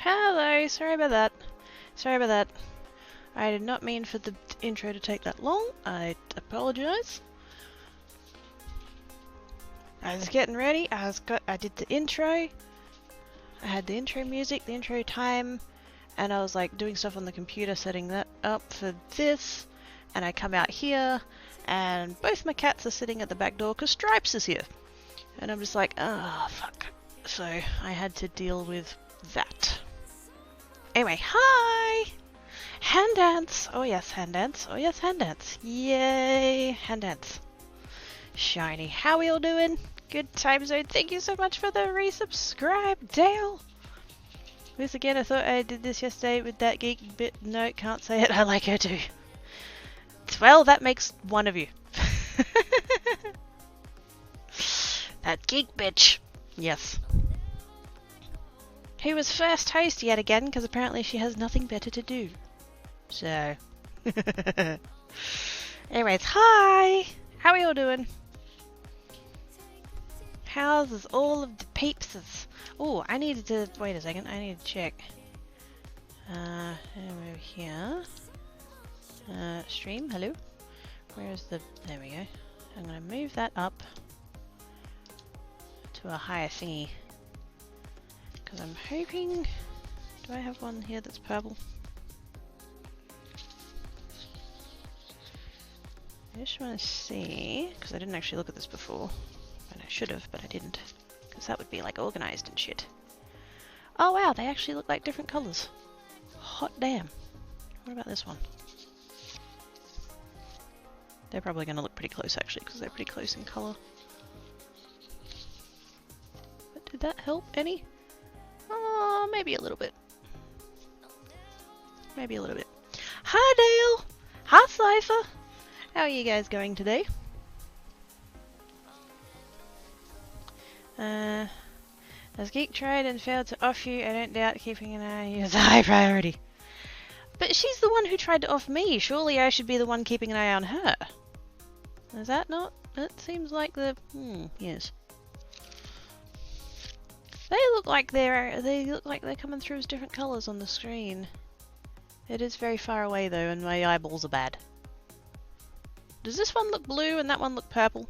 Hello, sorry about that. Sorry about that. I did not mean for the intro to take that long. I apologize. I was getting ready. I did the intro. I had the intro music, the intro time, and I was like doing stuff on the computer, setting that up for this. And I come out here, and both my cats are sitting at the back door because Stripes is here. And I'm just like, oh fuck. So I had to deal with that. Anyway, hi! Hand dance! Oh yes, hand dance. Oh yes, hand dance. Yay! Hand dance. Shiny. How we all doing? Good time zone. Thank you so much for the resubscribe, Dale! This again, I thought I did this yesterday with that geek bit. No, can't say it. I like her too. Well, that makes one of you. That geek bitch. Yes. Who was first host yet again, because apparently she has nothing better to do. So. Anyways, hi! How are you all doing? How's all of the peepses? Oh, I needed to... Wait a second, I need to check. Over here. Stream, hello? Where's the... There we go. I'm going to move that up to a higher thingy. Because I'm hoping... Do I have one here that's purple? I just want to see, because I didn't actually look at this before. And I should have, but I didn't. Because that would be like organized and shit. Oh wow, they actually look like different colours. Hot damn. What about this one? They're probably going to look pretty close actually, because they're pretty close in colour. But did that help any? Oh, maybe a little bit. Maybe a little bit. Hi Dale! Hi Cypher! How are you guys going today? As Geek tried and failed to off you, I don't doubt keeping an eye on you is a high priority. But she's the one who tried to off me. Surely I should be the one keeping an eye on her. Is that not? It seems like the... yes. They look like they're coming through as different colours on the screen. It is very far away though, and my eyeballs are bad. Does this one look blue and that one look purple?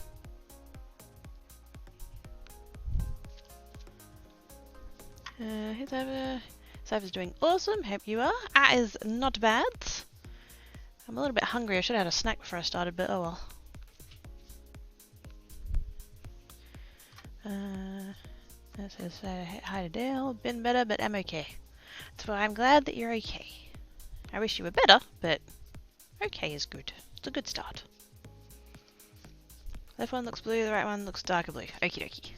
Here's over. Cypher's doing awesome. Hope you are. That is not bad. I'm a little bit hungry. I should have had a snack before I started, but oh well. That says hi to Dale. Been better, but I'm okay. So I'm glad that you're okay. I wish you were better, but okay is good. It's a good start. Left one looks blue, the right one looks darker blue. Okie dokie.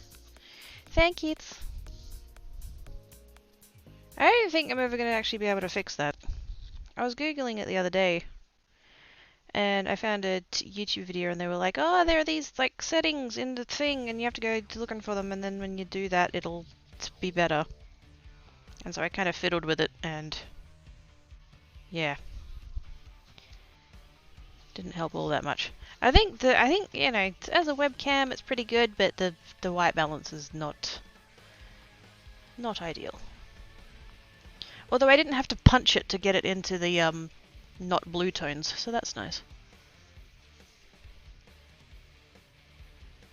Thank you. I don't think I'm ever going to actually be able to fix that. I was googling it the other day, and I found a YouTube video, and they were like, "Oh, there are these like settings in the thing, and you have to go looking for them, and then when you do that, it'll be better." And so I kind of fiddled with it, and yeah, didn't help all that much. I think you know, as a webcam, it's pretty good, but the white balance is not ideal. Although I didn't have to punch it to get it into the not blue tones, so that's nice.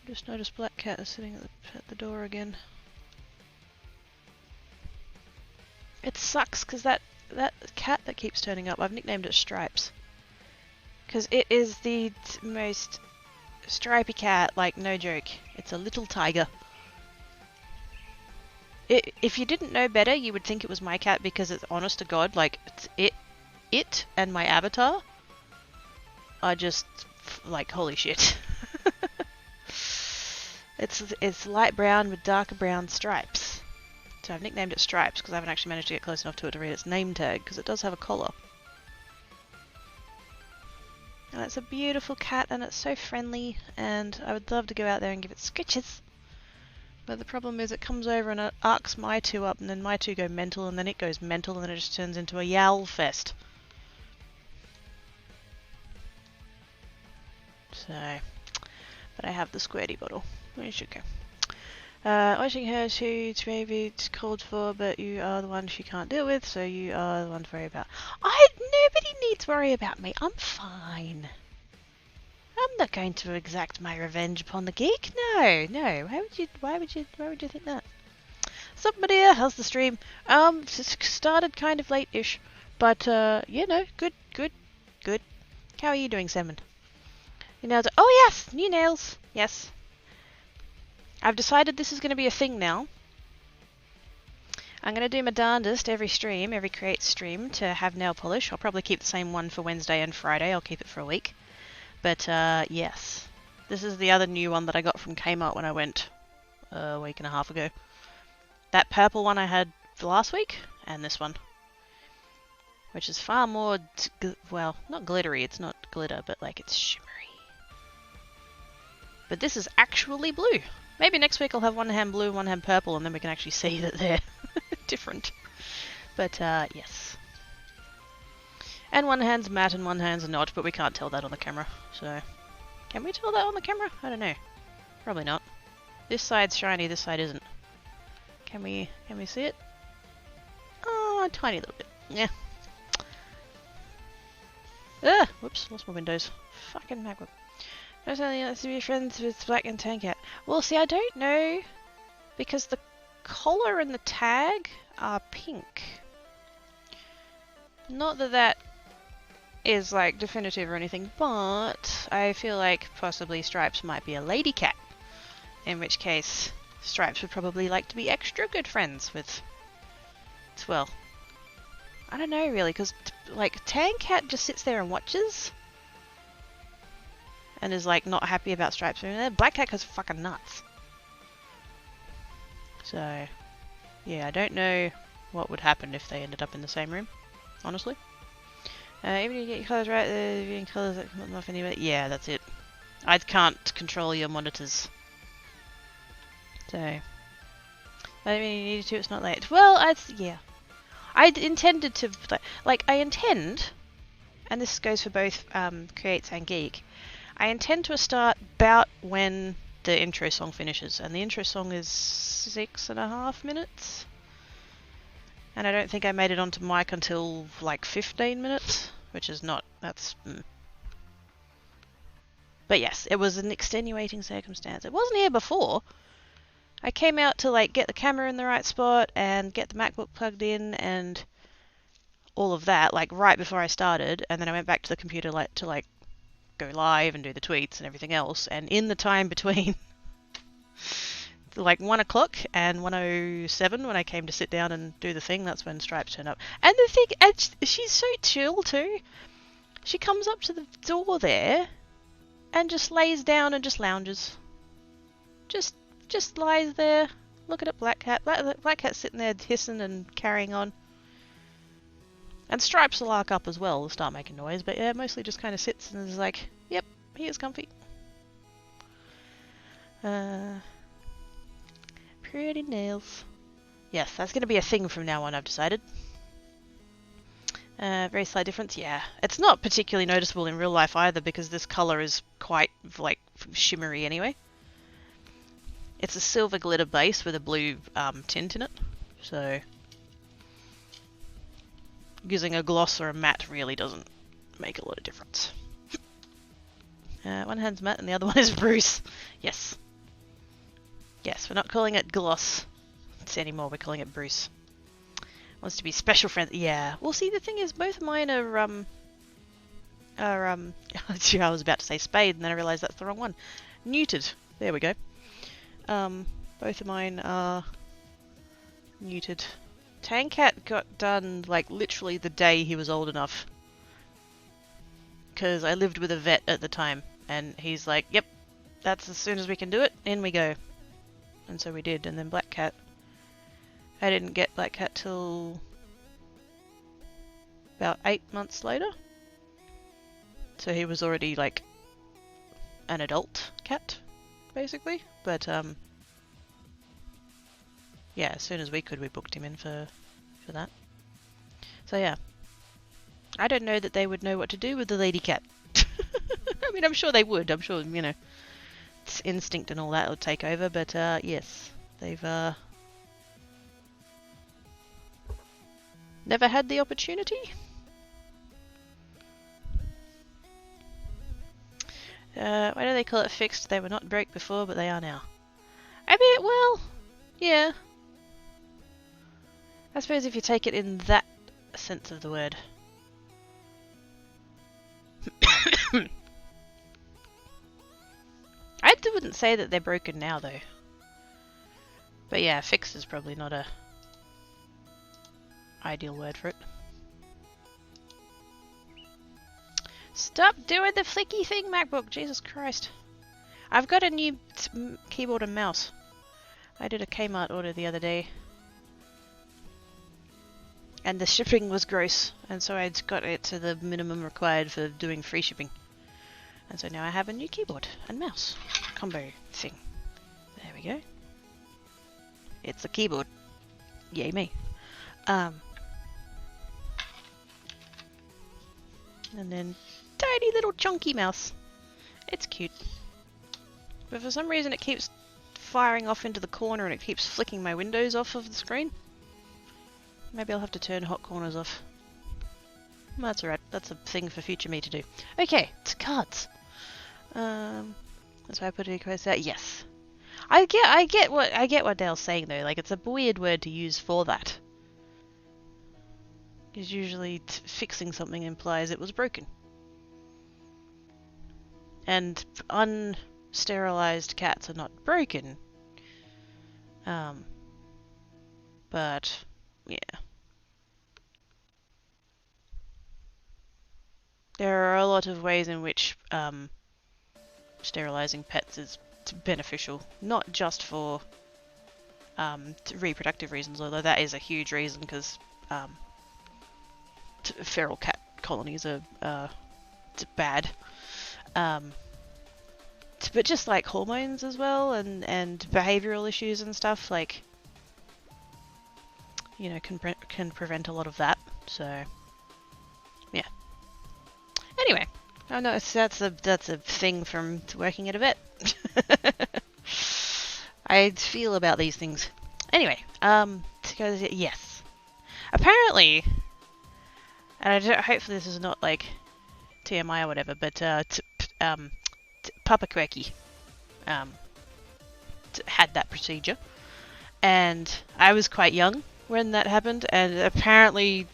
Just noticed Black Cat is sitting at the door again. It sucks because that cat that keeps turning up, I've nicknamed it Stripes. Because it is the most stripy cat, like no joke. It's a little tiger. If you didn't know better, you would think it was my cat because it's honest to God, like it and my avatar are just like holy shit. It's light brown with darker brown stripes. So I've nicknamed it Stripes because I haven't actually managed to get close enough to it to read its name tag because it does have a collar. And it's a beautiful cat and it's so friendly and I would love to go out there and give it scritches. But the problem is it comes over and it arcs my two up and then my two go mental and then it goes mental and then it just turns into a yowl fest. So, but I have the squirty bottle. Where should go? Washing her shoots maybe it's called for, but you are the one she can't deal with, so you are the one to worry about. Nobody needs to worry about me. I'm fine. I'm not going to exact my revenge upon the geek. No. Why would you think that? Somebody how's the stream? Started kind of late-ish, but you know, good. How are you doing, Salmon? Your nails oh yes, new nails. Yes. I've decided this is going to be a thing now. I'm going to do my darndest every create stream to have nail polish. I'll probably keep the same one for Wednesday and Friday. I'll keep it for a week. But yes, this is the other new one that I got from Kmart when I went a week and a half ago. That purple one I had for last week, and this one. Which is far more, well, not glittery, it's not glitter, but like it's shimmery. But this is actually blue. Maybe next week I'll have one hand blue, one hand purple, and then we can actually see that they're different. But yes. And one hand's matte and one hand's not, but we can't tell that on the camera. So, can we tell that on the camera? I don't know. Probably not. This side's shiny, this side isn't. Can we see it? Oh, a tiny little bit. Yeah. Ah! Whoops, lost my windows. Fucking MacBook. Not only likes to be friends with Black and Tan Cat. Well, see, I don't know, because the collar and the tag are pink. Not that that is like definitive or anything, but I feel like possibly Stripes might be a lady cat. In which case, Stripes would probably like to be extra good friends with, well, I don't know really, because like Tan Cat just sits there and watches. And is like not happy about Stripes being there. Black Cat goes fucking nuts. So, yeah, I don't know what would happen if they ended up in the same room, honestly. Even if you get your colours right, the colours that come up off anyway. Yeah, that's it. I can't control your monitors. So, I don't mean you needed to, it's not late. Well, yeah. I intended to, like, I intend, and this goes for both Creates and Geek, I intend to start about when the intro song finishes, and the intro song is 6.5 minutes. And I don't think I made it onto mic until like 15 minutes, which is not, that's... But yes, it was an extenuating circumstance. It wasn't here before. I came out to like get the camera in the right spot and get the MacBook plugged in and all of that, like right before I started, and then I went back to the computer to go live and do the tweets and everything else, and in the time between like 1 o'clock and 1:07 when I came to sit down and do the thing, that's when Stripes turned up. And the thing, she's so chill too. She comes up to the door there and just lays down and just lounges. Just lies there, looking at Black Cat. Black Cat's sitting there hissing and carrying on. And Stripes will lark up as well, start making noise, but yeah, mostly just kind of sits and is like, yep, he is comfy. Pretty nails. Yes, that's going to be a thing from now on, I've decided. Very slight difference, yeah. It's not particularly noticeable in real life either, because this colour is quite, like, shimmery anyway. It's a silver glitter base with a blue tint in it, so... using a gloss or a matte really doesn't make a lot of difference. One hand's matte and the other one is Bruce. Yes. Yes, we're not calling it gloss anymore, we're calling it Bruce. Wants to be special friend. Yeah. Well, see, the thing is, both of mine are I was about to say spade, and then I realised that's the wrong one. Neutered. There we go. Both of mine are neutered. Tan Cat got done, like, literally the day he was old enough. Because I lived with a vet at the time, and he's like, yep, that's as soon as we can do it, in we go. And so we did, and then Black Cat. I didn't get Black Cat till about 8 months later. So he was already, like, an adult cat, basically. But, yeah, as soon as we could, we booked him in for that. So yeah, I don't know that they would know what to do with the lady cat. I mean, I'm sure they would. I'm sure, you know, it's instinct and all that would take over. But yes, They've never had the opportunity. Why do they call it fixed? They were not broke before, but they are now. I mean, well, yeah. I suppose if you take it in that sense of the word. I wouldn't say that they're broken now, though. But yeah, fixed is probably not a ideal word for it. Stop doing the flicky thing, MacBook! Jesus Christ. I've got a new keyboard and mouse. I did a Kmart order the other day. And the shipping was gross, and so I'd got it to the minimum required for doing free shipping. And so now I have a new keyboard and mouse combo thing. There we go. It's a keyboard. Yay me. And then tiny little chunky mouse. It's cute. But for some reason it keeps firing off into the corner and it keeps flicking my windows off of the screen. Maybe I'll have to turn hot corners off. That's alright. That's a thing for future me to do. Okay, to cards. That's why I put a request out. Yes. I get what Dale's saying though. Like, it's a weird word to use for that. Because usually fixing something implies it was broken. And unsterilized cats are not broken. But yeah. There are a lot of ways in which sterilizing pets is beneficial, not just for reproductive reasons, although that is a huge reason, because feral cat colonies are bad. But just like hormones as well, and behavioral issues and stuff, like, you know, can prevent a lot of that. So yeah. Anyway, I know that's a thing from working at a vet. I feel about these things. Anyway, yes. Apparently, and hopefully this is not like TMI or whatever, but Papa Quirky had that procedure, and I was quite young when that happened, and apparently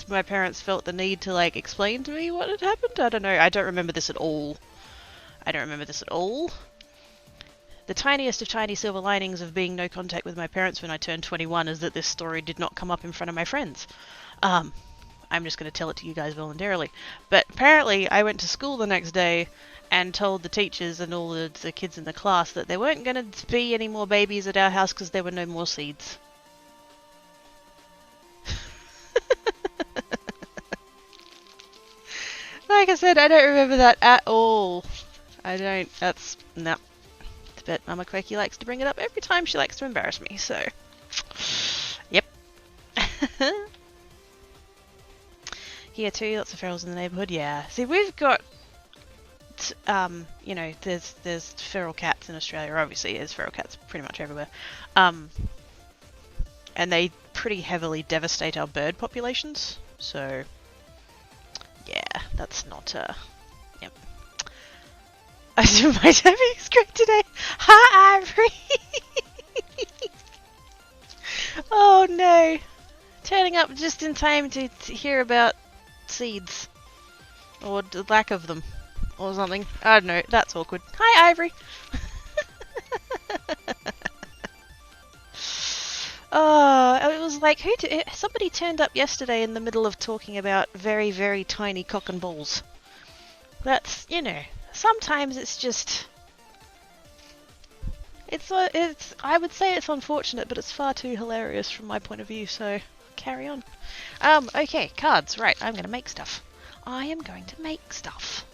my parents felt the need to like explain to me what had happened. I don't know. I don't remember this at all. The tiniest of tiny silver linings of being no contact with my parents when I turned 21 is that this story did not come up in front of my friends. I'm just going to tell it to you guys voluntarily. But apparently I went to school the next day and told the teachers and all the kids in the class that there weren't going to be any more babies at our house because there were no more seeds. Like I said, I don't remember that at all. I don't. That's... no. But Mama Quirky likes to bring it up every time she likes to embarrass me, so... Yep. Here too, lots of ferals in the neighbourhood, yeah. See, we've got... you know, there's feral cats in Australia, obviously. There's feral cats pretty much everywhere. And they pretty heavily devastate our bird populations, so... yeah, that's not, yep. My timing's great today. Hi, Ivory! Oh no. Turning up just in time to hear about seeds. Or the lack of them. Or something. I don't know, that's awkward. Hi, Ivory! Oh, it was like, somebody turned up yesterday in the middle of talking about very, very tiny cock and balls. That's, you know, sometimes it's just... It's, I would say it's unfortunate, but it's far too hilarious from my point of view, so carry on. Okay, cards, right, I'm gonna make stuff. I am going to make stuff.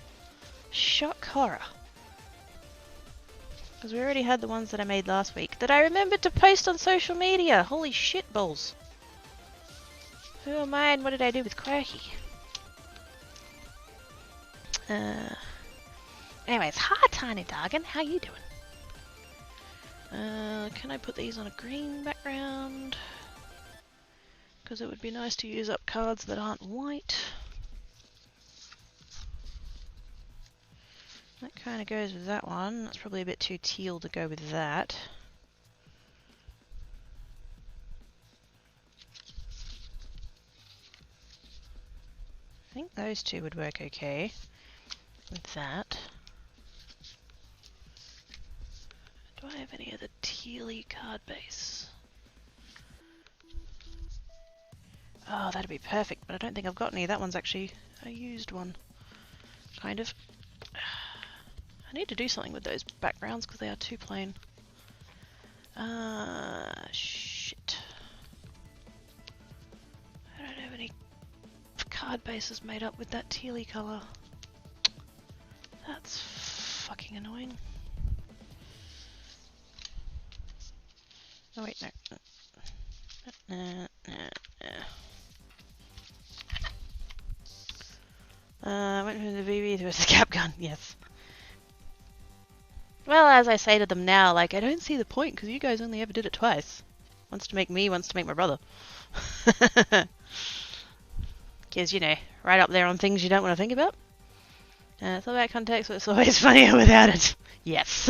Shock horror. Because we already had the ones that I made last week that I remembered to post on social media. Holy shit balls. Who am I and what did I do with Quirky? Anyways, hi Tiny Dargan, how you doing? Can I put these on a green background? Because it would be nice to use up cards that aren't white. That kind of goes with that one. That's probably a bit too teal to go with that. I think those two would work okay with that. Do I have any other tealy card base? Oh, that'd be perfect, but I don't think I've got any. That one's actually a used one. Kind of. I need to do something with those backgrounds because they are too plain. Shit. I don't have any card bases made up with that tealy colour. That's fucking annoying. Oh wait, no. Went from the BB to a scap gun, yes. Well, as I say to them now, like, I don't see the point because you guys only ever did it twice. Once to make me, once to make my brother. Because, you know, right up there on things you don't want to think about. It's all about context, but it's always funnier without it. Yes.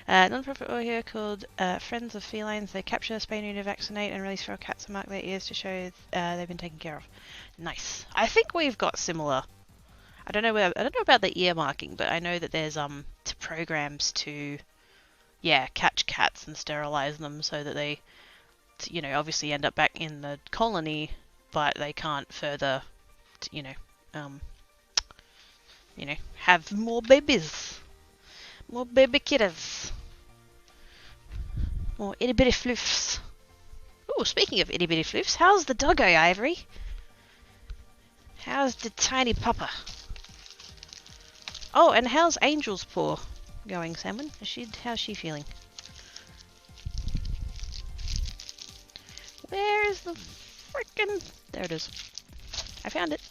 Non-profit org here called Friends of Felines. They capture, spay, neuter, vaccinate, and release feral cats and mark their ears to show they've been taken care of. Nice. I think we've got similar. I don't know about the ear marking, but I know that there's programs to, yeah, catch cats and sterilize them so that they, you know, obviously end up back in the colony, but they can't further, you know, have more babies, more baby kitters, more itty bitty floofs. Oh, speaking of itty bitty floofs, how's the doggo, Ivory? How's the tiny pupper? Oh, and how's Angel's paw going, Salmon? How's she feeling? Where is the frickin'... There it is. I found it.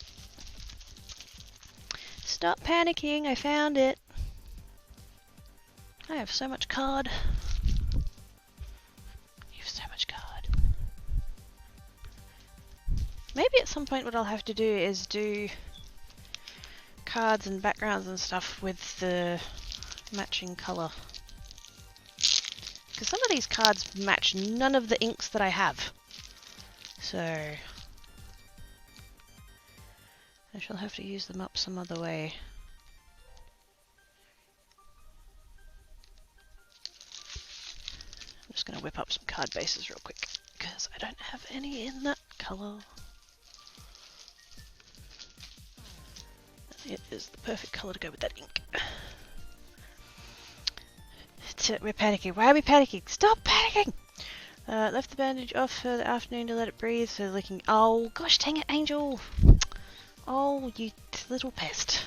Stop panicking, I found it. I have so much card. You have so much card. Maybe at some point what I'll have to do is do cards and backgrounds and stuff with the matching colour. Because some of these cards match none of the inks that I have. So I shall have to use them up some other way. I'm just going to whip up some card bases real quick because I don't have any in that colour. It is the perfect colour to go with that ink. We're panicking. Why are we panicking? Stop panicking! Left the bandage off for the afternoon to let it breathe, so licking. Oh, gosh dang it, Angel! Oh, you little pest.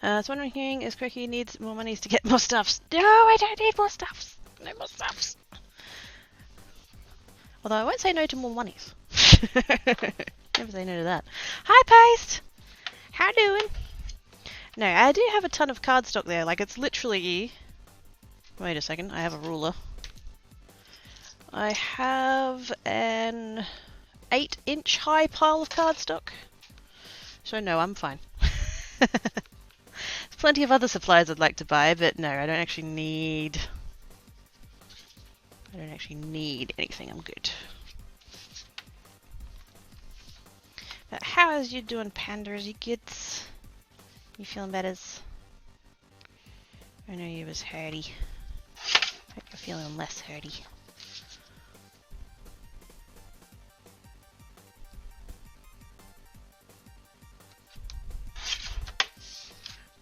So wondering if Quirky needs more monies to get more stuffs. No, I don't need more stuffs. No more stuffs. Although I won't say no to more monies. Never say no to that. Hi, Paste! How doing? No, I do have a ton of cardstock there. Like, it's literally... Wait a second, I have a ruler. I have an 8-inch high pile of cardstock. So no, I'm fine. There's plenty of other supplies I'd like to buy, but no, I don't actually need anything. I'm good. But how is you doing, Panda? Is you good? You feeling better? I know you was hurty. Hope you're feeling less hurty.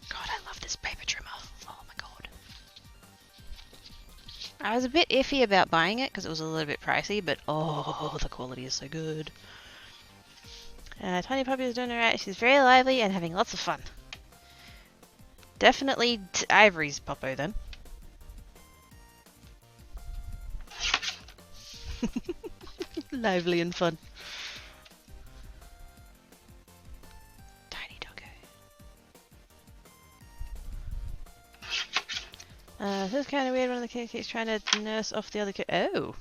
God, I love this paper trimmer. Oh my god. I was a bit iffy about buying it because it was a little bit pricey, but oh, the quality is so good. Tiny Puppy is doing alright. She's very lively and having lots of fun. Definitely Ivory's Popo then. Lively and fun. Tiny doggo. This is kind of weird. One of the kids keeps trying to nurse off the other kid. Oh,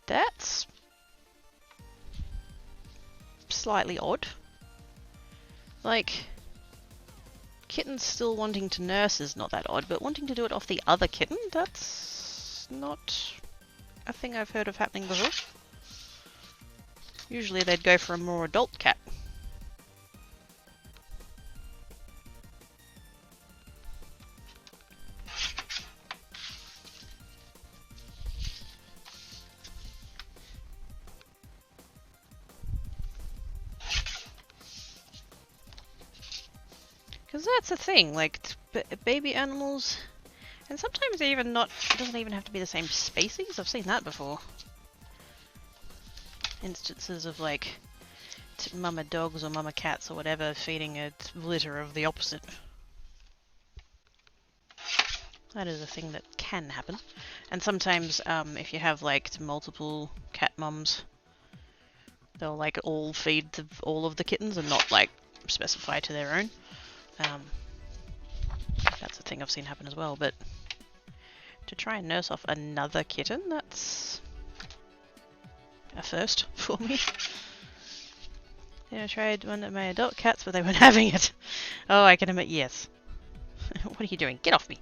that's slightly odd. Like, kittens still wanting to nurse is not that odd, but wanting to do it off the other kitten, that's not a thing I've heard of happening before. Usually they'd go for a more adult cat. Because that's the thing, like, baby animals, and sometimes even not, it doesn't even have to be the same species, I've seen that before. Instances of, like, mama dogs or mama cats or whatever feeding a litter of the opposite. That is a thing that can happen. And sometimes, if you have, like, multiple cat mums, they'll, like, all feed all of the kittens and not, like, specify to their own. That's a thing I've seen happen as well, but to try and nurse off another kitten, that's a first for me. Yeah, I tried one of my adult cats, but they weren't having it. Oh, I can admit, yes. What are you doing? Get off me!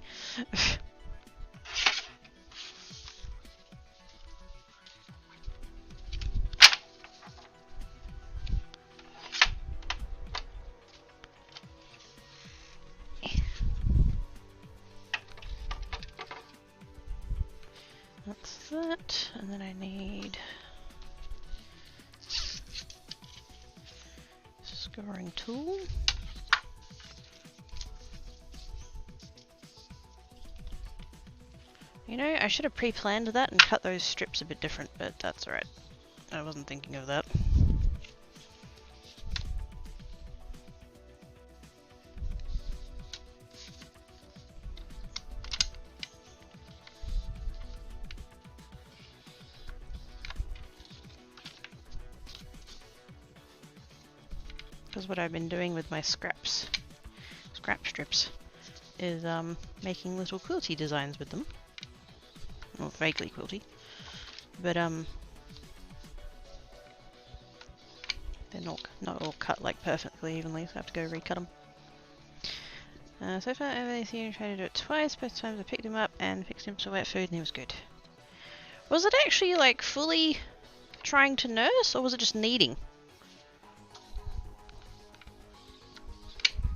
That's that, and then I need scoring tool. You know, I should have pre-planned that and cut those strips a bit different, but that's alright. I wasn't thinking of that. Because what I've been doing with my scrap strips, is making little quilty designs with them. Well, vaguely quilty, but they're not all cut like perfectly evenly, so I have to go recut them. So far, I've only seen him try to do it twice. Both times I picked him up and fixed him some wet food, and he was good. Was it actually like fully trying to nurse, or was it just kneading?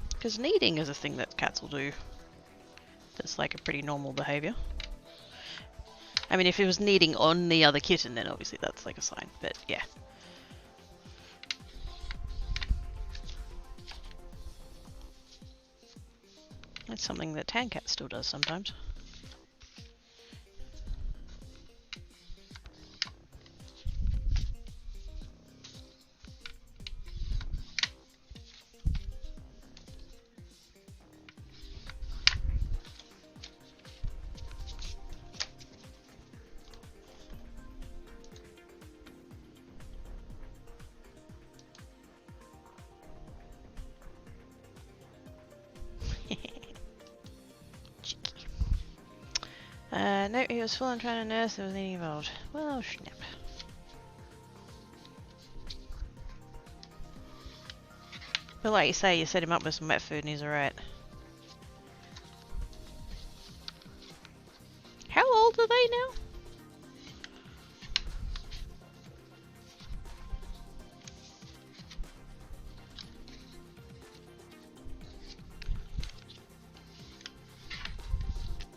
Because kneading is a thing that cats will do. That's like a pretty normal behaviour. I mean, if it was kneading on the other kitten, then obviously that's like a sign, but yeah. That's something that Tancat still does sometimes. No, he was full on trying to nurse, there was anything involved. Well, snap. But like you say, you set him up with some wet food and he's alright. How old are they now?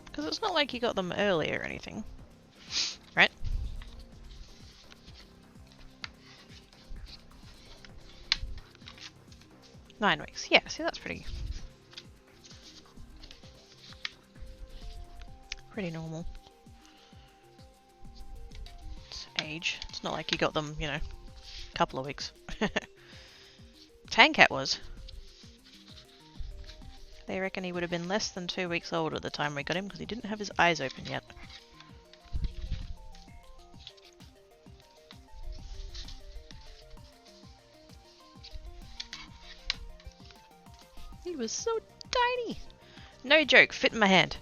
Because it's not like you got them early or anything, right? Nine weeks. Yeah, see, that's pretty normal. It's age. It's not like you got them, you know, a couple of weeks. Tancat was. They reckon he would have been less than 2 weeks old at the time we got him because he didn't have his eyes open yet. He was so tiny. No joke, fit in my hand.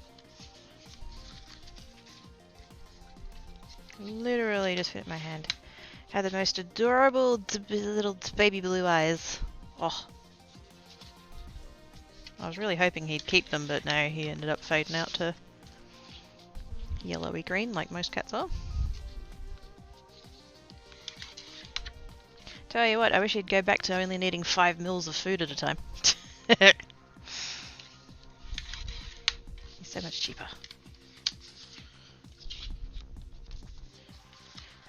Literally just fit in my hand. Had the most adorable little baby blue eyes. Oh. I was really hoping he'd keep them, but no, he ended up fading out to yellowy green like most cats are. Tell you what, I wish he'd go back to only needing 5 mils of food at a time. He's so much cheaper.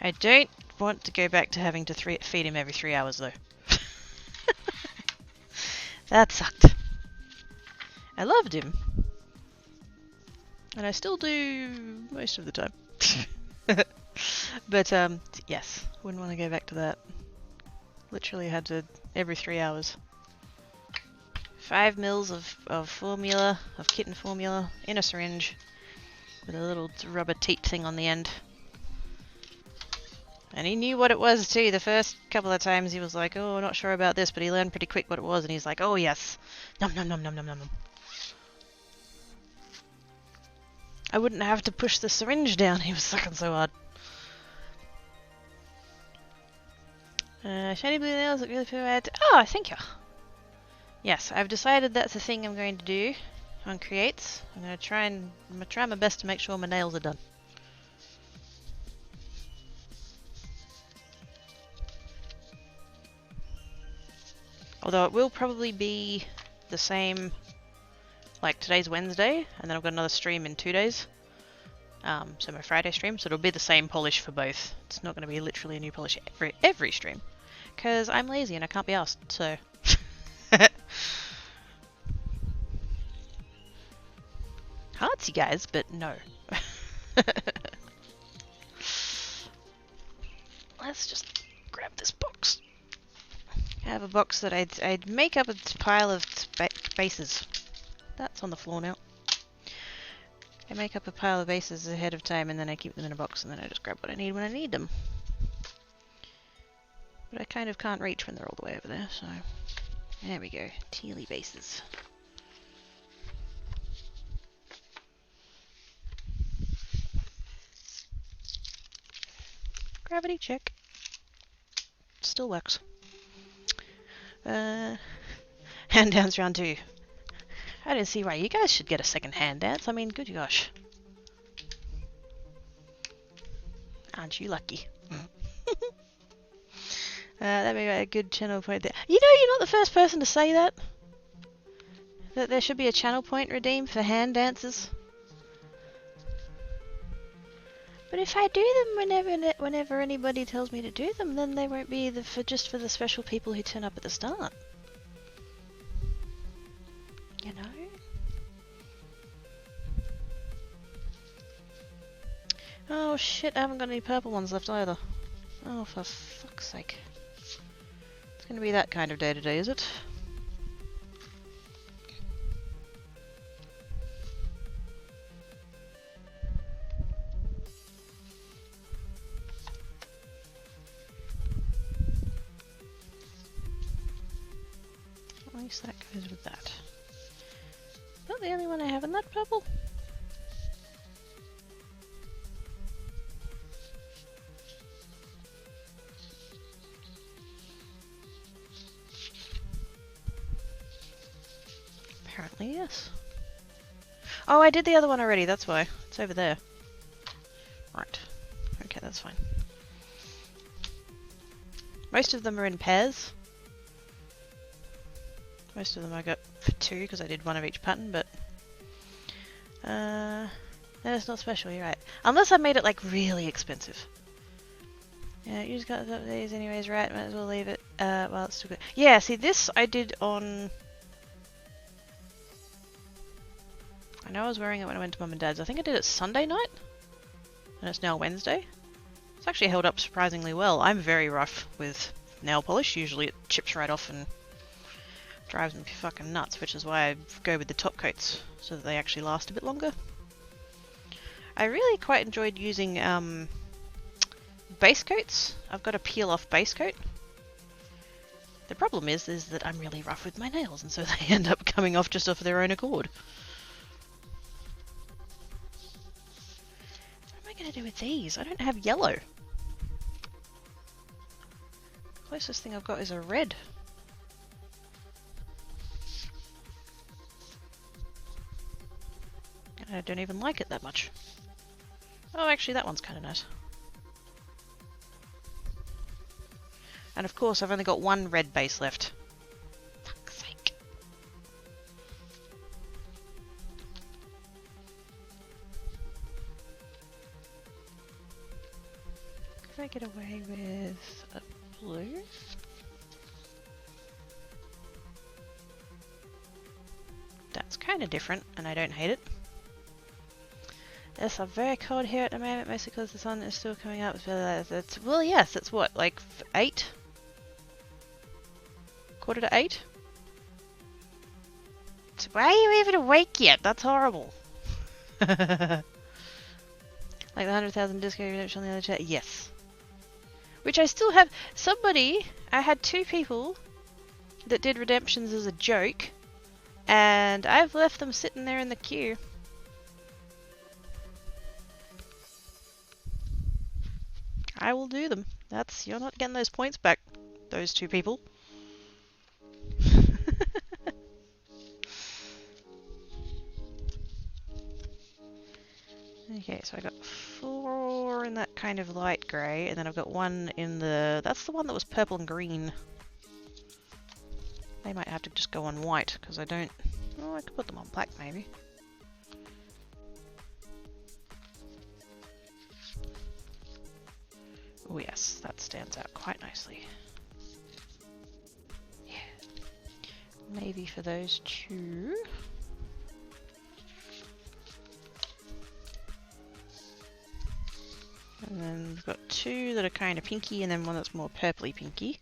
I don't want to go back to having to feed him every 3 hours though. That sucked. I loved him. And I still do most of the time. But yes, wouldn't want to go back to that. Literally had to every 3 hours. 5 mils of formula, of kitten formula, in a syringe with a little rubber teat thing on the end. And he knew what it was too. The first couple of times he was like, oh, not sure about this, but he learned pretty quick what it was, and he's like, oh yes, nom nom nom nom nom nom. I wouldn't have to push the syringe down, he was sucking so hard. Shiny blue nails look really bad. Oh, thank you. Yes, I've decided that's the thing I'm going to do on Creates. I'm going to try my best to make sure my nails are done. Although it will probably be the same, like today's Wednesday, and then I've got another stream in 2 days. So my Friday stream, so it'll be the same polish for both. It's not going to be literally a new polish every stream. Because I'm lazy and I can't be asked, so... Heartsy guys, but no. Let's just grab this box. I have a box that I'd make up a pile of bases. That's on the floor now. I make up a pile of bases ahead of time and then I keep them in a box and then I just grab what I need when I need them. But I kind of can't reach when they're all the way over there, so... There we go. Tealy bases. Gravity check. Still works. Hand dance round 2. I didn't see why you guys should get a second hand dance. I mean, good gosh. Aren't you lucky? That'd be a good channel point there. You know, you're not the first person to say that. That there should be a channel point redeemed for hand dances. But if I do them whenever anybody tells me to do them, then they won't be just for the special people who turn up at the start. You know? Oh shit, I haven't got any purple ones left either. Oh, for fuck's sake. It's gonna be that kind of day today, is it? At least that goes with that. Not the only one I have in that purple. Apparently, yes. Oh, I did the other one already, that's why. It's over there. Right. Okay, that's fine. Most of them are in pairs. Most of them I got for 2 because I did one of each pattern, but... no, it's not special, you're right. Unless I made it, like, really expensive. Yeah, you just got these anyways, right? Might as well leave it. Well, it's still good. Yeah, see, this I did on... I know I was wearing it when I went to Mum and Dad's. I think I did it Sunday night. And it's now Wednesday. It's actually held up surprisingly well. I'm very rough with nail polish. Usually it chips right off and drives me fucking nuts, which is why I go with the top coats, so that they actually last a bit longer. I really quite enjoyed using base coats. I've got a peel off base coat. The problem is that I'm really rough with my nails, and so they end up coming off just off their own accord. What am I going to do with these? I don't have yellow. Closest thing I've got is a red. And I don't even like it that much. Oh, actually that one's kind of nice. And of course I've only got one red base left. Fuck's sake. Could I get away with a blue? That's kind of different, and I don't hate it. Yes, I'm very cold here at the moment, mostly because the sun is still coming up. Well, yes, it's what, like 8? Quarter to 8? So why are you even awake yet? That's horrible. Like the 100,000 disco redemption on the other chat? Yes. Which I still have. I had 2 people that did redemptions as a joke, and I've left them sitting there in the queue. I will do them. You're not getting those points back, those 2 people. Okay, so I got 4 in that kind of light grey, and then I've got 1 in that's the one that was purple and green. They might have to just go on white, because I don't... Oh, I could put them on black, maybe. Oh yes, that stands out quite nicely. Yeah. Maybe for those 2. And then we've got 2 that are kind of pinky, and then 1 that's more purpley pinky.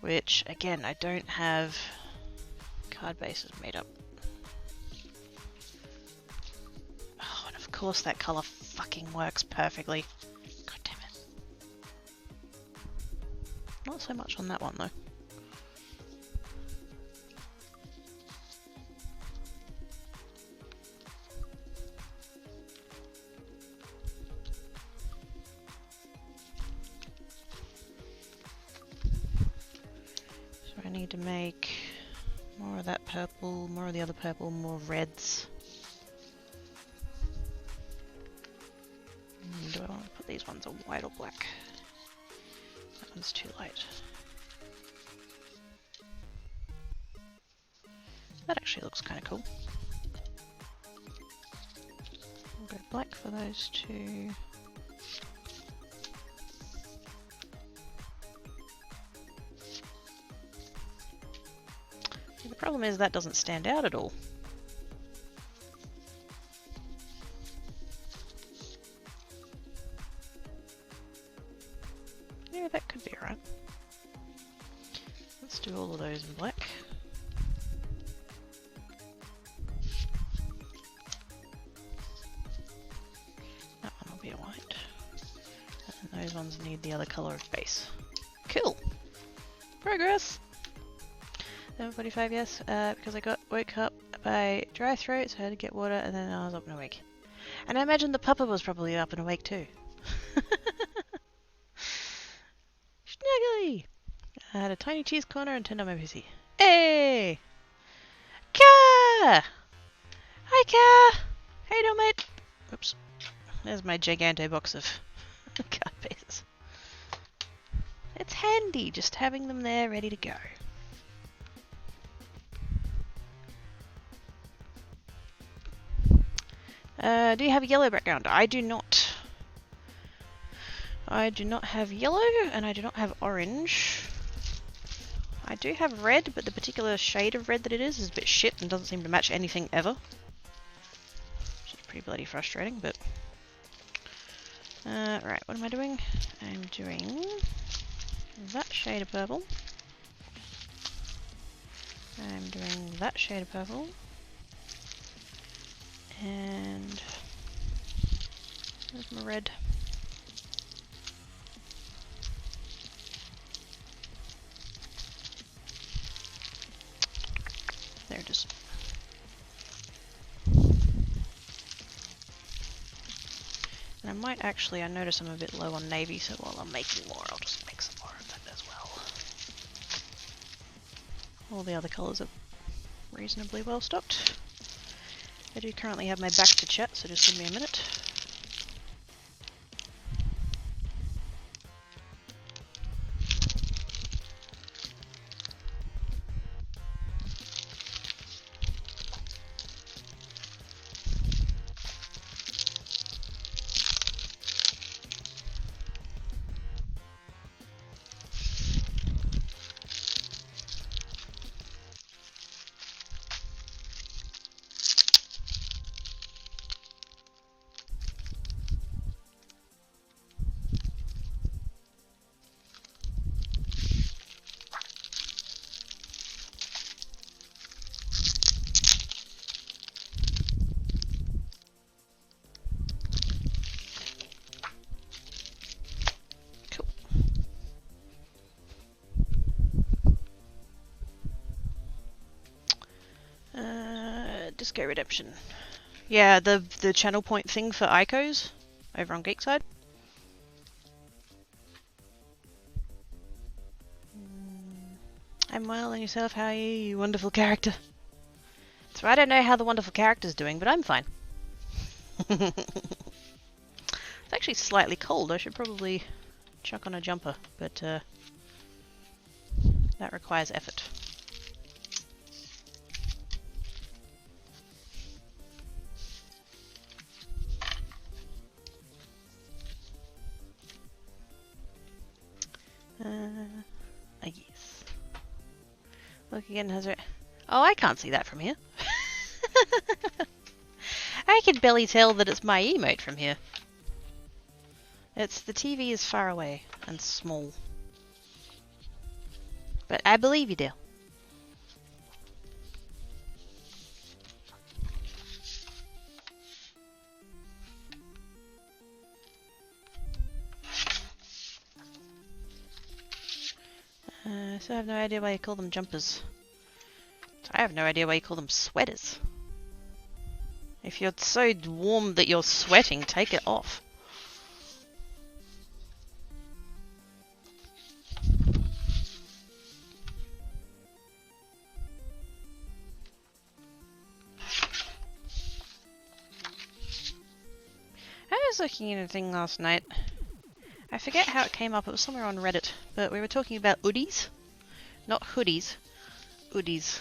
Which, again, I don't have card bases made up. Oh, and of course that colour fucking works perfectly. God damn it. Not so much on that one, though. I need to make more of that purple, more of the other purple, more reds. Do I want to put these ones on white or black? That one's too light. That actually looks kind of cool. I'll go black for those 2. The problem is that doesn't stand out at all. Yeah, that could be alright. Let's do all of those in black. That one will be a white. And those ones need the other colour of base. Cool! Progress! 7:45, yes, because I woke up by dry throat, so I had to get water, and then I was up and awake. And I imagine the puppa was probably up and awake too. Snuggly! I had a tiny cheese corner and turned on my PC. Hey! Ka! Hi, Ka! How you doing, mate? Oops. There's my giganto box of card bases. It's handy just having them there ready to go. Do you have a yellow background? I do not. I do not have yellow, and I do not have orange. I do have red, but the particular shade of red that it is a bit shit and doesn't seem to match anything ever. Which is pretty bloody frustrating, but... right, what am I doing? I'm doing that shade of purple. I'm doing that shade of purple. And there's my red. might actually, I notice I'm a bit low on navy, so while I'm making more, I'll just make some more of that as well. All the other colours are reasonably well stocked. I do currently have my back to chat, so just give me a minute. Disco Redemption. Yeah, the channel point thing for Icos over on Geekside. I'm well, and yourself? How are you, you wonderful character? So I don't know how the wonderful character's doing, but I'm fine. It's actually slightly cold. I should probably chuck on a jumper, but that requires effort. Yes. Look again, has it? Oh, I can't see that from here. I can barely tell that it's my emote from here. It's the TV is far away and small. But I believe you, Dale. So I have no idea why you call them jumpers. I have no idea why you call them sweaters. If you're so warm that you're sweating, take it off. I was looking at a thing last night. I forget how it came up. It was somewhere on Reddit, but we were talking about hoodies. Not hoodies. Hoodies.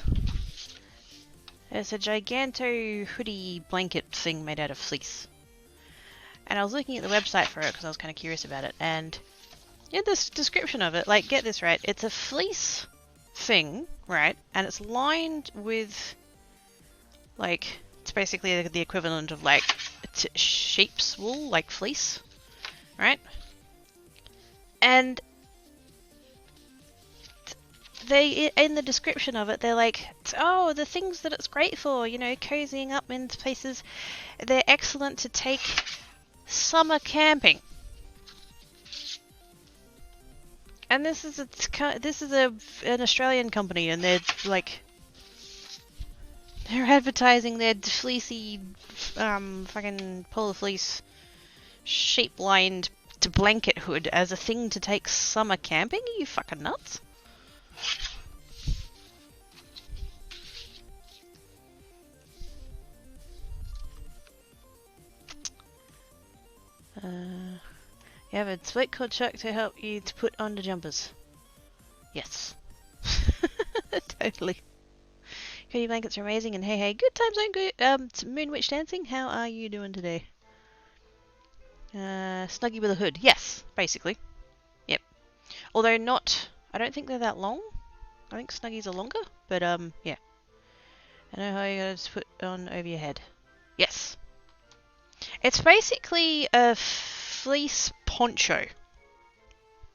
It's a giganto hoodie blanket thing made out of fleece. And I was looking at the website for it because I was kind of curious about it. And in this description of it, like, get this right, it's a fleece thing, right? And it's lined with, like, it's basically the equivalent of, like, sheep's wool, like fleece, right? And they, in the description of it, they're like, oh, the things that it's great for, you know, cozying up in places. They're excellent to take summer camping. And this is an Australian company, and they're like, they're advertising their fleecy, fucking polar fleece, sheep-lined blanket hood as a thing to take summer camping. Are you fucking nuts? You have a split cord chuck to help you to put on the jumpers. Yes. Totally. Cody blankets are amazing, and hey, good times on good. Moonwitch dancing. How are you doing today? Snuggie with a hood. Yes, basically. Yep. Although not. I don't think they're that long. I think Snuggies are longer, but yeah. I know how you gotta put on over your head. Yes. It's basically a fleece poncho,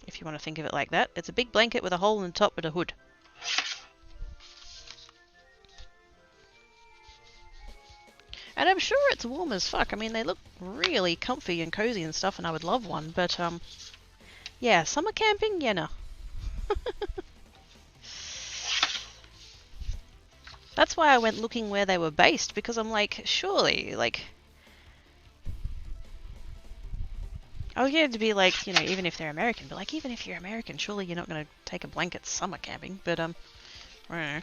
if you want to think of it like that. It's a big blanket with a hole in the top with a hood. And I'm sure it's warm as fuck. I mean, they look really comfy and cozy and stuff, and I would love one, but yeah, summer camping, yeah, no. That's why I went looking where they were based, because I'm like, surely, like, I was going to be like, you know, even if they're American, but like, even if you're American, surely you're not going to take a blanket summer camping. But I don't know.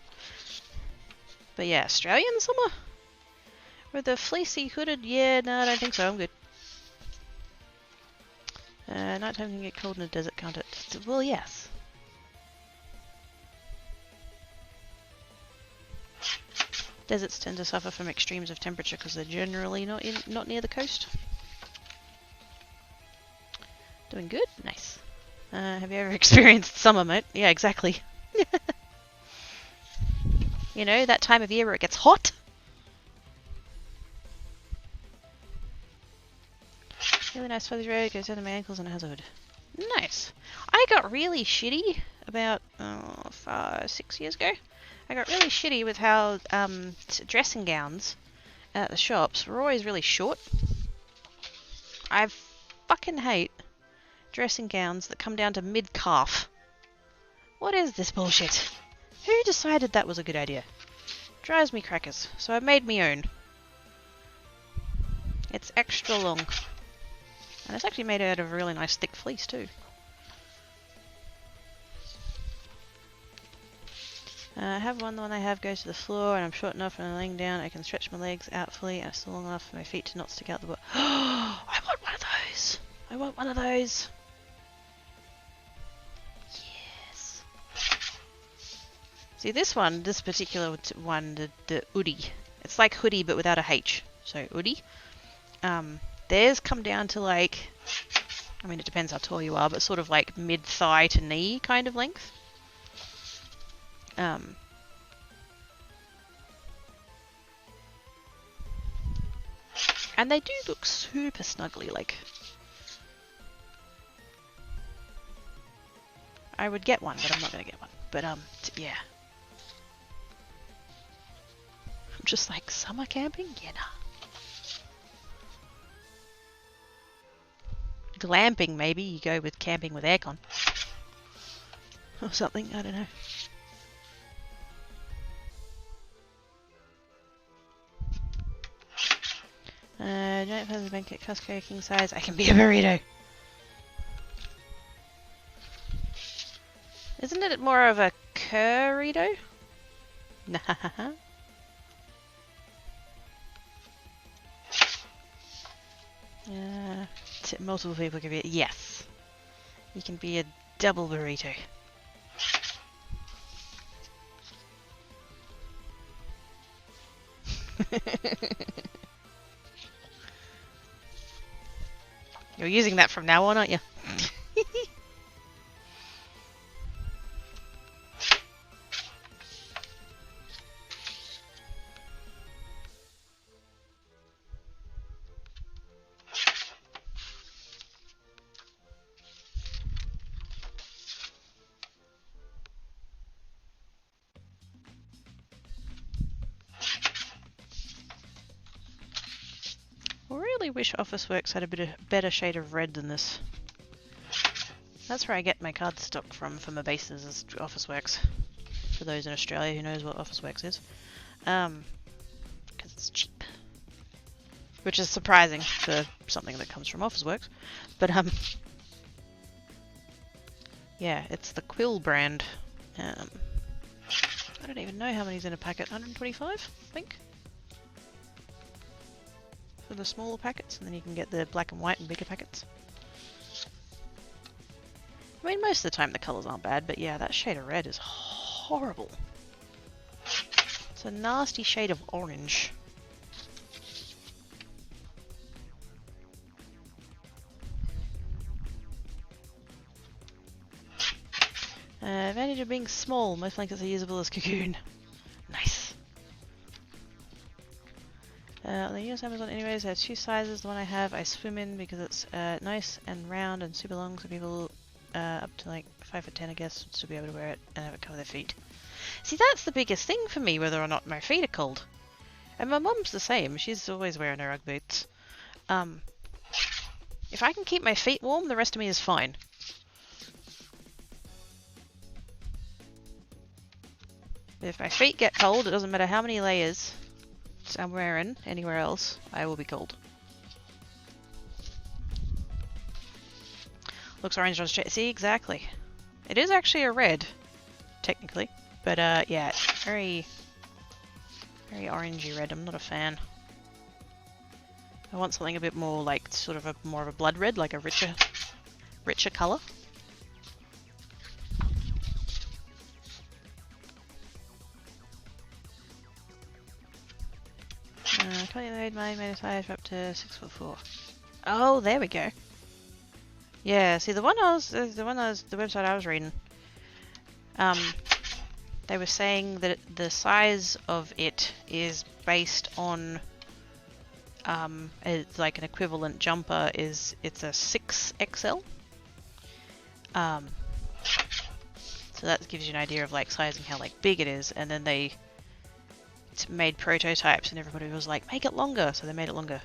But yeah, Australian summer with the fleecy hooded. Yeah, no, I don't think so. I'm good. Nighttime can get cold in a desert, can't it? Well, yes. Deserts tend to suffer from extremes of temperature because they're generally not near the coast. Doing good? Nice. Have you ever experienced summer, mate? Yeah, exactly. You know, that time of year where it gets hot? Really nice fuzzy road, goes down to my ankles and it has a hood. Nice. I got really shitty about 6 years ago. I got really shitty with how dressing gowns at the shops were always really short. I fucking hate dressing gowns that come down to mid-calf. What is this bullshit? Who decided that was a good idea? Drives me crackers. So I made me own. It's extra long. And it's actually made out of a really nice thick fleece too. I have one, the one I have goes to the floor and I'm short enough when I'm laying down I can stretch my legs out fully and it's still long enough for my feet to not stick out the butt. I want one of those! I want one of those! Yes! See this one, this particular one, the Oodie. It's like hoodie but without a H. So Oodie. Theirs come down to like, I mean it depends how tall you are, but sort of like mid-thigh to knee kind of length. And they do look super snuggly, like. I would get one, but I'm not gonna get one. But yeah. I'm just like, summer camping? Yeah, nah. Glamping, maybe. You go with camping with aircon. Or something, I don't know. Giant feather blanket, Costco, king size. I can be a burrito. Isn't it more of a currito? Nah. Multiple people can be. Yes. You can be a double burrito. You're using that from now on, aren't you? I wish Officeworks had a better shade of red than this. That's where I get my cardstock from for my bases, is Officeworks. For those in Australia who knows what Officeworks is. Because it's cheap. Which is surprising for something that comes from Officeworks. But yeah, it's the Quill brand. I don't even know how many's in a packet. 125, I think? For the smaller packets, and then you can get the black and white and bigger packets. I mean, most of the time the colours aren't bad, but yeah, that shade of red is horrible. It's a nasty shade of orange. Advantage of being small, most blankets are usable as cocoon. Nice. They use Amazon anyways. They have two sizes. The one I have I swim in because it's nice and round and super long, so people up to like 5'10" I guess should be able to wear it and have it cover their feet. See, that's the biggest thing for me, whether or not my feet are cold. And my mum's the same. She's always wearing her Ugg boots. If I can keep my feet warm, the rest of me is fine. If my feet get cold, it doesn't matter how many layers I'm wearing anywhere else, I will be cold. Looks orange on street. See, exactly. It is actually a red, technically. But yeah, it's very orangey red. I'm not a fan. I want something a bit more like sort of more of a blood red, like a richer colour. Currently made my size up to 6'4". Oh, there we go. Yeah, see the website I was reading. They were saying that the size of it is based on it's like an equivalent jumper it's a 6XL. So that gives you an idea of like sizing how like big it is, and then they made prototypes and everybody was like, make it longer, so they made it longer.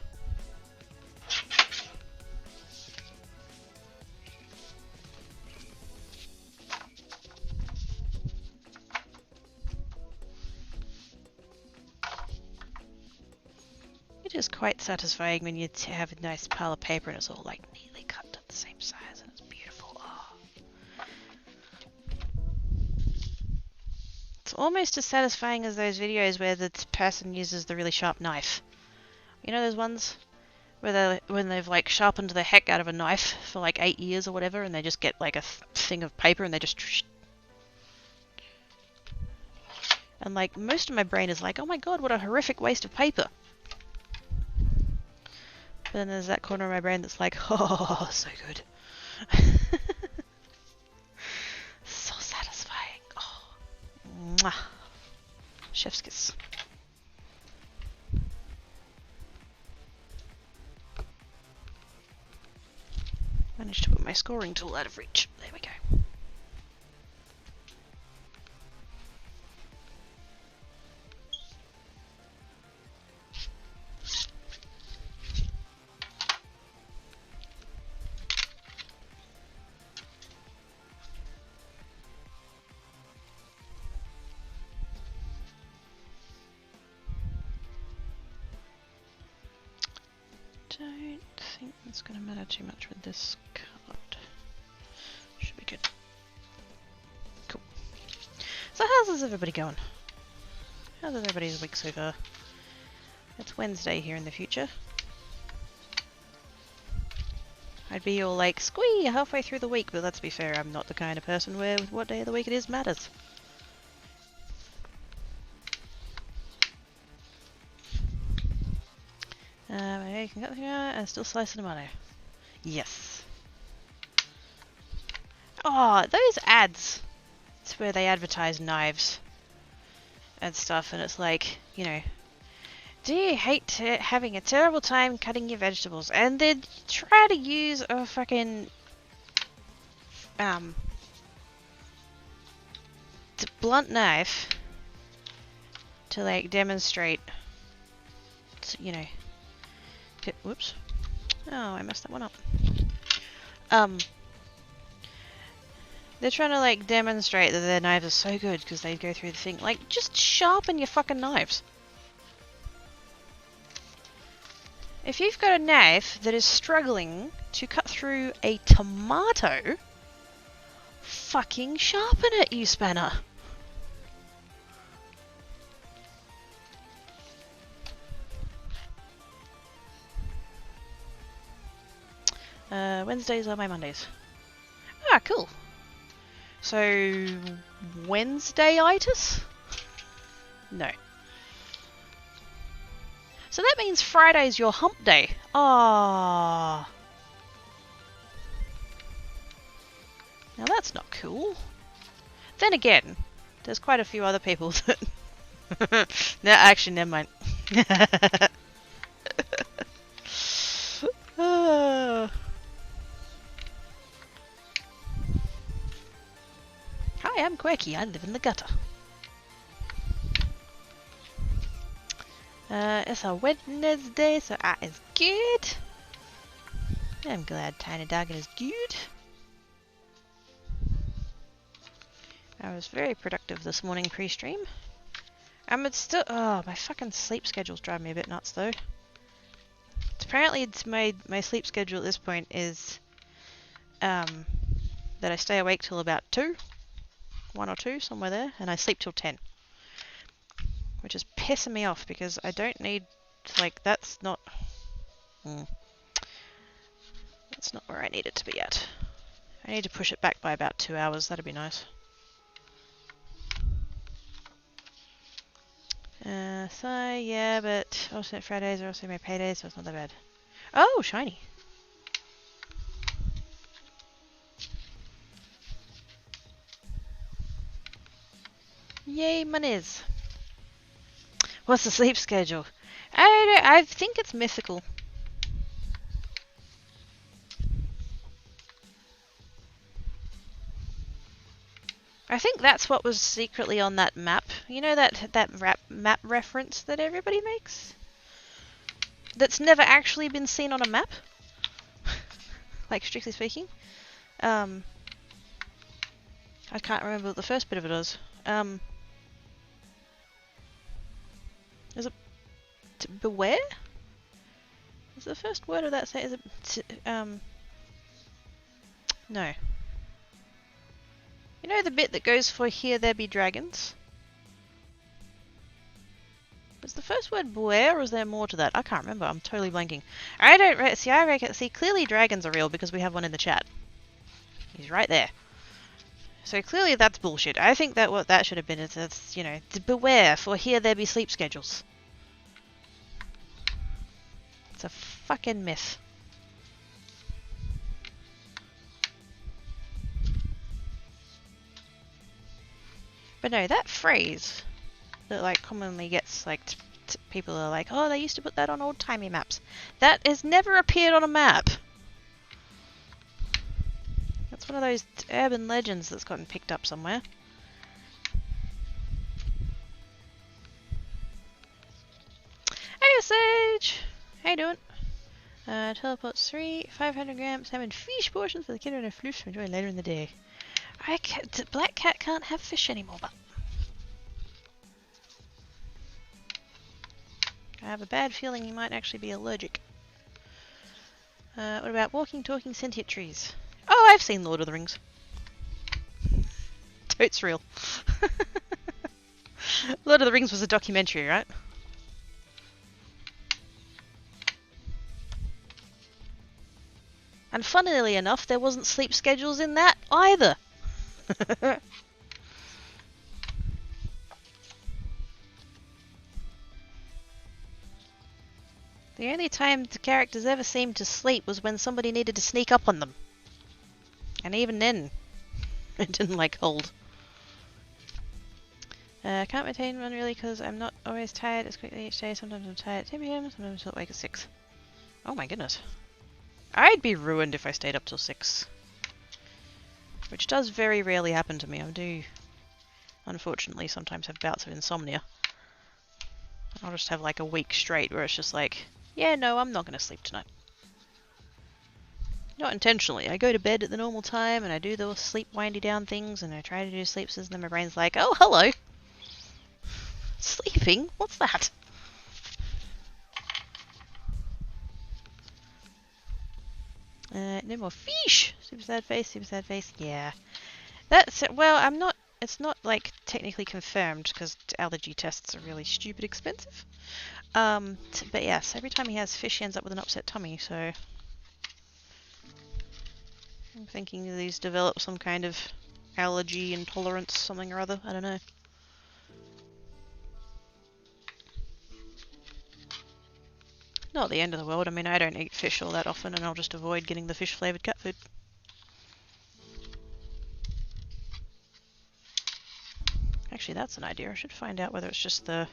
It is quite satisfying when you have a nice pile of paper and it's all like neatly cut to the same size and it's beautiful. Oh. It's almost as satisfying as those videos where the person uses the really sharp knife. You know those ones where when they've like sharpened the heck out of a knife for like 8 years or whatever, and they just get like a thing of paper and they just. And like most of my brain is like, oh my god, what a horrific waste of paper. But then there's that corner of my brain that's like, oh, so good. So satisfying. Oh. Mwah. Chef's kiss. Managed to put my scoring tool out of reach. There we go. Don't think that's going to matter too much with this card. Should be good. Cool. So how's everybody going? How's everybody's week so far? It's Wednesday here in the future. I'd be all like, squee, halfway through the week, but let's be fair, I'm not the kind of person where what day of the week it is matters. You can cut the and still slice the tomato. Yes. Oh, those ads. It's where they advertise knives and stuff, and it's like, you know, do you hate having a terrible time cutting your vegetables? And they try to use a fucking blunt knife to like demonstrate, you know. Whoops. Oh, I messed that one up. They're trying to like demonstrate that their knives are so good because they go through the thing. Like, just sharpen your fucking knives. If you've got a knife that is struggling to cut through a tomato, fucking sharpen it, you spanner. Wednesdays are my Mondays. Ah, cool. So, Wednesday-itis? No. So that means Friday's your hump day. Ah. Now that's not cool. Then again, there's quite a few other people that... No, actually, never mind. Hi, I'm Quirky. I live in the gutter. It's a Wednesday, so that is good. I'm glad Tiny Dog is good. I was very productive this morning pre-stream. It's still... Oh, my fucking sleep schedule's driving me a bit nuts, though. Apparently, it's my sleep schedule at this point is that I stay awake till about 2, 1 or 2, somewhere there, and I sleep till 10. Which is pissing me off because I don't need, like, that's not where I need it to be at. I need to push it back by about 2 hours, that'd be nice. So yeah, but alternate Fridays are also my paydays, so it's not that bad. Oh, shiny. Yay, monies. What's the sleep schedule? I think it's mythical. I think that's what was secretly on that map. You know that map reference that everybody makes? That's never actually been seen on a map? Like, strictly speaking. I can't remember what the first bit of it was. Is it beware? Is the first word of that say? Is it no. You know the bit that goes for here there be dragons? Was the first word beware, or is there more to that? I can't remember. I'm totally blanking. I don't see. I reckon. See, clearly dragons are real because we have one in the chat. He's right there. So clearly that's bullshit. I think that what that should have been is, it's, you know, beware, for here there be sleep schedules. It's a fucking myth. But no, that phrase that like commonly gets like people are like, oh, they used to put that on old-timey maps. That has never appeared on a map. That's one of those urban legends that's gotten picked up somewhere. Hey, Sage! How you doing? Teleports 3, 500 grams, salmon fish portions for the kid and a floosh to enjoy later in the day. Black Cat can't have fish anymore, but I have a bad feeling he might actually be allergic. What about walking, talking, sentient trees? Oh, I've seen Lord of the Rings. Totes real. Lord of the Rings was a documentary, right? And funnily enough, there wasn't sleep schedules in that either. The only time the characters ever seemed to sleep was when somebody needed to sneak up on them. And even then, it didn't like hold. Can't maintain one really because I'm not always tired as quickly each day. Sometimes I'm tired at 10 PM, sometimes I'm awake at 6. Oh my goodness. I'd be ruined if I stayed up till 6. Which does very rarely happen to me. I do, unfortunately, sometimes have bouts of insomnia. I'll just have like a week straight where it's just like, yeah, no, I'm not going to sleep tonight. Not intentionally. I go to bed at the normal time and I do the sleep windy down things and I try to do sleeps and then my brain's like, oh, hello. Sleeping? What's that? No more fish! Super sad face, super sad face. Yeah. That's, well, I'm not, it's not like technically confirmed because allergy tests are really stupid expensive. But yes, every time he has fish he ends up with an upset tummy, so I'm thinking he's developed some kind of allergy intolerance, something or other, I don't know. Not the end of the world. I mean, I don't eat fish all that often and I'll just avoid getting the fish flavoured cat food. Actually, that's an idea. I should find out whether it's just the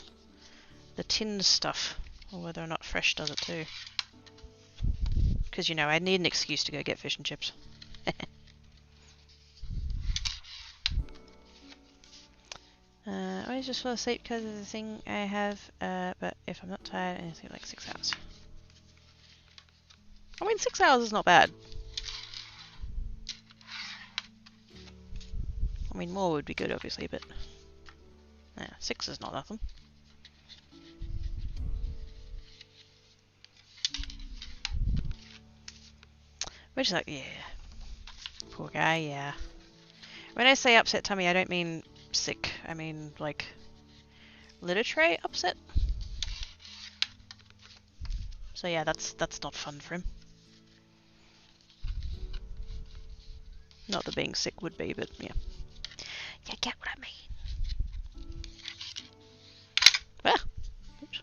tinned stuff or whether or not fresh does it too. Because, you know, I need an excuse to go get fish and chips. I always just fall asleep because of the thing I have, but if I'm not tired, I sleep like 6 hours. I mean, 6 hours is not bad. I mean, more would be good, obviously, but 6 is not nothing. Which is like, yeah. Poor guy, yeah. When I say upset tummy, I don't mean sick. I mean, like, litter tray upset. So yeah, that's not fun for him. Not that being sick would be, but yeah. You get what I mean. Ah! Oops.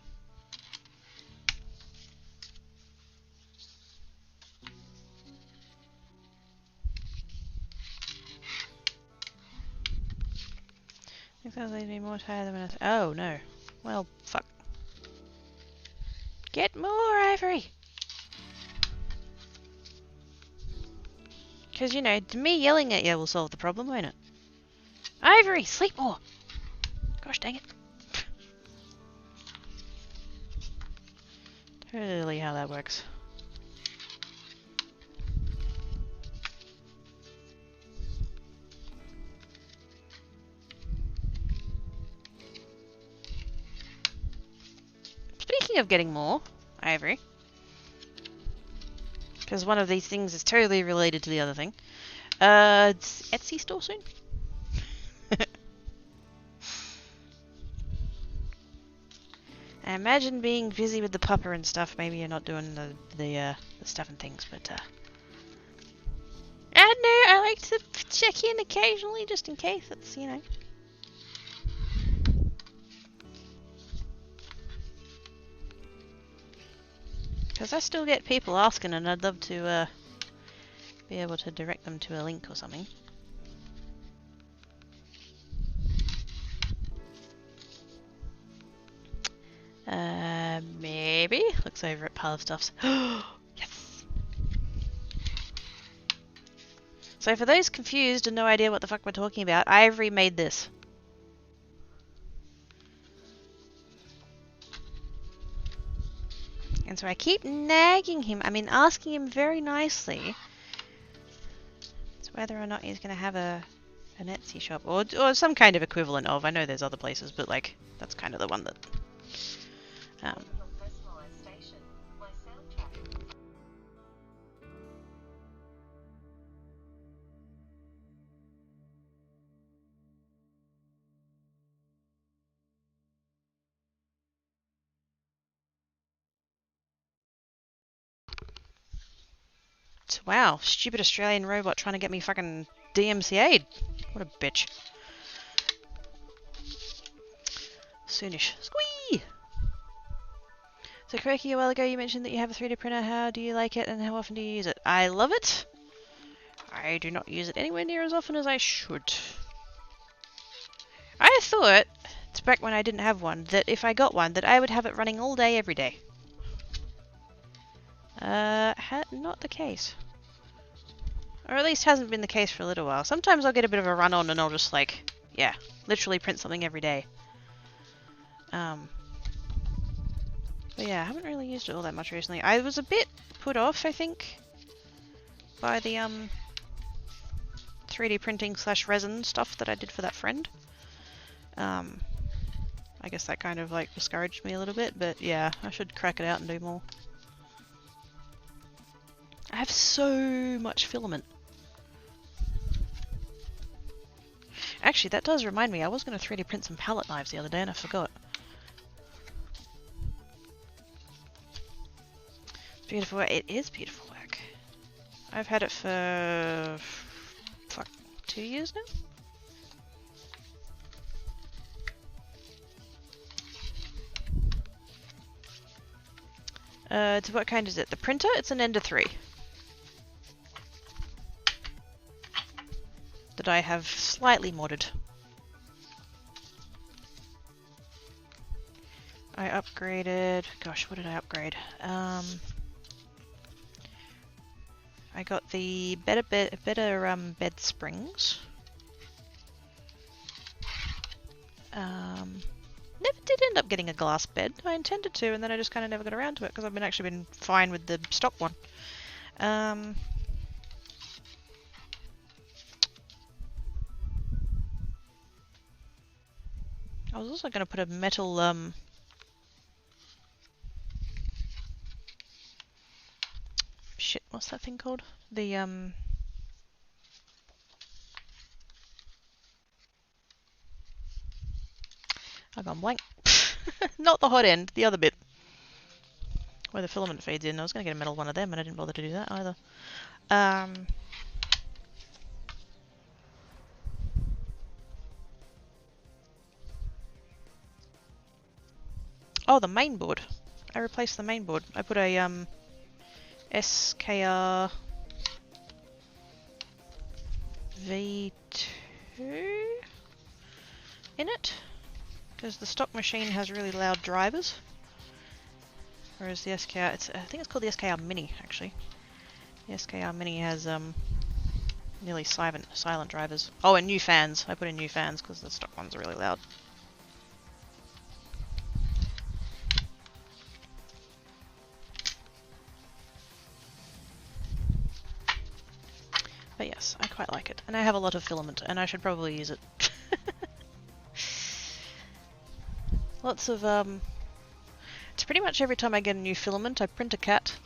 I think they'd be more tired than oh no. Well, fuck. Get more, Ivory! Because, you know, me yelling at you will solve the problem, won't it? Ivory, sleep more! Gosh dang it. Totally how that works. Speaking of getting more, Ivory, because one of these things is totally related to the other thing. It's Etsy store soon? I imagine being busy with the pupper and stuff, maybe you're not doing the stuff and things, but I don't know, I like to check in occasionally just in case it's, you know. Because I still get people asking and I'd love to be able to direct them to a link or something. Maybe? Looks over at pile of stuffs. Yes! So for those confused and no idea what the fuck we're talking about, Ivory made this. And so I keep nagging him, asking him very nicely as whether or not he's going to have an Etsy shop. Or some kind of equivalent of. I know there's other places, but like, that's kind of the one that... Wow, stupid Australian robot trying to get me fucking DMCA'd. What a bitch. Soonish. Squee! So, Croaky, a while ago you mentioned that you have a 3D printer. How do you like it and how often do you use it? I love it. I do not use it anywhere near as often as I should. I thought, it's back when I didn't have one, that if I got one, that I would have it running all day, every day. Not the case. Or at least hasn't been the case for a little while. Sometimes I'll get a bit of a run on and I'll just like, yeah, literally print something every day. But yeah, I haven't really used it all that much recently. I was a bit put off, I think, by the 3D printing / resin stuff that I did for that friend. I guess that kind of like discouraged me a little bit, but yeah, I should crack it out and do more. I have so much filament. Actually, that does remind me, I was going to 3D print some palette knives the other day and I forgot. It's beautiful work. It is beautiful work. I've had it for... fuck, 2 years now? What kind is it? The printer? It's an Ender 3. That I have slightly modded. I upgraded... gosh, what did I upgrade? I got the better bed springs. Never did end up getting a glass bed. I intended to, and then I just kind of never got around to it because I've actually been fine with the stock one. I was also going to put a metal, shit, what's that thing called? The, gone blank. Not the hot end, the other bit. Where the filament feeds in. I was going to get a metal one of them, and I didn't bother to do that either. Oh, the main board. I replaced the main board. I put a SKR V2 in it, because the stock machine has really loud drivers, whereas the SKR, I think it's called the SKR Mini actually. The SKR Mini has nearly silent drivers. Oh, and new fans. I put in new fans because the stock ones are really loud. But yes, I quite like it. And I have a lot of filament, and I should probably use it. Lots of, it's pretty much every time I get a new filament, I print a cat.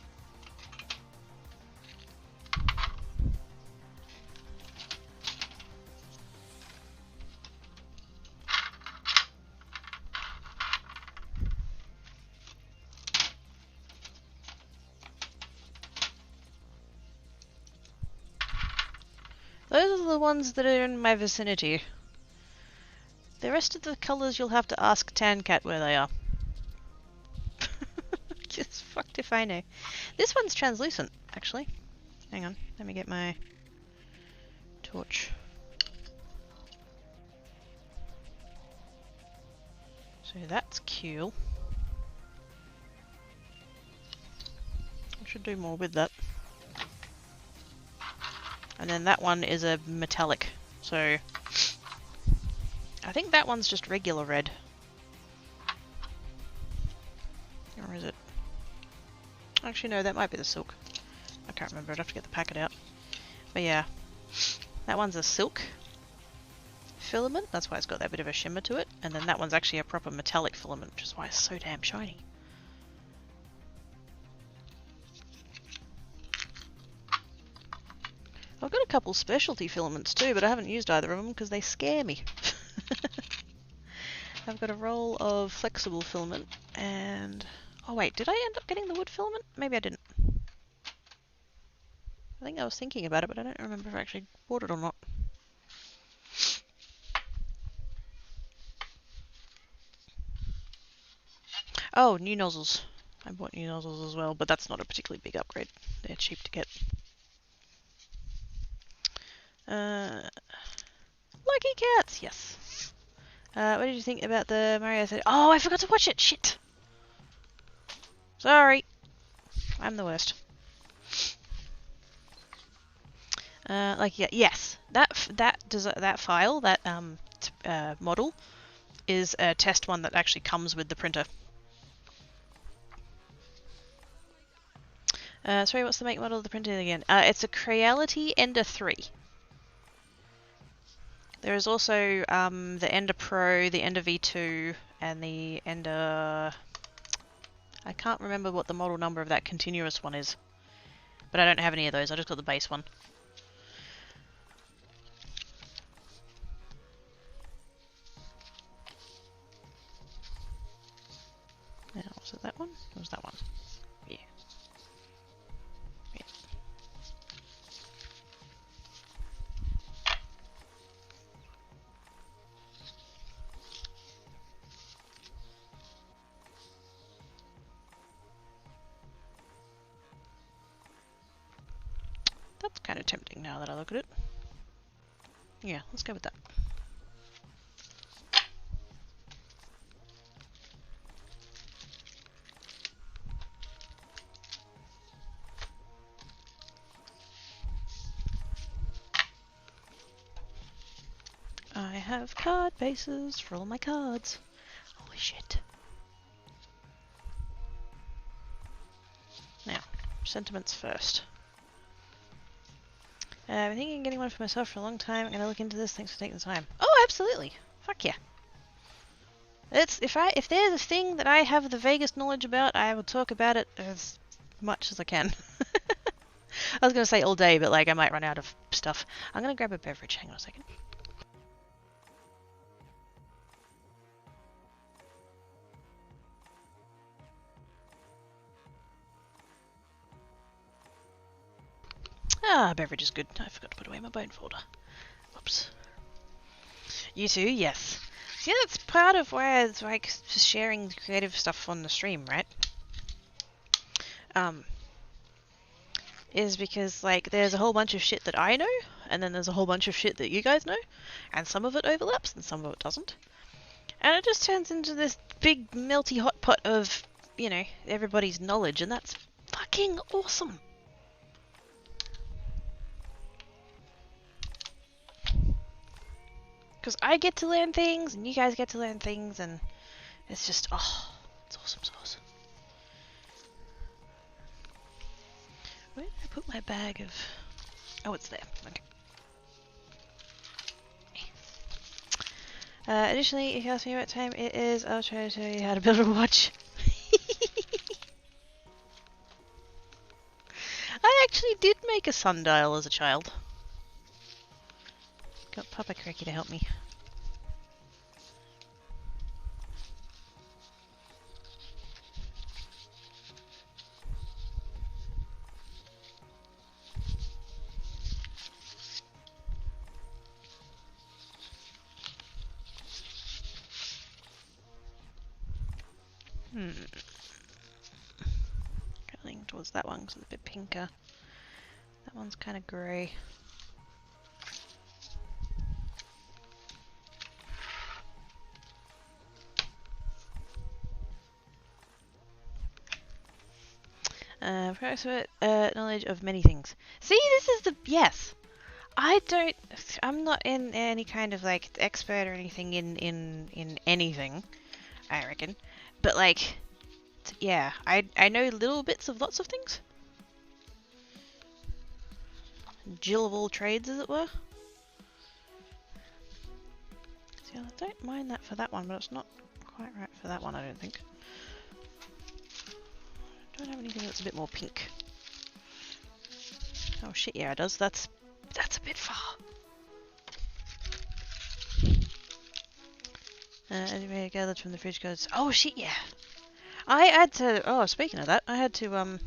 Those are the ones that are in my vicinity. The rest of the colours you'll have to ask Tancat where they are. Just fucked if I know. This one's translucent, actually. Hang on, let me get my torch. So that's cool. I should do more with that. And then that one is a metallic, so I think that one's just regular red. Or is it? Actually no, that might be the silk. I can't remember, I'd have to get the packet out. But yeah, that one's a silk filament, that's why it's got that bit of a shimmer to it. And then that one's actually a proper metallic filament, which is why it's so damn shiny. I've got a couple specialty filaments too, but I haven't used either of them because they scare me. I've got a roll of flexible filament and... Oh wait, did I end up getting the wood filament? Maybe I didn't. I think I was thinking about it, but I don't remember if I actually bought it or not. Oh, new nozzles. I bought new nozzles as well, but that's not a particularly big upgrade. They're cheap to get. Lucky cats, yes. What did you think about the Mario 30? Oh, I forgot to watch it. Shit. Sorry. I'm the worst. Yes. That file, that model, is a test one that actually comes with the printer. Sorry, what's the make model of the printer again? It's a Creality Ender 3. There is also the Ender Pro, the Ender V2, and the Ender... I can't remember what the model number of that continuous one is. But I don't have any of those, I just got the base one. Now, was it that one? Or was that one? Yeah. Yeah. That's kind of tempting now that I look at it. Yeah, let's go with that. I have card bases for all my cards. Holy shit. Now, sentiments first. I've been thinking of getting one for myself for a long time. I'm gonna look into this. Thanks for taking the time. Oh, absolutely. Fuck yeah. If there's a thing that I have the vaguest knowledge about, I will talk about it as much as I can. I was gonna say all day, but like I might run out of stuff. I'm gonna grab a beverage. Hang on a second. Ah, beverage is good. I forgot to put away my bone folder. Whoops. You too? Yes. See, that's part of why I like sharing creative stuff on the stream, right? Is because, like, there's a whole bunch of shit that I know, and then there's a whole bunch of shit that you guys know, and some of it overlaps and some of it doesn't. And it just turns into this big melty hot pot of, you know, everybody's knowledge, and that's fucking awesome. Because I get to learn things, and you guys get to learn things, and it's just, oh, it's awesome sauce. Where did I put my bag of... Oh, it's there. Okay. Additionally, if you ask me what time it is, I'll try to show you how to build a watch. I actually did make a sundial as a child. Got Papa Cricky to help me. Going towards that one because it's a bit pinker. That one's kind of grey. Approximate knowledge of many things. See, this is the... Yes! I'm not in any kind of, like, expert or anything in anything, I reckon. But, like, yeah, I know little bits of lots of things. Jill of all trades, as it were. See, I don't mind that for that one, but it's not quite right for that one, I don't think. I don't have anything that's a bit more pink. Oh shit, yeah it does. That's a bit far. Anyway, gathered from the fridge goes, oh shit, yeah. I had to, oh, speaking of that, I had to,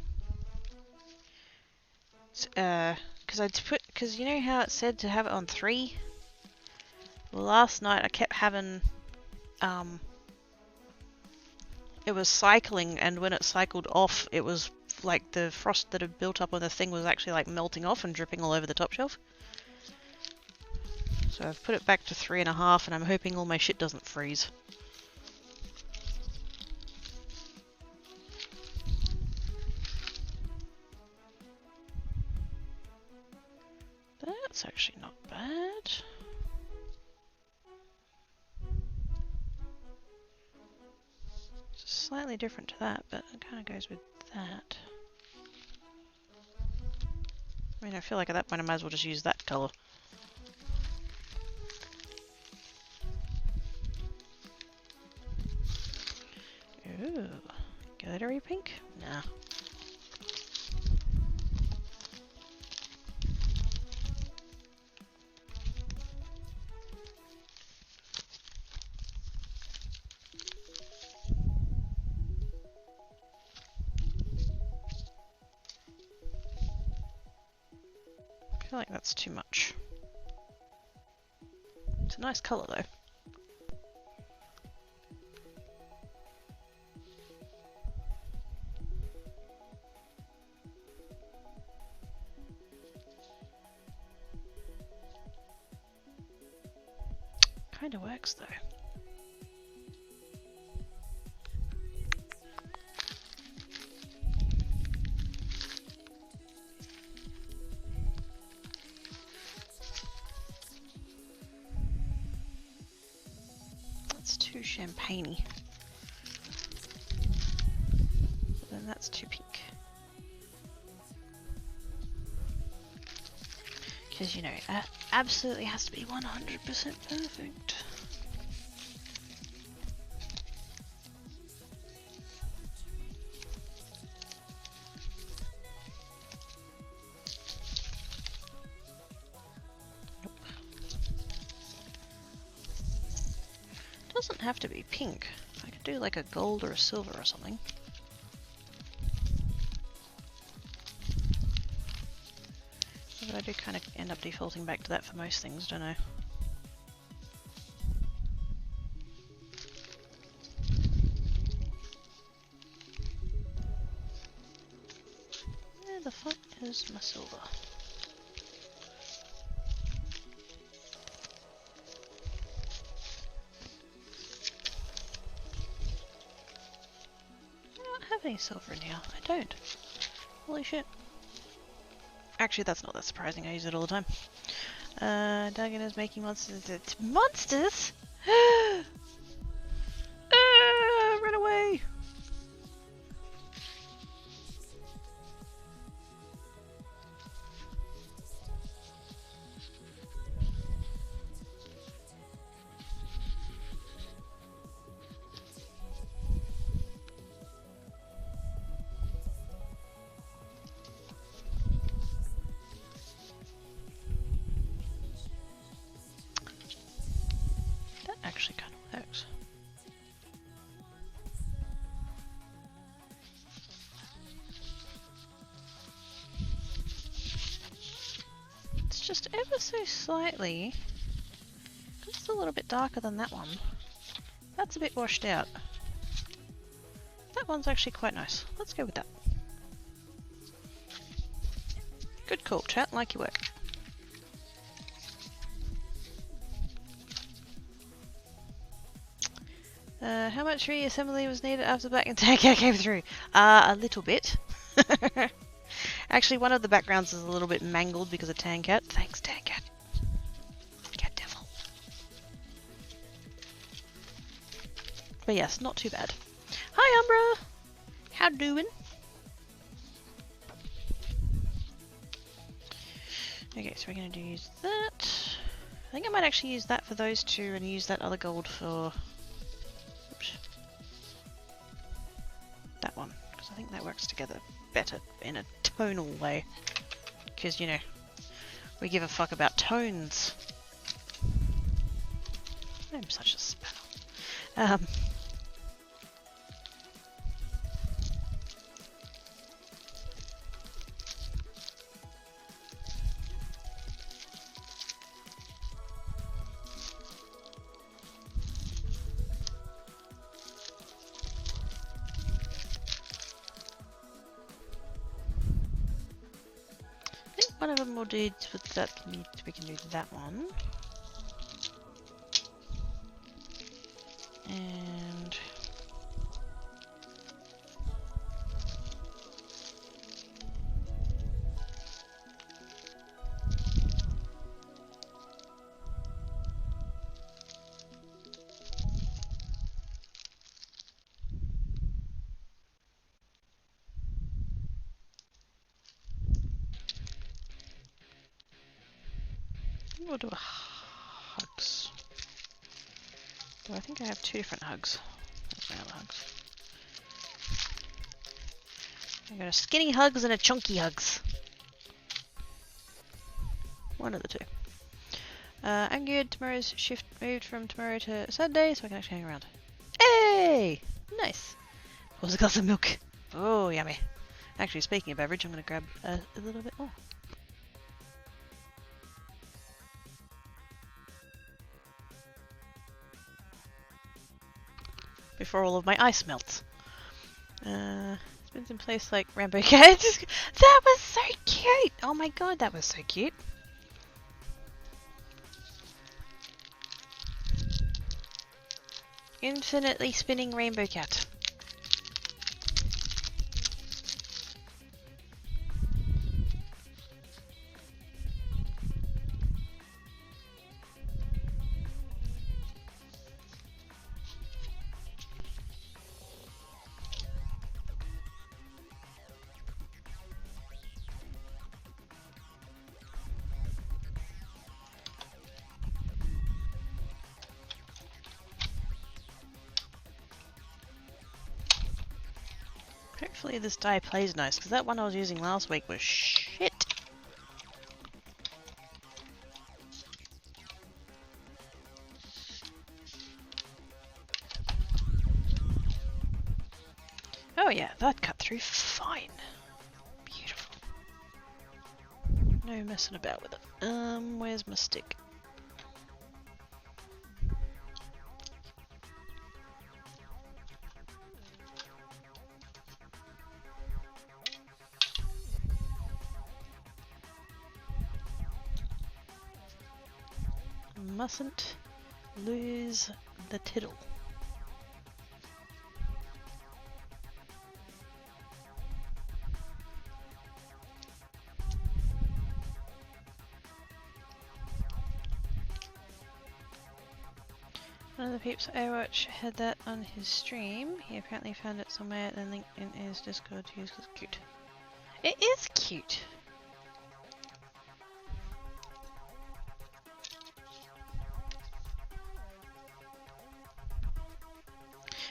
because you know how it said to have it on 3? Well, last night I kept having, it was cycling, and when it cycled off, it was like the frost that had built up on the thing was actually like melting off and dripping all over the top shelf. So I've put it back to 3.5, and I'm hoping all my shit doesn't freeze. That's actually not bad. It's slightly different to that, but it kind of goes with that. I mean, I feel like at that point I might as well just use that colour. Ooh, glittery pink? Nah. I feel like that's too much. It's a nice colour though. Kinda works though. That's too champagne-y. But then that's too pink. Because, you know, it absolutely has to be 100% perfect. Nope. It doesn't have to be pink. I could do like a gold or a silver or something. But I do kind of end up defaulting back to that for most things, don't I? Where the fuck is my silver? I don't have any silver in here. I don't. Holy shit. Actually, that's not that surprising. I use it all the time. Duggan is making monsters. It's monsters? Run away! Actually kind of works. It's just ever so slightly. It's a little bit darker than that one. That's a bit washed out. That one's actually quite nice. Let's go with that. Good call, chat. Like your work. How much reassembly was needed after the back and tank came through? A little bit. Actually, one of the backgrounds is a little bit mangled because of Tancat. Thanks, Tancat. Cat devil. But yes, not too bad. Hi, Umbra! How doing? Okay, so we're going to use that. I think I might actually use that for those two and use that other gold for... that one, because I think that works together better in a tonal way, because you know we give a fuck about tones. I'm such a spanner. One of them will do with that. We can do that one, and we'll do a hugs. Do I think I have two different hugs? That's my other hugs. I got a skinny hugs and a chunky hugs. One of the two. I'm good. Tomorrow's shift moved from tomorrow to Sunday, so I can actually hang around. Hey! Nice. Also got some milk. Oh, yummy. Actually, speaking of beverage, I'm going to grab a little bit more. Before all of my ice melts. Spins in place like Rambo Cat. That was so cute! Oh my god, that was so cute. Infinitely spinning Rainbow Cat. Hopefully this die plays nice, because that one I was using last week was shit. Oh yeah, that cut through fine. Beautiful. No messing about with it. Where's my stick? Mustn't lose the tittle. One of the peeps I watch had that on his stream. He apparently found it somewhere and linked in his Discord to use because it's cute. It is cute!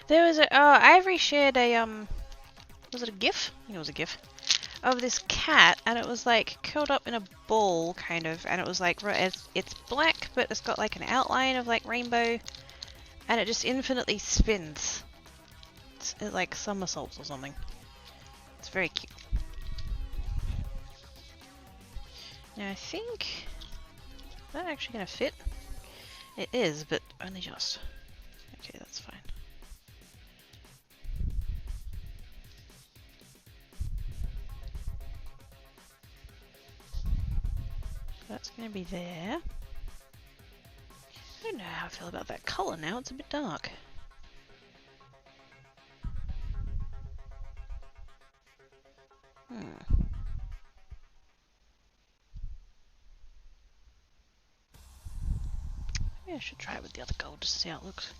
There was a Ivory shared a was it a GIF? I think it was a GIF of this cat, and it was like curled up in a ball kind of, and it was like it's black, but it's got like an outline of like rainbow, and it just infinitely spins. It like somersaults or something. It's very cute. Now I think is that actually gonna fit? It is, but only just. Okay, that's fine. That's going to be there. I don't know how I feel about that colour now, it's a bit dark. Maybe I should try it with the other gold just to see how it looks.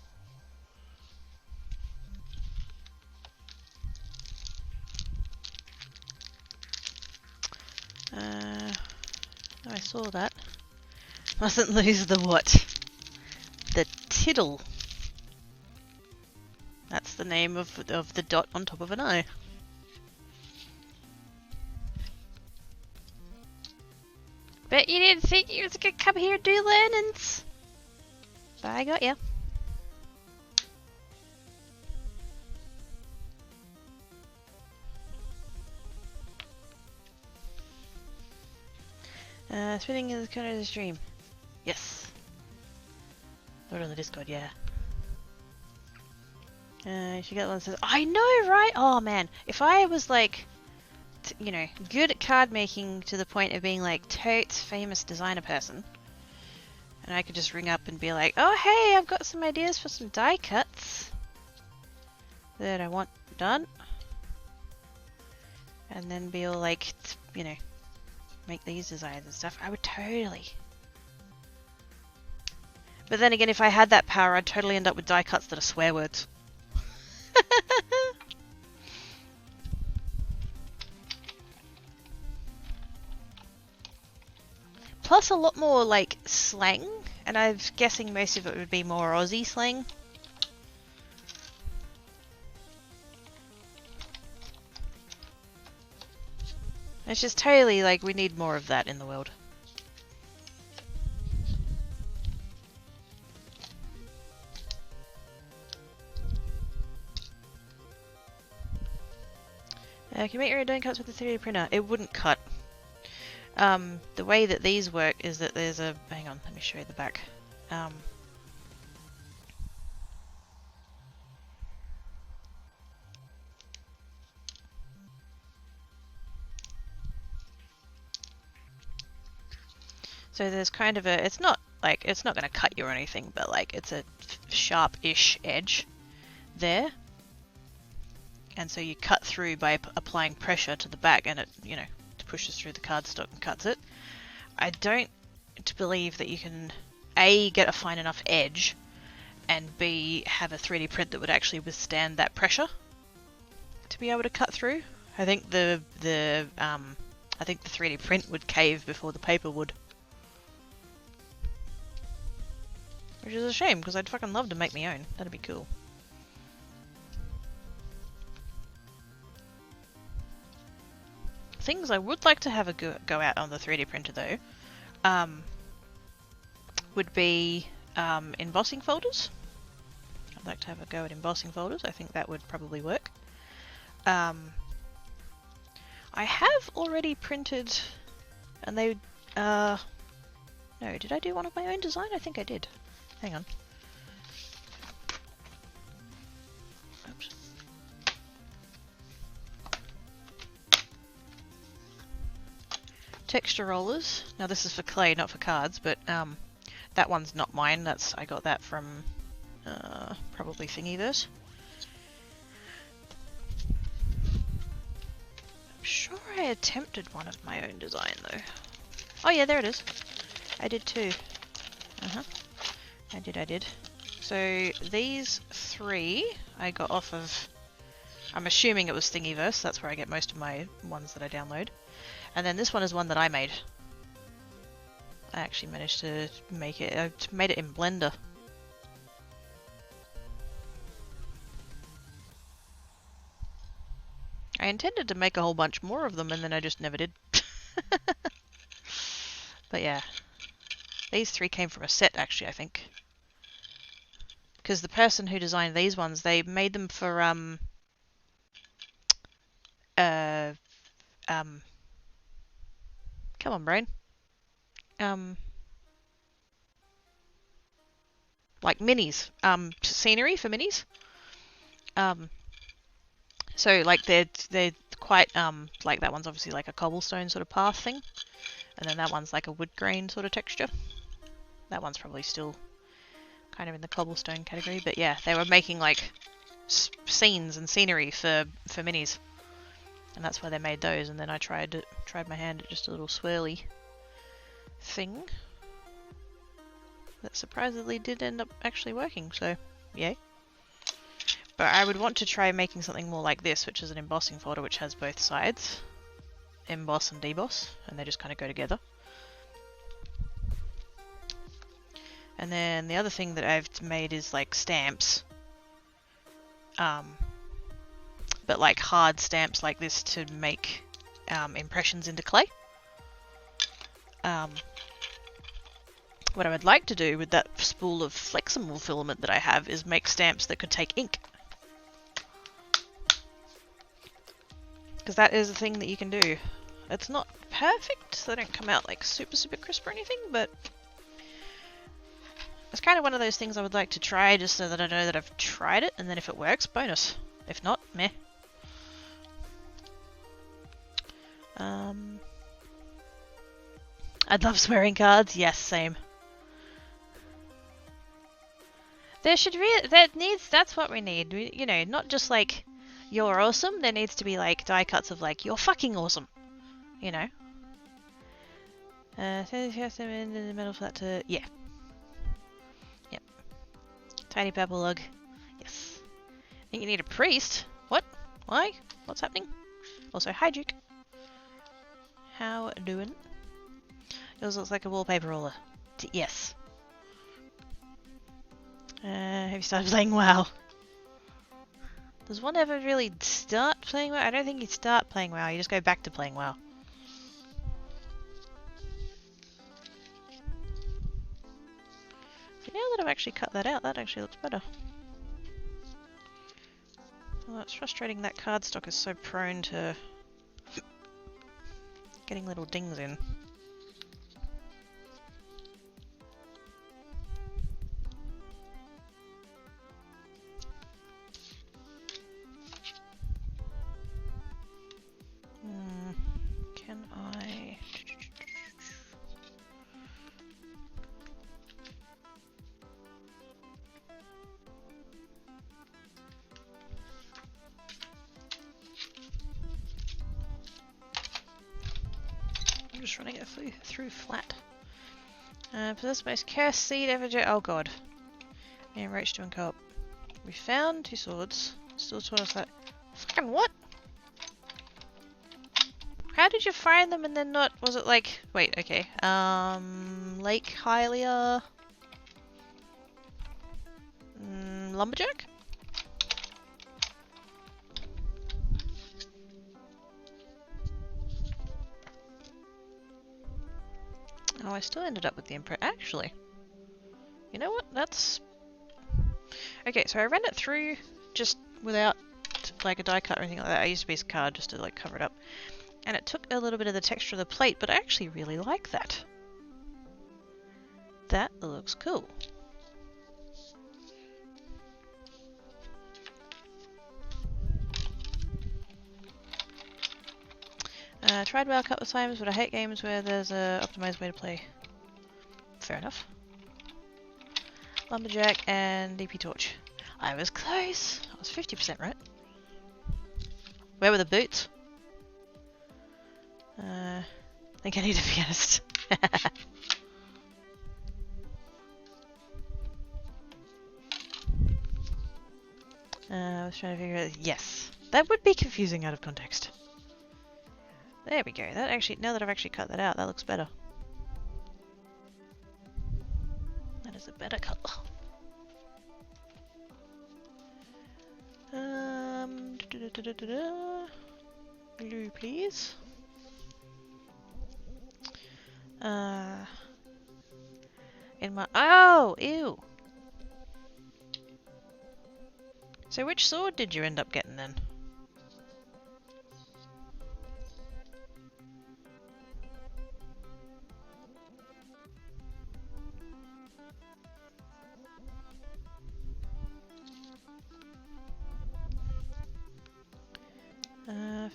I saw that. Mustn't lose the what? The tiddle. That's the name of the dot on top of an eye. Bet you didn't think you was gonna come here and do learnings. But I got ya. Spinning in the corner of the stream. Yes. Or on the Discord, yeah. She got one that says, I know, right? Oh man, if I was like, you know, good at card making to the point of being like totes famous designer person, and I could just ring up and be like, oh hey, I've got some ideas for some die cuts that I want done, and then be all like, you know, make these designs and stuff, I would totally. But then again, if I had that power, I'd totally end up with die cuts that are swear words. Plus a lot more like slang, and I'm guessing most of it would be more Aussie slang. It's just totally like we need more of that in the world. Can you make your own cuts with the 3D printer? It wouldn't cut. The way that these work is that there's a... Hang on, let me show you the back. So there's kind of a... It's not like... It's not going to cut you or anything, but like it's a sharp-ish edge there. And so you cut through by applying pressure to the back, and it, you know, pushes through the cardstock and cuts it. I don't believe that you can A, get a fine enough edge, and B, have a 3D print that would actually withstand that pressure to be able to cut through. I think the 3D print would cave before the paper would. Which is a shame, because I'd fucking love to make my own. That'd be cool. Things I would like to have a go out on the 3D printer though, would be embossing folders. I'd like to have a go at embossing folders. I think that would probably work. I have already printed And they, no, did I do one of my own design? I think I did. Hang on. Oops. Texture rollers. Now this is for clay, not for cards, but that one's not mine. I got that from probably Thingiverse. I'm sure I attempted one of my own design though. Oh yeah, there it is. I did too. I did. So these 3 I got off of, I'm assuming it was Thingiverse, that's where I get most of my ones that I download. And then this one is one that I made. I actually managed to make it, I made it in Blender. I intended to make a whole bunch more of them and then I just never did. But yeah, these 3 came from a set actually, I think. Because the person who designed these ones, they made them for come on, brain. Like minis, scenery for minis. So like they're quite like that one's obviously like a cobblestone sort of path thing, and then that one's like a wood grain sort of texture. That one's probably still kind of in the cobblestone category, but yeah, they were making like scenes and scenery for minis, and that's why they made those. And then I tried my hand at just a little swirly thing that surprisingly did end up actually working. So yay. But I would want to try making something more like this, which is an embossing folder which has both sides, emboss and deboss, and they just kind of go together. And then the other thing that I've made is like stamps, but like hard stamps like this to make impressions into clay. What I would like to do with that spool of flexible filament that I have is make stamps that could take ink. Because that is a thing that you can do. It's not perfect, they don't come out like super crisp or anything, but it's kind of one of those things I would like to try just so that I know that I've tried it, and then if it works, bonus. If not, meh. I'd love swearing cards. Yes, same. There should be, that's what we need. You know, not just like, you're awesome. There needs to be like die cuts of like, you're fucking awesome. You know? In the middle for that to, yeah. Yep. Tiny purple log. Yes. I think you need a priest. What? Why? What's happening? Also, hi Duke. How doing? Yours looks like a wallpaper roller. Yes. Have you started playing WoW? Does one ever really start playing WoW? I don't think you start playing WoW, you just go back to playing WoW. So now that I've actually cut that out, that actually looks better. Well, it's frustrating that cardstock is so prone to getting little dings in. Can I... I'm just running it through flat. Possess most cursed seed ever. Oh god. And Roach doing co-op. We found 2 swords. Still told us that. Fucking what? How did you find them and then not? Was it like? Wait, okay. Lake Hylia. Lumberjack? Oh, I still ended up with the imprint. Actually, you know what? That's okay. So I ran it through just without like a die cut or anything like that. I used a piece of card just to like cover it up. And it took a little bit of the texture of the plate, but I actually really like that. That looks cool. Tried WoW a couple of times, but I hate games where there's a optimized way to play. Fair enough. Lumberjack and DP Torch. I was close. I was 50% right. Where were the boots? I think I need a pianist. I was trying to figure out. Yes, that would be confusing out of context. There we go. That actually, now that I've actually cut that out, that looks better. That is a better color. Blue, please. In my ew. So which sword did you end up getting then?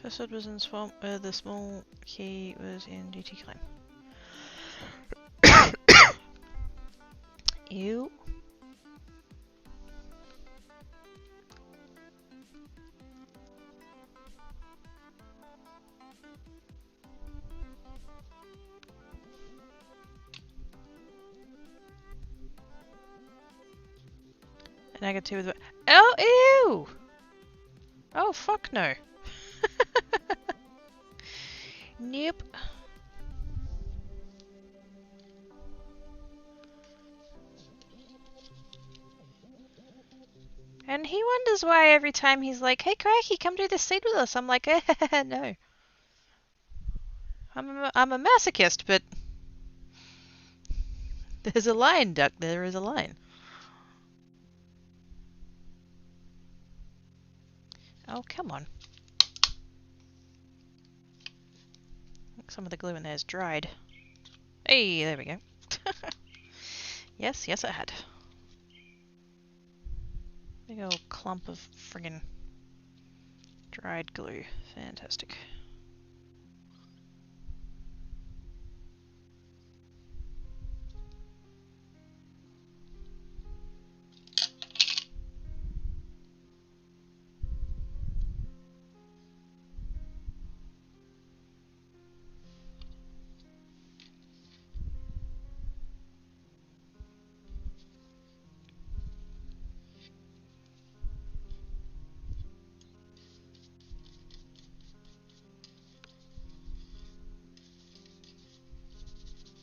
First sword was in Swamp, the small key was in GT Climb. Ew. And I got two with the. Oh, ew! Oh, fuck no. Nope. And he wonders why every time he's like, hey, Crikey, come do this scene with us. I'm like, no. I'm a masochist, but there's a line, Duck. There is a line. Oh, come on. I think some of the glue in there is dried. Hey, there we go. Yes, yes, I had. Big old clump of friggin' dried glue. Fantastic.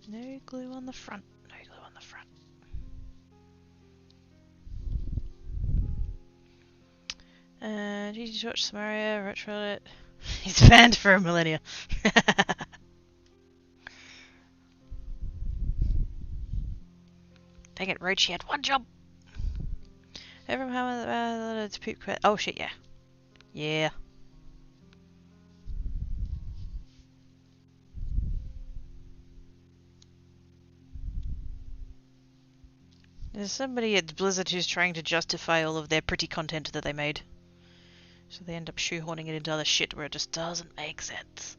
No glue on the front. No glue on the front. GG Torch, Samaria, Retro. He's banned for a millennia. Dang it, Roach, he had one job. Everyone hammer to poop quit. Oh shit, yeah. Yeah. There's somebody at Blizzard who's trying to justify all of their pretty content that they made. So they end up shoehorning it into other shit where it just doesn't make sense.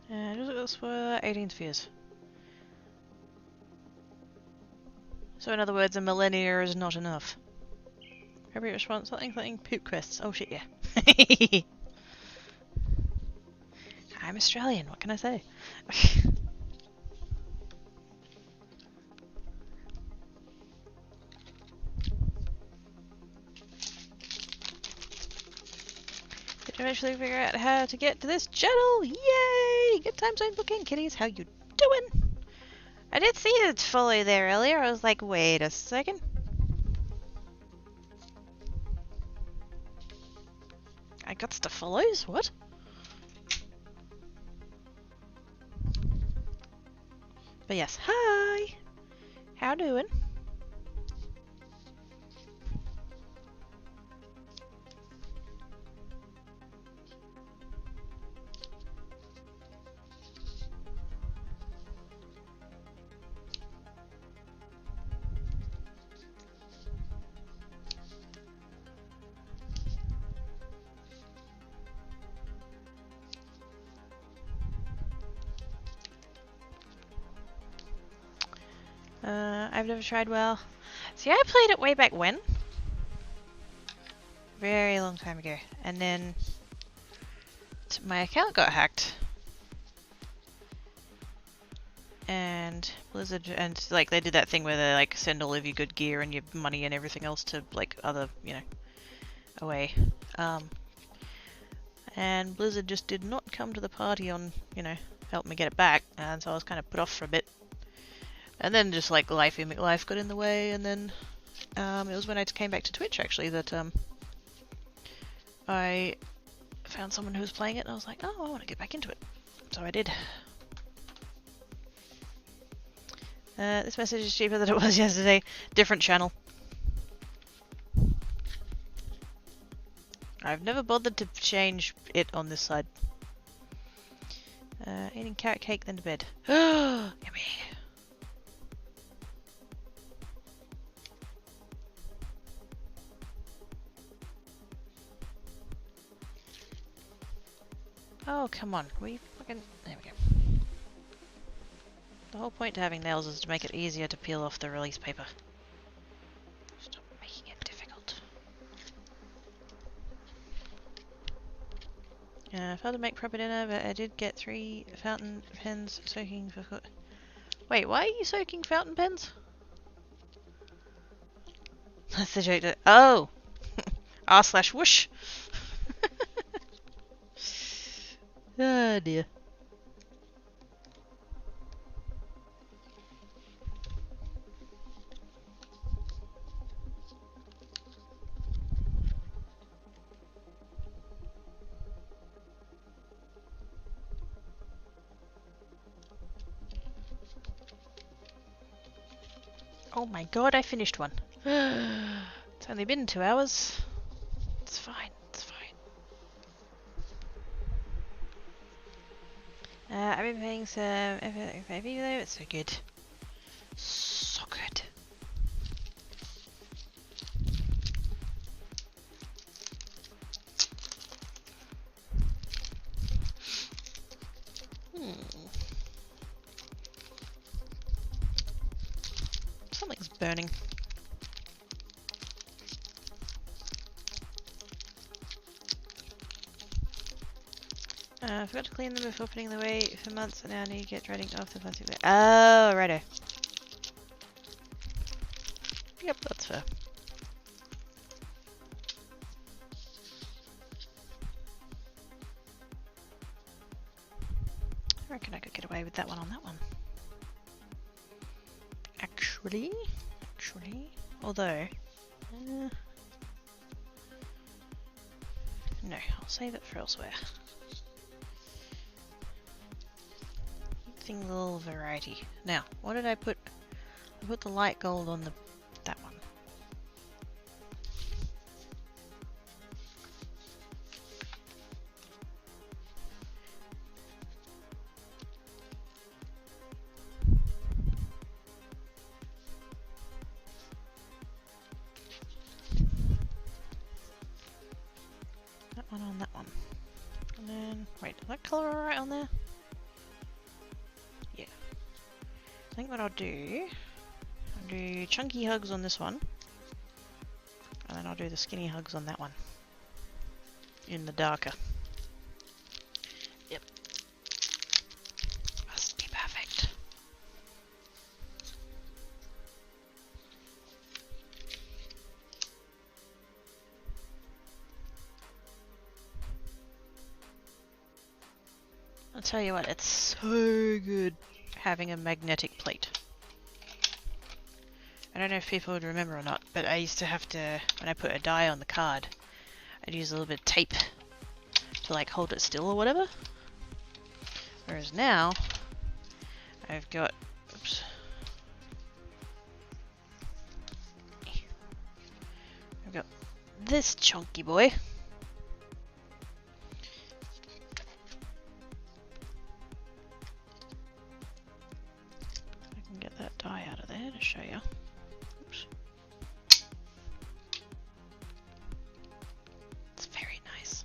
And just got spoiler 18 spheres. So in other words, a millennia is not enough. Every response, something, poop quests. Oh shit, yeah. I'm Australian, what can I say? Did eventually figure out how to get to this channel. Yay! Good time zone booking, kitties. How you doing? I did see it follow there earlier. I was like, wait a second. I got the follows? What? But yes, hi! How doing? I've never tried well. See, I played it way back when. Very long time ago. And then my account got hacked. And Blizzard, and like they did that thing where they like send all of your good gear and your money and everything else to like other, you know, away. And Blizzard just did not come to the party on, you know, help me get it back. And so I was kind of put off for a bit. And then just like life got in the way, and then it was when I came back to Twitch actually that I found someone who was playing it, and I was like, oh, I want to get back into it. So I did. This message is cheaper than it was yesterday. Different channel. I've never bothered to change it on this side. Eating carrot cake, then to bed. Yummy. Oh, come on. We fucking... There we go. The whole point to having nails is to make it easier to peel off the release paper. Stop making it difficult. I failed to make proper dinner, but I did get 3 fountain pens soaking for... Wait, why are you soaking fountain pens? That's the joke. Oh! R/whoosh! Oh dear. Oh my god, I finished one. It's only been 2 hours. It's fine, it's fine. I've been playing some FFA though, it's so good. So good. Something's burning. I forgot to clean them before putting them away for months, and now I need to get drying off the plastic bag. Oh, righto. Yep, that's fair. I reckon I could get away with that one on that one. Actually, although, no, I'll save it for elsewhere. Thing, little variety. Now, what did I put? I put the light gold on that one. That one on that one. And then, wait, is that colour alright on there? Yeah. I think what I'll do chunky hugs on this one. And then I'll do the skinny hugs on that one. In the darker. Yep. Must be perfect. I'll tell you what, it's so good having a magnetic plate. I don't know if people would remember or not, but I used to have to, when I put a die on the card, I'd use a little bit of tape to like hold it still or whatever. Whereas now, I've got, oops. I've got this chunky boy. I can get that die out of there to show you. Oops. It's very nice.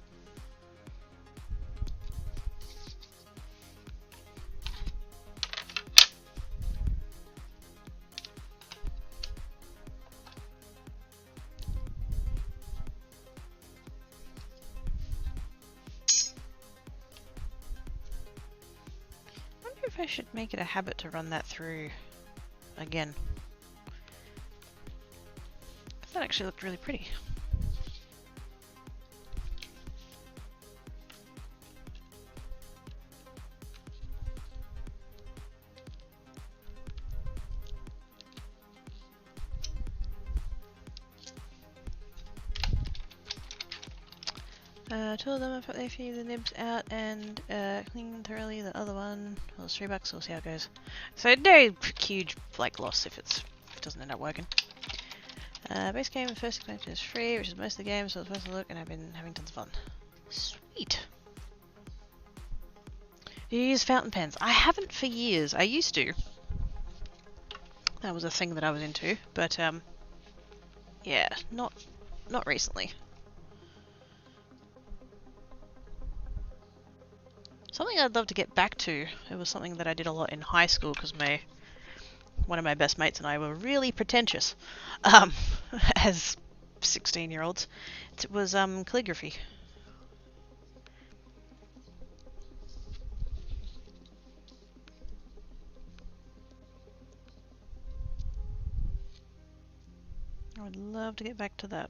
I wonder if I should make it a habit to run that through again. That actually looked really pretty. Two of them, I put a few of the nibs out and clean thoroughly the other one. Well, it's $3, we'll see how it goes. So no huge like loss if it doesn't end up working. Base game and first expansion is free, which is most of the game, so it's worth a look, and I've been having tons of fun. Sweet. You use fountain pens? I haven't for years. I used to. That was a thing that I was into, but yeah, not recently. Something I'd love to get back to. It was something that I did a lot in high school because one of my best mates and I were really pretentious as 16-year-olds. It was calligraphy. I would love to get back to that.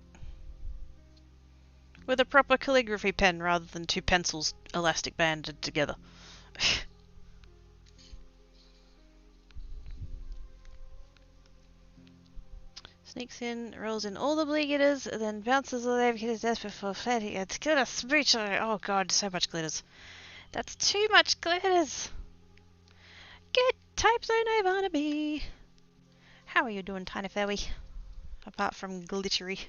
With a proper calligraphy pen rather than two pencils elastic banded together. Sneaks in, rolls in all the glitters, then bounces all over his desk before flatting. It's glitter smooch. Oh god, so much glitters. That's too much glitters. Get type zone over to me. How are you doing, Tiny Fairy? Apart from glittery.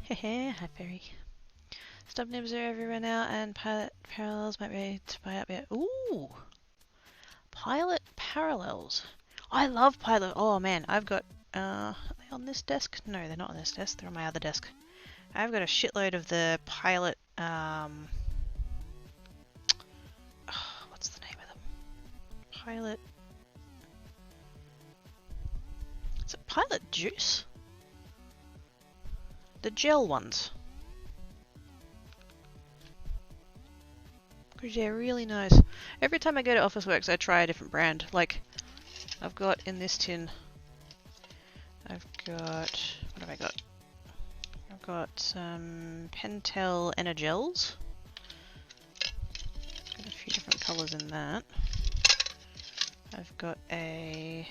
Hehe, hi fairy. Stub nibs are everywhere now, and pilot parallels might be able to buy up yet. Ooh! Pilot parallels. I love pilot. Oh man, I've got. Are they on this desk? No, they're not on this desk. They're on my other desk. I've got a shitload of the pilot. What's the name of them? Pilot. Is it Pilot Juice? The gel ones. Because they're really nice. Every time I go to Officeworks I try a different brand. Like, I've got in this tin, I've got, what have I got? I've got some Pentel Energels. Got a few different colours in that. I've got a,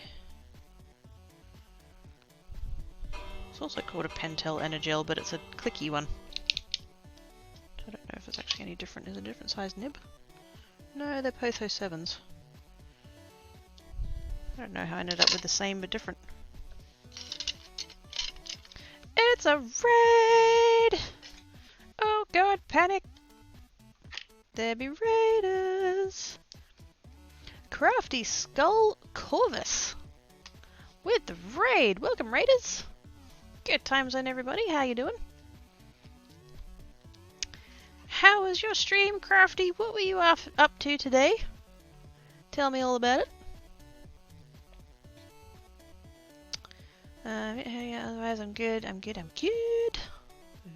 it's also called a Pentel Energel, but it's a clicky one. I don't know if it's actually any different. Is it a different size nib? No, they're both 07s. I don't know how I ended up with the same but different. It's a raid! Oh god, panic! There be raiders! Crafty Skull Corvus with the raid! Welcome, raiders! Good time zone, everybody. How you doing? How was your stream, Crafty? What were you up to today? Tell me all about it. Yeah, otherwise I'm good. I'm good.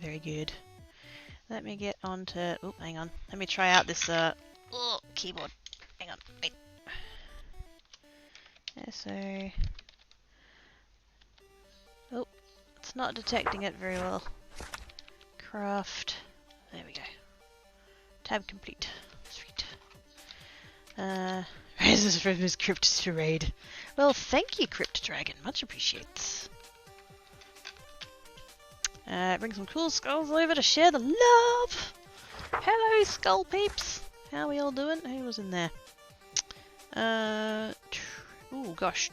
Very good. Let me get on to... Oh, hang on. Let me try out this keyboard. Hang on. Wait. So... Oh, it's not detecting it very well. Craft. There we go. Tab complete. Sweet. Raises from his crypt to raid. Well, thank you, Crypt Dragon. Much appreciates. Bring some cool skulls over to share the love. Hello, skull peeps. How are we all doing? Who was in there? Oh gosh,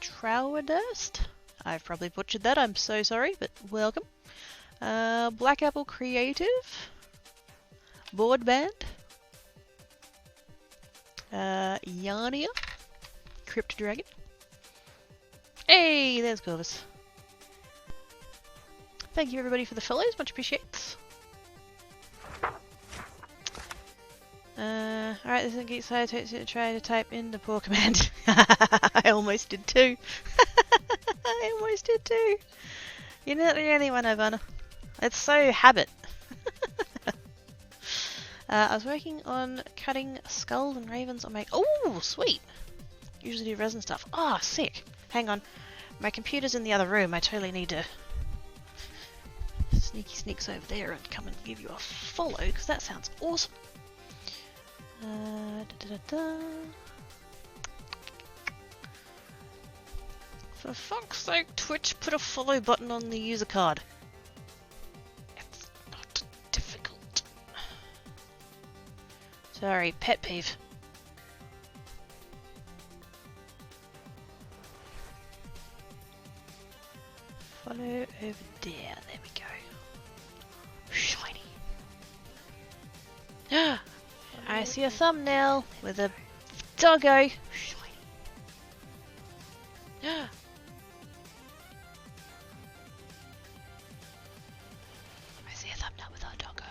Trowerdust? I've probably butchered that. I'm so sorry, but welcome. Black Apple Creative. Board Band. Yarnia. Crypt Dragon. Hey, there's Corvus. Thank you everybody for the follows, much appreciates. Alright, this is get excited to try to type in the poor command. I almost did too. I almost did too. You're not the only one, Ivana. It's so habit. I was working on cutting skulls and ravens on my... Oh, sweet! Usually do resin stuff. Ah, oh, sick. Hang on. My computer's in the other room. I totally need to... Sneaky sneaks over there and come and give you a follow, because that sounds awesome. For fuck's sake, Twitch, put a follow button on the user card. It's not difficult. Sorry, pet peeve. Follow over there, there we go. Shiny. I see a thumbnail with a doggo. Shiny. I see a thumbnail with a doggo.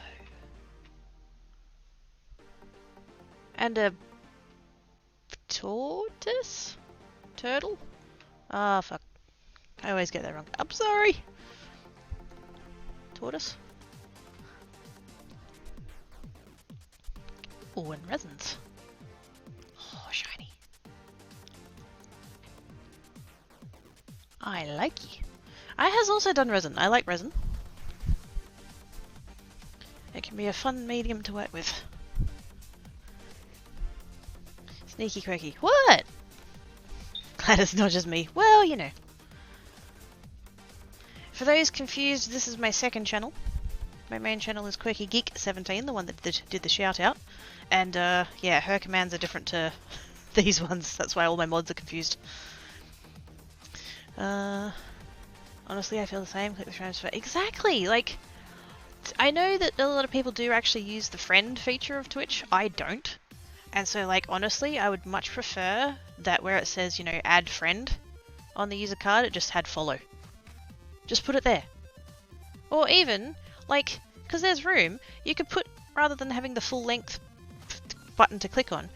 And a tortoise? Turtle? Ah, oh, fuck. I always get that wrong. I'm sorry. Tortoise. Oh, and resins. Oh, shiny. I like you. I has also done resin. I like resin. It can be a fun medium to work with. Sneaky quirky. What? Glad it's not just me. Well, you know. For those confused, this is my second channel. My main channel is Quirky Geek 17, the one that did the shout out. And yeah, her commands are different to these ones. That's why all my mods are confused. Honestly, I feel the same. Click the transfer. Exactly! Like, I know that a lot of people do actually use the friend feature of Twitch. I don't. And so, like, honestly, I would much prefer that where it says, you know, add friend on the user card, it just had follow. Just put it there. Or even, like, because there's room, you could put, rather than having the full length button to click on,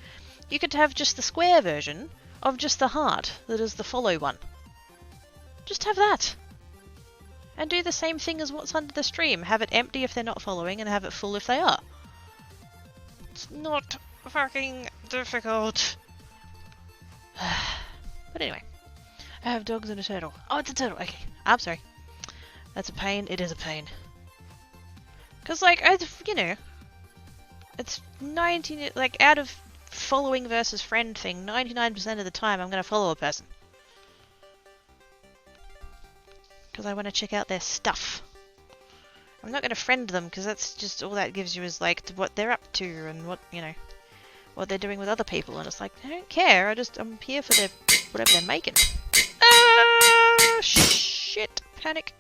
you could have just the square version of just the heart that is the follow one. Just have that. And do the same thing as what's under the stream. Have it empty if they're not following and have it full if they are. It's not fucking difficult. But anyway. I have dogs and a turtle. Oh, it's a turtle. Okay. I'm sorry. That's a pain. It is a pain. Because, like, you know, it's 90, like, out of following versus friend thing, 99% of the time I'm going to follow a person. Because I want to check out their stuff. I'm not going to friend them, because that's just all that gives you is, like, what they're up to and what, you know, what they're doing with other people. And it's like, I don't care. I'm here for their, whatever they're making. Ah, shit. Panic.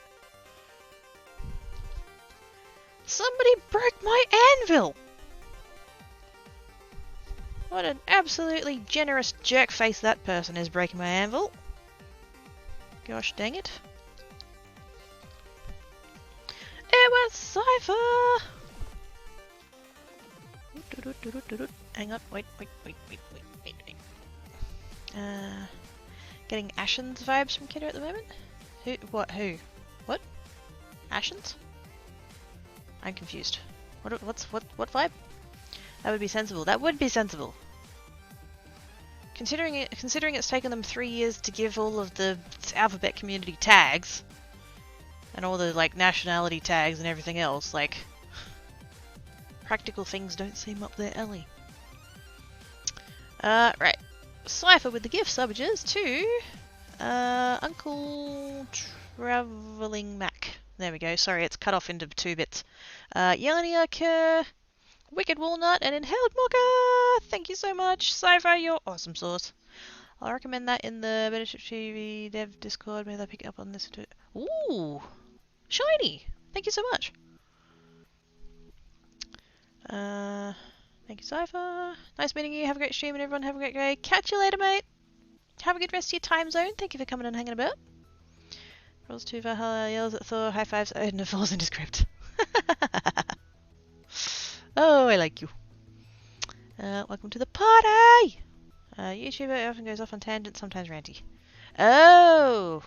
Somebody broke my anvil! What an absolutely generous jerkface that person is breaking my anvil. Gosh dang it. It was Cypher! Hang on, wait. Getting Ashen's vibes from Kiddo at the moment? Who? Who? What? Ashen's? I'm confused. What vibe? That would be sensible. That would be sensible. Considering it's taken them 3 years to give all of the alphabet community tags and all the like nationality tags and everything else, like practical things don't seem up their alley. Right. Cypher with the gift subbages to Uncle Traveling Mac. There we go. Sorry, it's cut off into 2 bits. Yelenia, Wicked Walnut, and Inhaled Mocha! Thank you so much. Cypher, you're awesome sauce. I'll recommend that in the Benefit TV Dev Discord. Maybe they'll pick up on this too. Ooh! Shiny! Thank you so much. Thank you, Cypher. Nice meeting you. Have a great stream and everyone have a great day. Catch you later, mate. Have a good rest of your time zone. Thank you for coming and hanging about. Rolls 2 Valhalla, yells at Thor, high fives, Odin, and falls into script. Oh, I like you. Welcome to the party! YouTuber often goes off on tangents, sometimes ranty. Oh!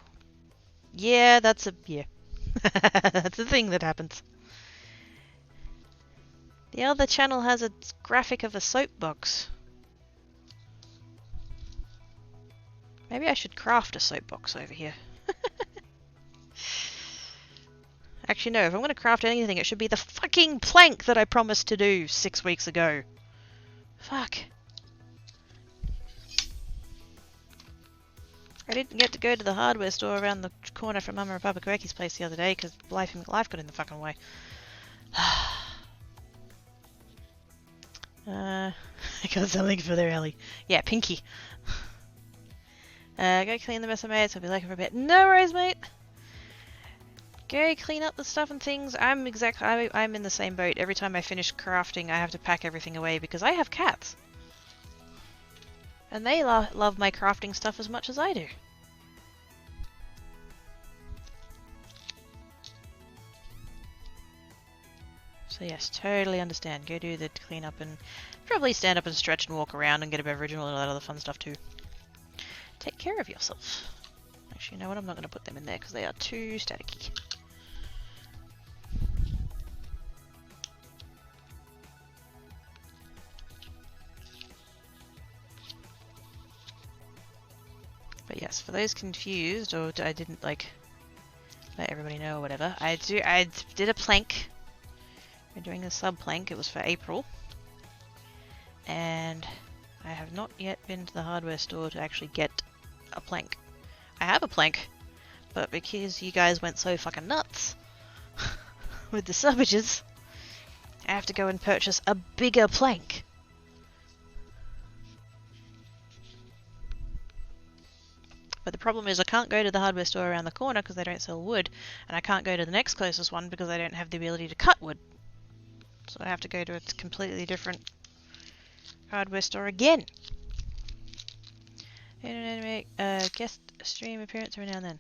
Yeah, that's a... yeah. That's a thing that happens. The other channel has a graphic of a soapbox. Maybe I should craft a soapbox over here. Actually, no, if I'm going to craft anything, it should be the fucking plank that I promised to do 6 weeks ago. Fuck. I didn't get to go to the hardware store around the corner from Mama and Papa Kwaki's place the other day because life got in the fucking way. I got something for their alley. Yeah, Pinky. Go clean the mess I made, so I'll be looking for a bit. No worries, mate. Go clean up the stuff and things. I'm in the same boat. Every time I finish crafting, I have to pack everything away because I have cats. And they love my crafting stuff as much as I do. So yes, totally understand. Go do the clean up and probably stand up and stretch and walk around and get a beverage and all that other fun stuff too. Take care of yourself. Actually, you know what? I'm not going to put them in there because they are too staticky. But yes, for those confused or I didn't like let everybody know or whatever, I did a plank. We're doing a sub plank. It was for April, and I have not yet been to the hardware store to actually get a plank. I have a plank, but because you guys went so fucking nuts with the subbages, I have to go and purchase a bigger plank. But the problem is I can't go to the hardware store around the corner because they don't sell wood, and I can't go to the next closest one because I don't have the ability to cut wood. So I have to go to a completely different hardware store again. And make a guest stream appearance every now and then.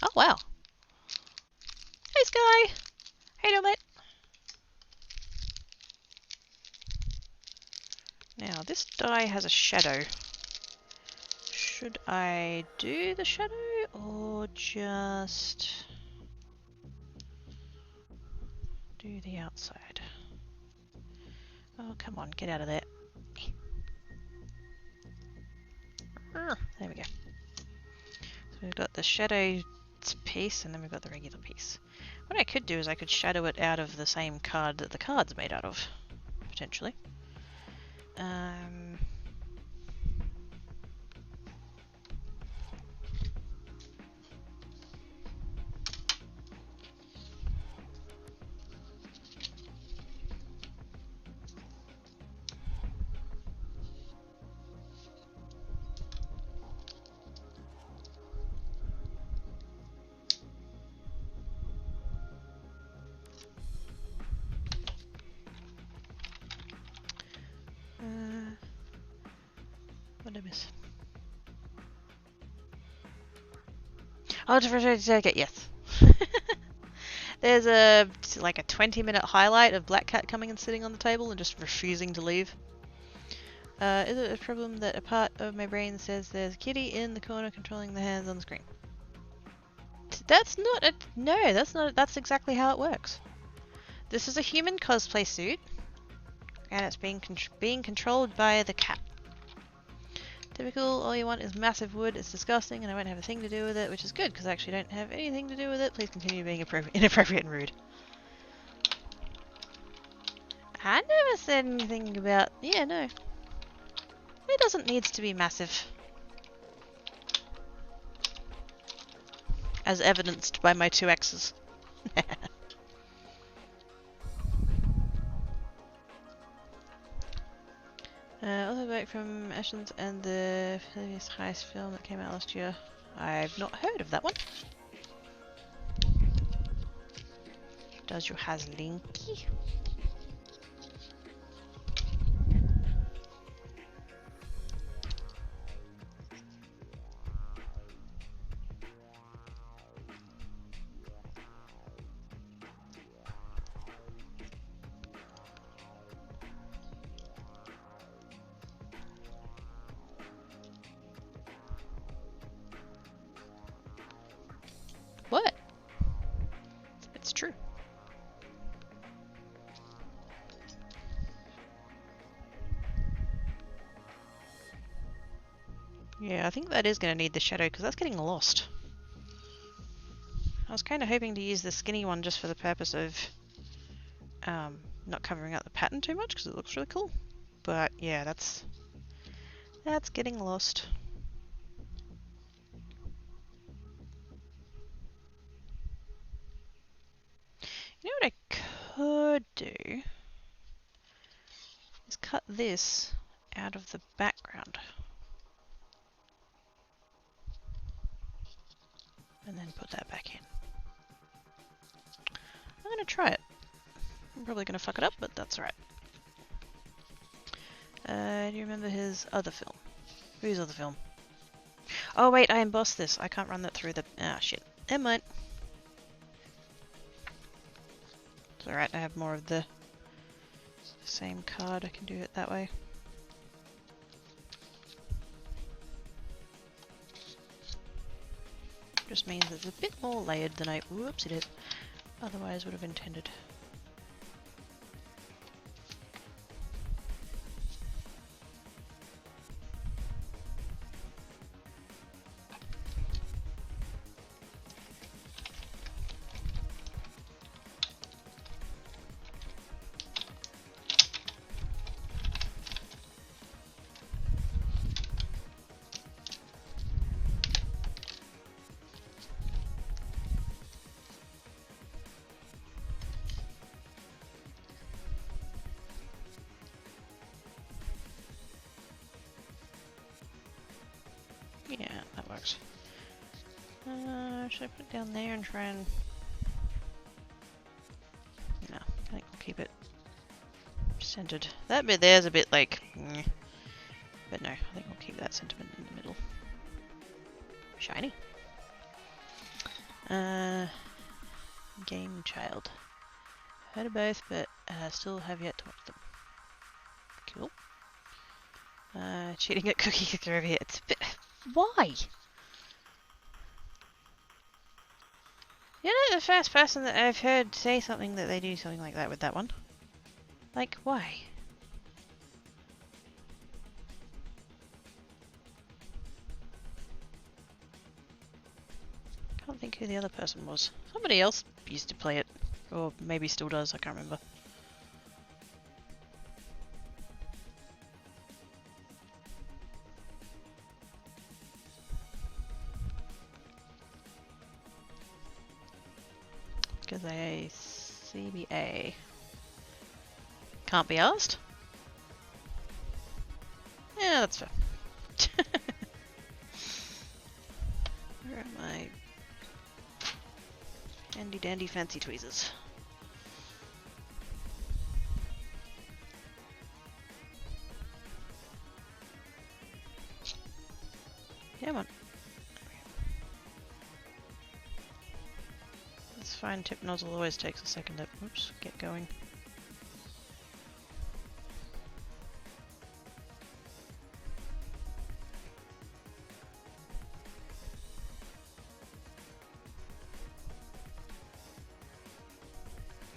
Oh wow! Hey Sky! How you doing, mate? Now this die has a shadow. Should I do the shadow or just do the outside? Oh, come on, get out of there. There we go. So we've got the shadow piece and then we've got the regular piece. What I could do is I could shadow it out of the same card that the card's made out of, potentially. What did I miss? Oh, to take it, yes. There's a like a 20-minute highlight of Black Cat coming and sitting on the table and just refusing to leave. Is it a problem that a part of my brain says there's a kitty in the corner controlling the hands on the screen? That's not a... No, that's not... That's exactly how it works. This is a human cosplay suit, and it's being controlled by the cat. Typical, all you want is massive wood, it's disgusting, and I won't have a thing to do with it, which is good, because I actually don't have anything to do with it. Please continue being inappropriate and rude. I never said anything about... Yeah, no. It doesn't need to be massive. As evidenced by my 2 X's. Also back from Ashlands and the Phileas Heist film that came out last year. I've not heard of that one. Does you has Linky? What? It's true. Yeah, I think that is going to need the shadow because that's getting lost. I was kind of hoping to use the skinny one just for the purpose of not covering up the pattern too much because it looks really cool. But yeah, that's getting lost. You know what I could do is cut this out of the background. And then put that back in. I'm going to try it. I'm probably going to fuck it up, but that's alright. Do you remember his other film? Whose other film? Oh wait, I embossed this. I can't run that through the... Ah, shit. Never mind. It's alright, I have more of the same card. I can do it that way. Just means it's a bit more layered than I... Whoops, it is. Otherwise would have intended. Yeah, that works. Should I put it down there and try and... No, I think we'll keep it centered. That bit there's a bit like... Meh. But no, I think we'll keep that sentiment in the middle. Shiny. Game Child. Heard of both, but still have yet to watch them. Cool. Cheating at Cookie Clicker over here. It's a bit... Why? You're not the first person that I've heard say something that they do something like that with that one. Like, why? Can't think who the other person was. Somebody else used to play it. Or maybe still does, I can't remember. Because a CBA can't be asked. Yeah, that's fair. Where are my handy dandy fancy tweezers? Come on. That's fine. Tip nozzle always takes a second to, oops, get going.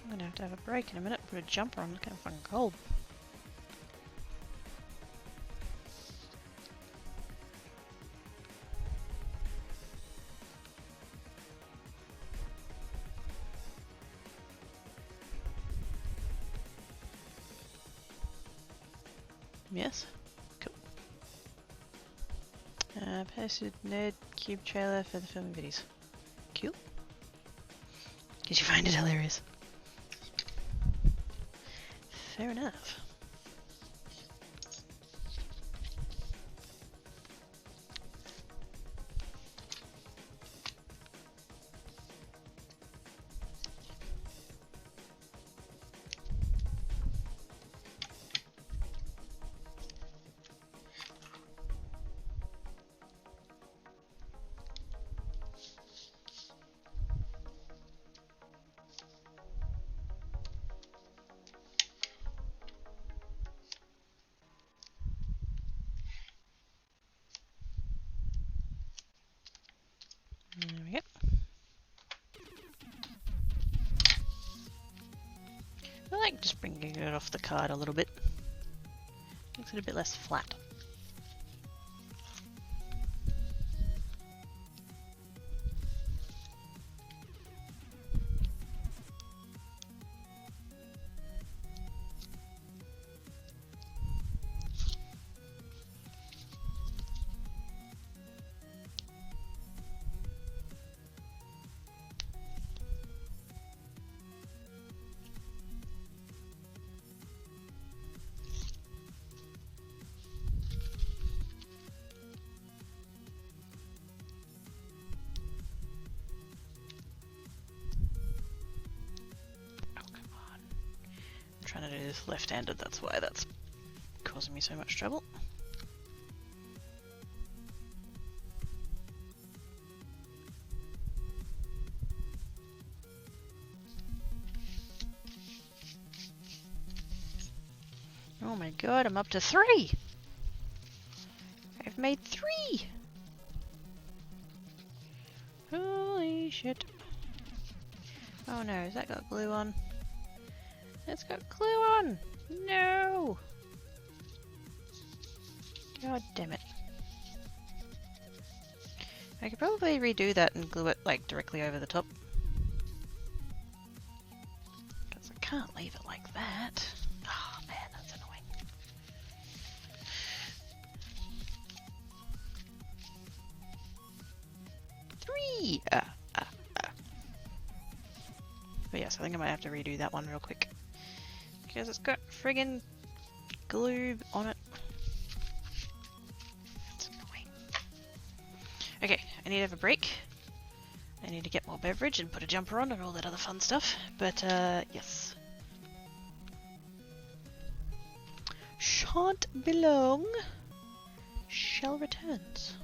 I'm gonna have to have a break in a minute. Put a jumper on. It's kind of fucking cold. Yes. Cool. Posted nerd cube trailer for the filming videos. Cool. Did you find it hilarious? Fair enough. There we go. I like just bringing it off the card a little bit. Makes it a bit less flat. Trying to do this left-handed, that's why that's causing me so much trouble. Oh my god, I'm up to 3! I've made 3! Holy shit. Oh no, has that got glue on? It's got glue on! No! God damn it. I could probably redo that and glue it like directly over the top. Because I can't leave it like that. Oh man, that's annoying. Three! But yes, I think I might have to redo that one real quick. Because it's got friggin' glue on it. It's annoying. Okay, I need to have a break. I need to get more beverage and put a jumper on and all that other fun stuff. But, yes. Shan't be long. Shall returns.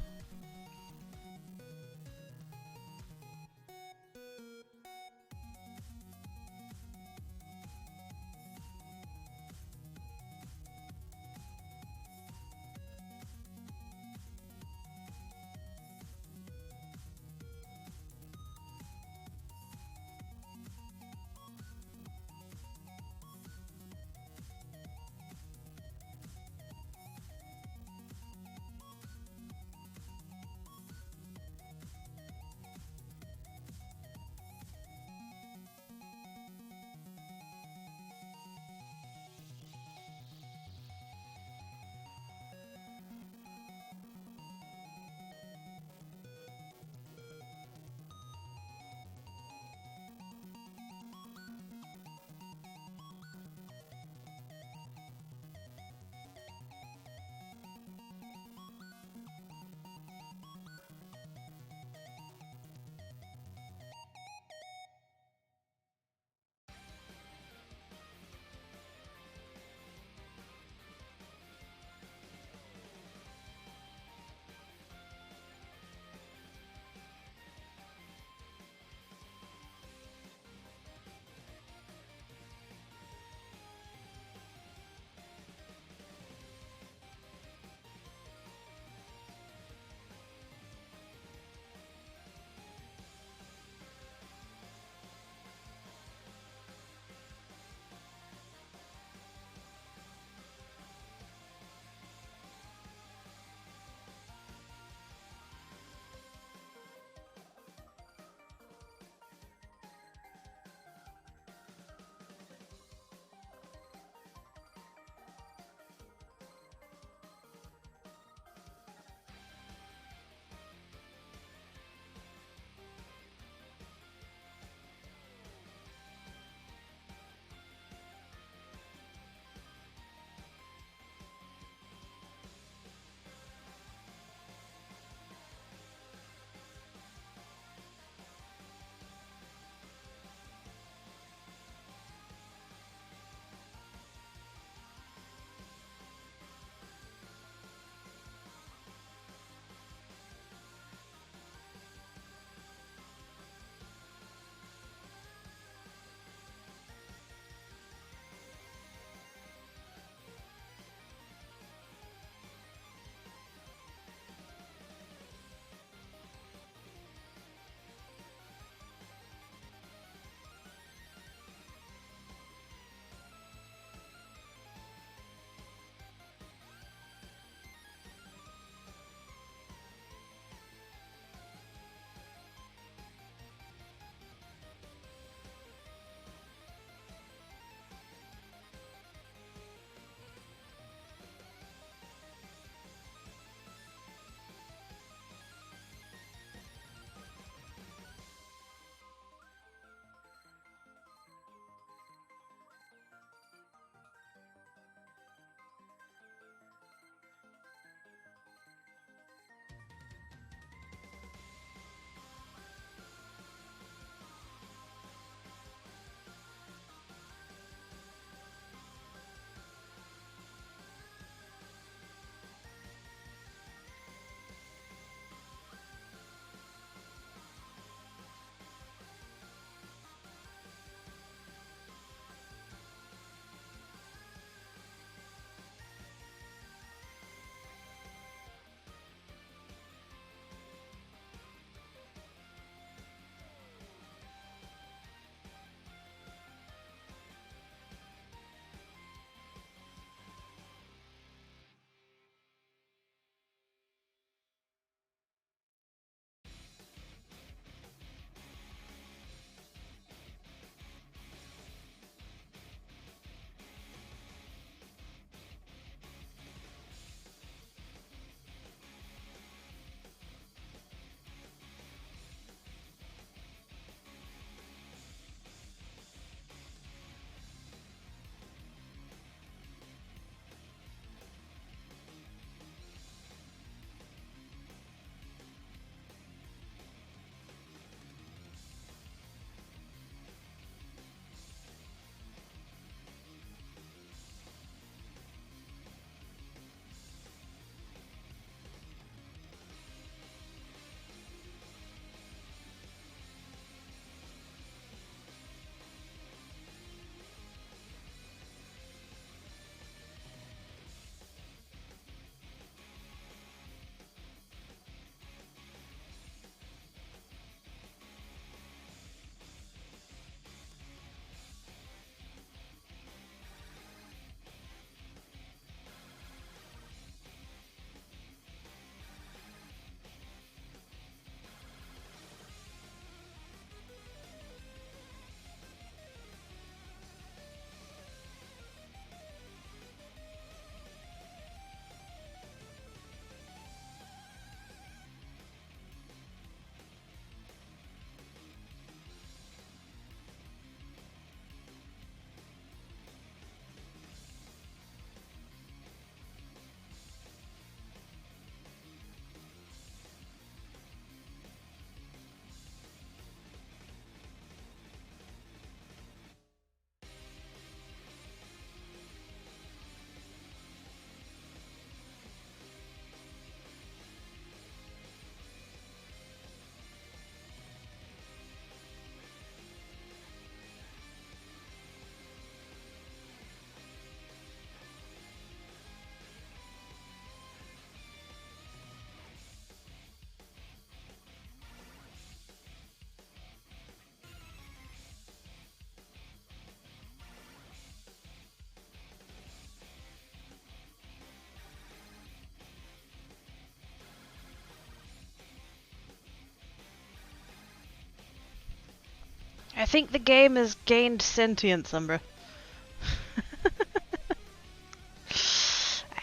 I think the game has gained sentience, Umbra.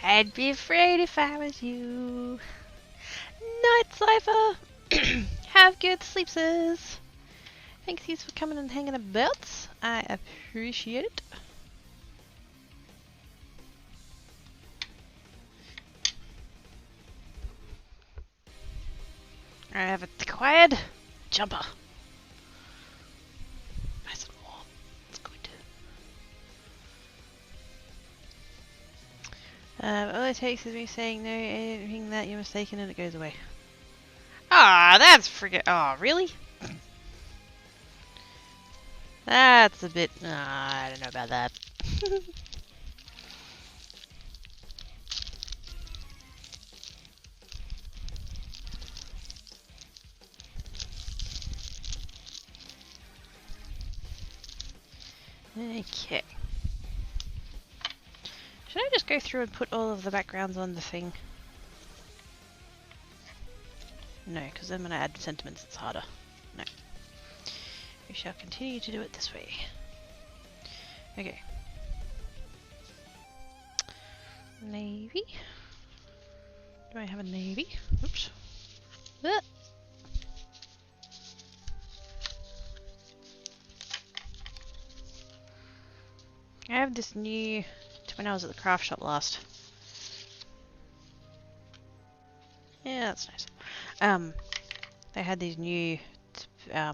I'd be afraid if I was you. Night Cypher! Have good sleepses! Thanks you for coming and hanging about. I appreciate it. I have acquired jumper. Nice and warm. It's good. All it takes is me saying no, anything that you're mistaken and it goes away. Ah, that's freaking. Oh, really? That's a bit. I don't know about that. Okay. Should I just go through and put all of the backgrounds on the thing? No, because then when I add sentiments it's harder. No. We shall continue to do it this way. Okay. Navy. Do I have a navy? Oops. Ah. I have this new, when I was at the craft shop last. Yeah, that's nice. They had these new, I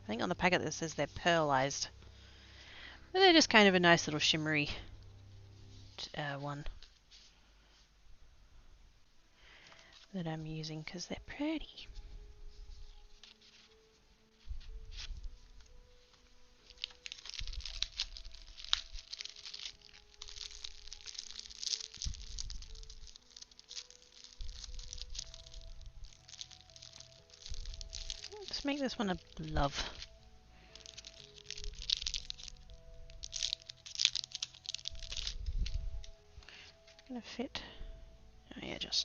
think on the packet that says they're pearlized. But they're just kind of a nice little shimmery one that I'm using because they're pretty. Let's make this one a love. Gonna fit. Oh yeah, it's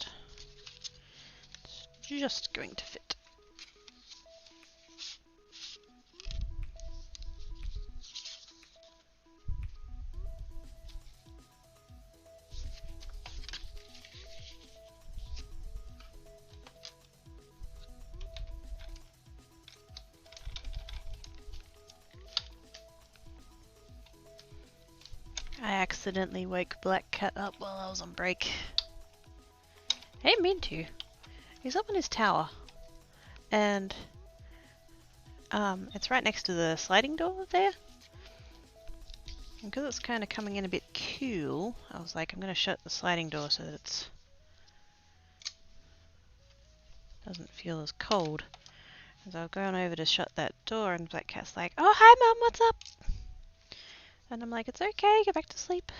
just going to fit. I accidentally woke Black Cat up while I was on break. I didn't mean to. He's up in his tower. And it's right next to the sliding door there. And because it's kind of coming in a bit cool, I was like, I'm going to shut the sliding door so that it doesn't feel as cold. As I was going over to shut that door and Black Cat's like, oh hi mum, what's up? And I'm like, it's okay, go back to sleep.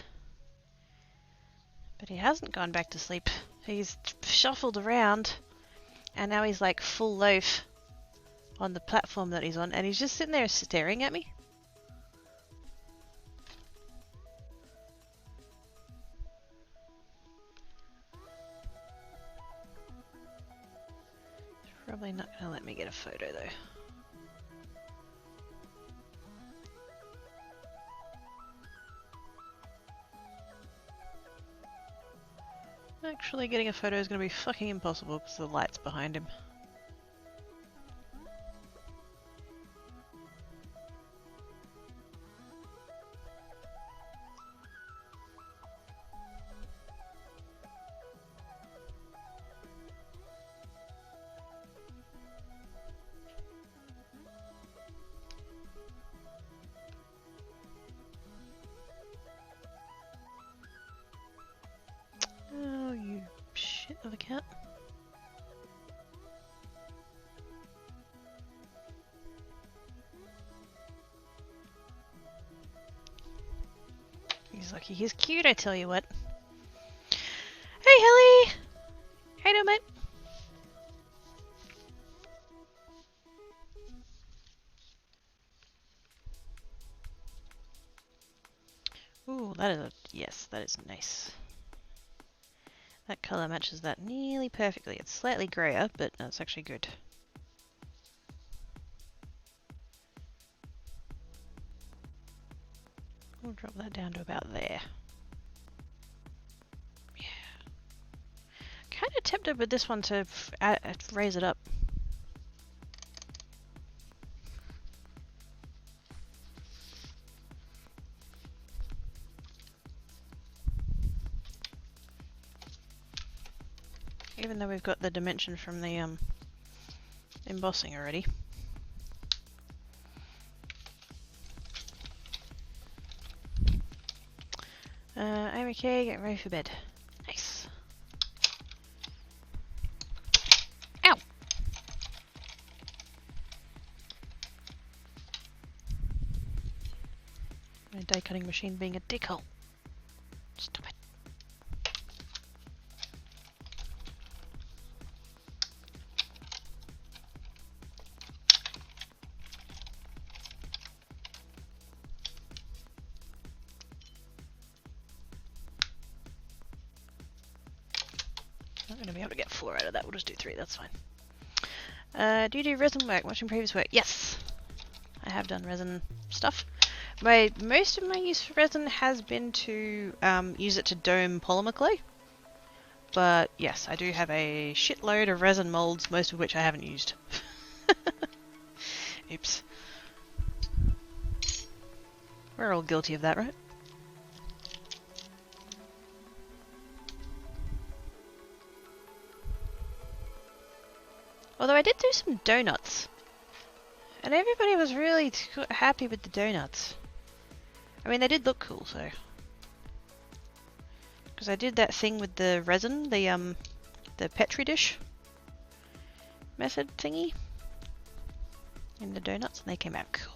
But he hasn't gone back to sleep. He's shuffled around and now he's like full loaf on the platform that he's on and he's just sitting there staring at me. He's probably not going to let me get a photo though. Actually getting a photo is going to be fucking impossible because the light's behind him. Oh, you shit of a cat. He's lucky he's cute, I tell you what. Hey, Helly! How you doing, mate? Ooh, that is a... yes, that is nice. That colour matches that nearly perfectly. It's slightly grayer, but that's actually good. We'll drop that down to about there. Yeah. Kind of tempted with this one to raise it up. Even though we've got the dimension from the embossing already. I'm okay, getting ready for bed. Nice. Ow! My die cutting machine being a dickhole. Stop it. Not going to be able to get 4 out of that, we'll just do 3, that's fine. Do you do resin work? Watching previous work? Yes! I have done resin stuff. Most of my use for resin has been to use it to dome polymer clay. But yes, I do have a shitload of resin molds, most of which I haven't used. Oops. We're all guilty of that, right? Although I did do some donuts. And everybody was really happy with the donuts. I mean, they did look cool, so. Because I did that thing with the resin, the Petri dish method thingy in the donuts, and they came out cool.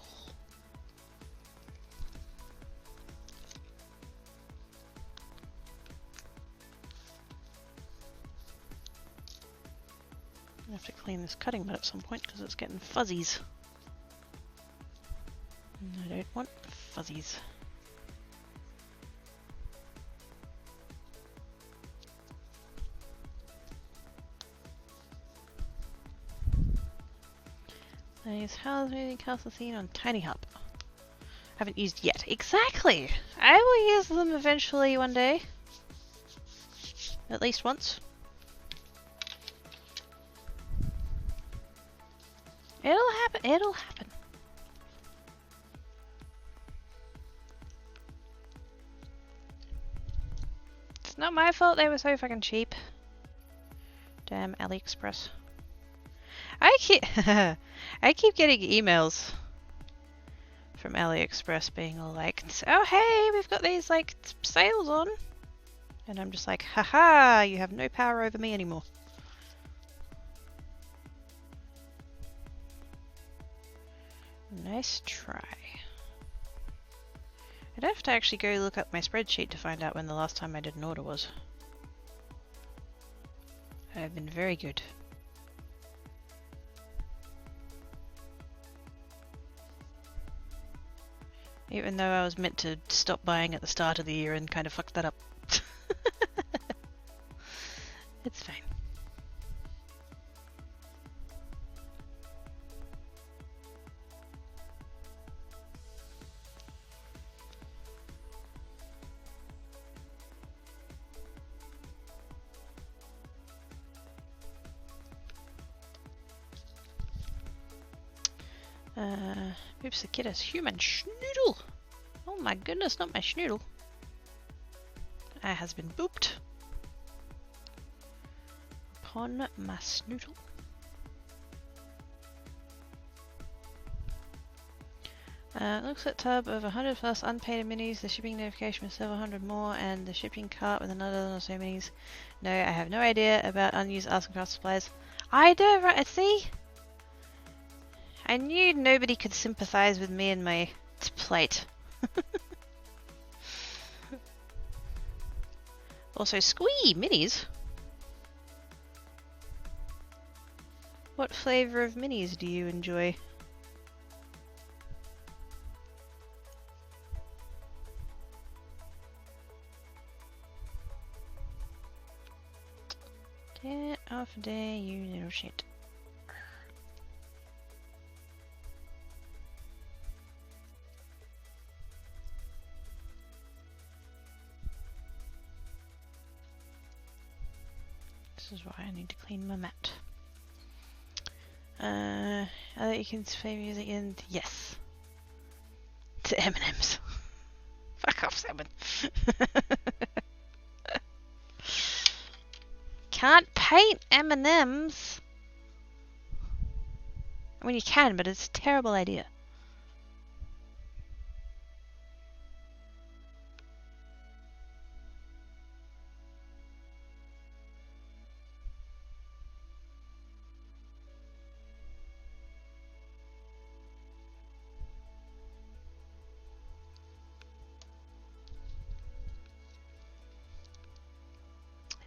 I have to clean this cutting mat at some point because it's getting fuzzies. And I don't want fuzzies. Nice. How's moving Castle Scene on Tiny Hub? Haven't used yet. Exactly! I will use them eventually one day. At least once. It'll happen. It'll happen. It's not my fault they were so fucking cheap. Damn AliExpress. I keep getting emails from AliExpress being all like, oh hey, we've got these like sales on. And I'm just like, haha, you have no power over me anymore. Nice try. I'd have to actually go look up my spreadsheet to find out when the last time I did an order was. I've been very good. Even though I was meant to stop buying at the start of the year and kind of fucked that up. It's fine. Oops, the kid has human schnoodle. Oh my goodness, not my schnoodle. I has been booped upon my snoodle. Looks at tub of 100 plus unpaid minis, the shipping notification with several hundred more, and the shipping cart with another or so minis. No, I have no idea about unused arts and crafts supplies. I do, right? See? I knew nobody could sympathize with me and my plate. Also, squee minis. What flavor of minis do you enjoy? Get off there, you little shit. This is why I need to clean my mat. I thought you can play music in... Yes. To M&M's. Fuck off, Simon. Can't paint M&M's. I mean, you can, but it's a terrible idea.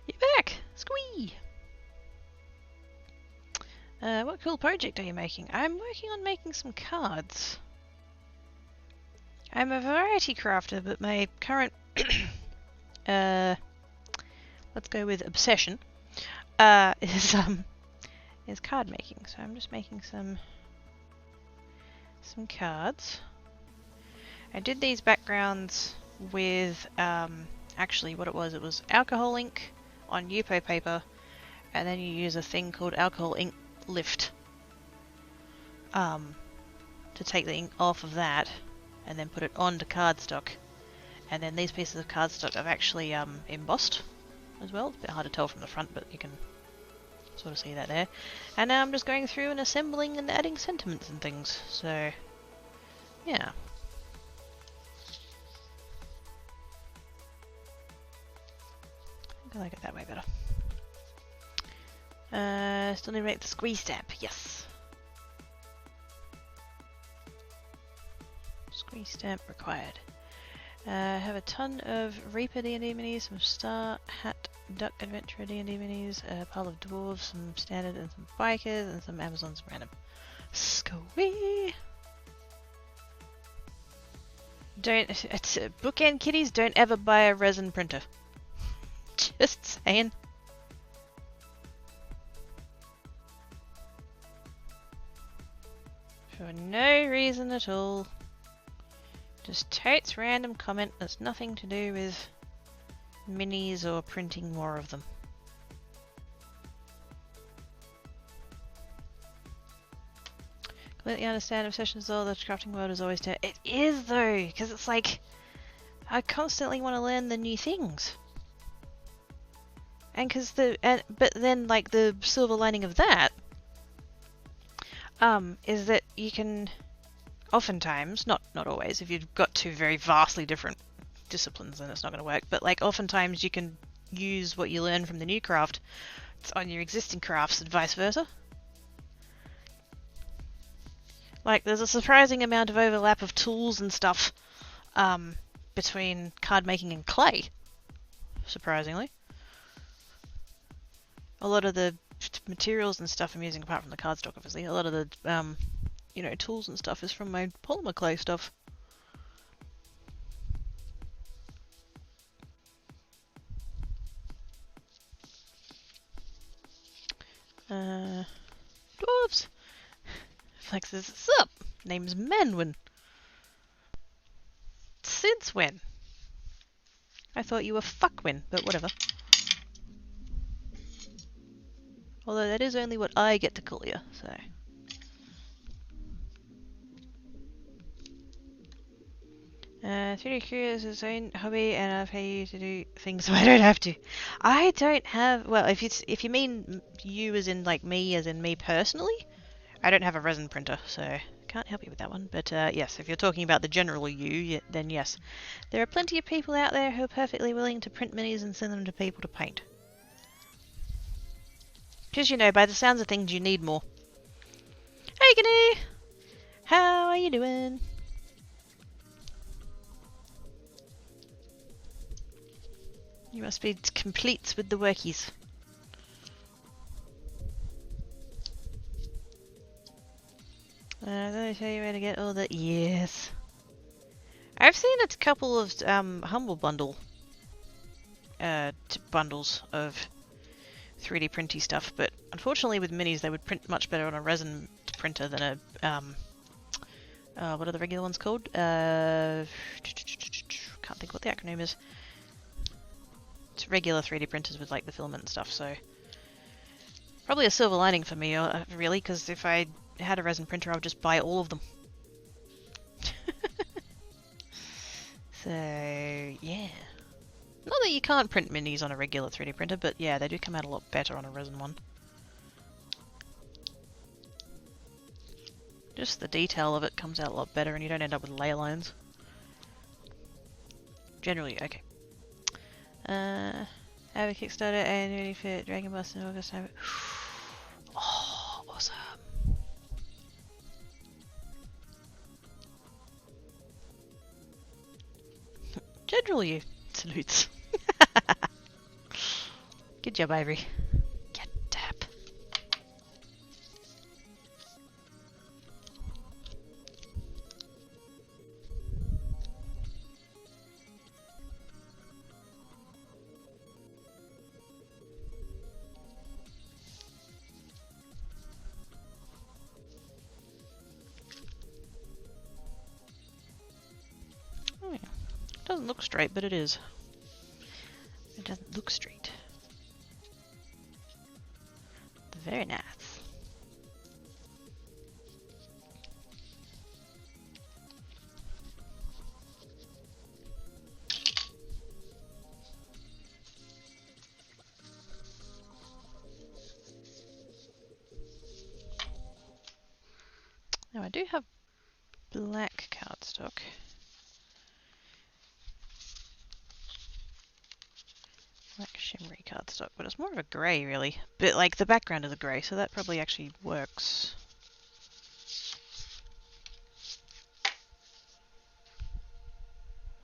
You're back! Squee! What cool project are you making? I'm working on making some cards. I'm a variety crafter, but my current let's go with obsession is card making. So I'm just making some cards. I did these backgrounds with actually what it was alcohol ink on Yupo paper, and then you use a thing called alcohol ink lift to take the ink off of that and then put it onto cardstock. And then these pieces of cardstock I've actually embossed as well. It's a bit hard to tell from the front, but you can sort of see that there. And now I'm just going through and assembling and adding sentiments and things. So, yeah. I think I like it that way better. Still need to make the squeeze stamp. Yes. Squeeze stamp required. Have a ton of Reaper D&D minis, some Star Hat Duck Adventurer D&D minis, a pile of dwarves, some standard and some bikers, and some Amazons random. Squee! It's bookend kitties, don't ever buy a resin printer. Just saying. For no reason at all. Just totes random comment that's nothing to do with minis or printing more of them. Completely understand obsessions though, the crafting world is always it is though, because it's like I constantly want to learn the new things. And but then like the silver lining of that is that you can oftentimes, not always, if you've got two very vastly different disciplines then it's not going to work, but like oftentimes you can use what you learn from the new craft on your existing crafts and vice versa. Like there's a surprising amount of overlap of tools and stuff between card making and clay, surprisingly. A lot of the materials and stuff I'm using, apart from the cardstock obviously, a lot of the you know, tools and stuff is from my polymer clay stuff. Dwarves! Flex says, sup? Name's Manwin. Since when? I thought you were Fuckwin, but whatever. Although that is only what I get to call you, so... 3D Crew is his own hobby, and I pay you to do things so I don't have to. I don't have... Well, if you mean you as in like me, as in me personally, I don't have a resin printer, so can't help you with that one. But yes, if you're talking about the general you, then yes. There are plenty of people out there who are perfectly willing to print minis and send them to people to paint. Because, you know, by the sounds of things, you need more. Hey, Giddy! How are you doing? You must be complete with the workies. Let me tell you where to get all the... Yes. I've seen a couple of Humble Bundle bundles of 3D printy stuff, but unfortunately with minis they would print much better on a resin printer than a... what are the regular ones called? Can't think what the acronym is. It's regular 3D printers with like the filament and stuff, so Probably a silver lining for me, really, because if I had a resin printer, I would just buy all of them. So, yeah. Not that you can't print minis on a regular 3D printer, but yeah, they do come out a lot better on a resin one. Just the detail of it comes out a lot better and you don't end up with layer lines. Generally, okay. Have a Kickstarter and ready for Dragon Bust in August. Oh, awesome. Generally, salutes. Good job, Ivory. Get tap. Oh, yeah. Doesn't look straight, but it is. It doesn't look straight. Very nice. Now I do have black cardstock. Like shimmery cardstock, but it's more of a grey really. But like the background is a grey, so that probably actually works.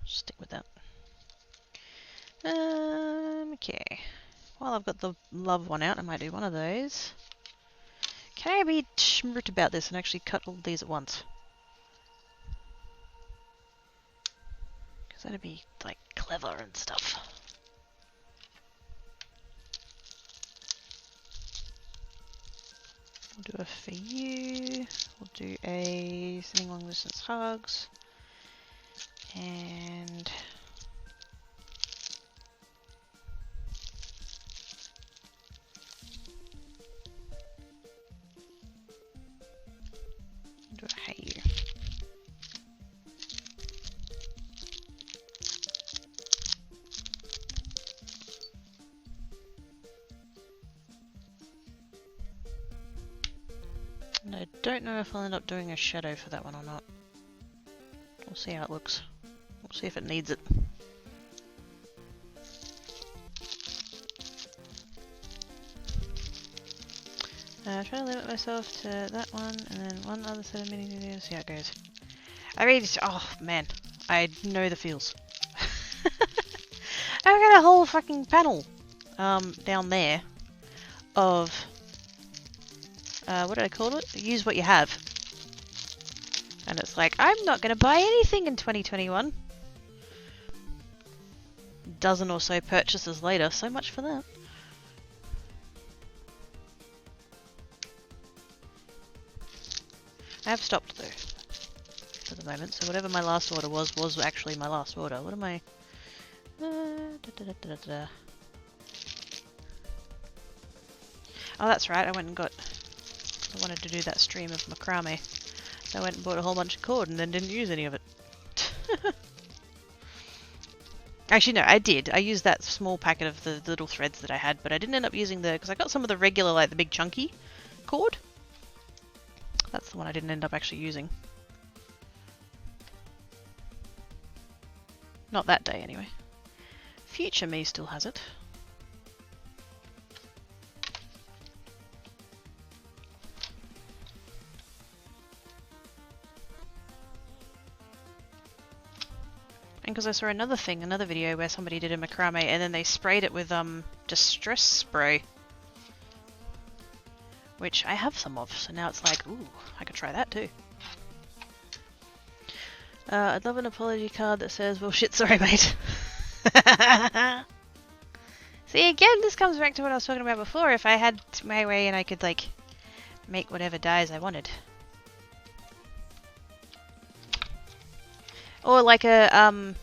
Stick with that. Okay. While I've got the love one out, I might do one of those. Can I be schmurt about this and actually cut all these at once? Because that'd be like clever and stuff. We'll do a for you. We'll do a sending long distance hugs. And do a hey you. And I don't know if I'll end up doing a shadow for that one or not. We'll see how it looks. We'll see if it needs it. Try to limit myself to that one, and then one other set of mini videos. See how it goes. I really just, oh man, I know the feels. I've got a whole fucking panel down there of what did I call it? Use what you have. And it's like, I'm not gonna buy anything in 2021. Dozen or so purchases later, so much for that. I have stopped though, for the moment, so whatever my last order was actually my last order. What am I... Oh, that's right, I went and got... I wanted to do that stream of macrame, so I went and bought a whole bunch of cord and then didn't use any of it. Actually, no, I did. I used that small packet of the little threads that I had, but I didn't end up using the... because I got some of the regular, like the big chunky cord. That's the one I didn't end up actually using. Not that day, anyway. Future me still has it. And because I saw another video where somebody did a macrame and then they sprayed it with distress spray. Which I have some of, so now it's like, ooh, I could try that too. I'd love an apology card that says, well shit, sorry mate. See, again, this comes back to what I was talking about before. If I had my way and I could, like, make whatever dyes I wanted. Or like a,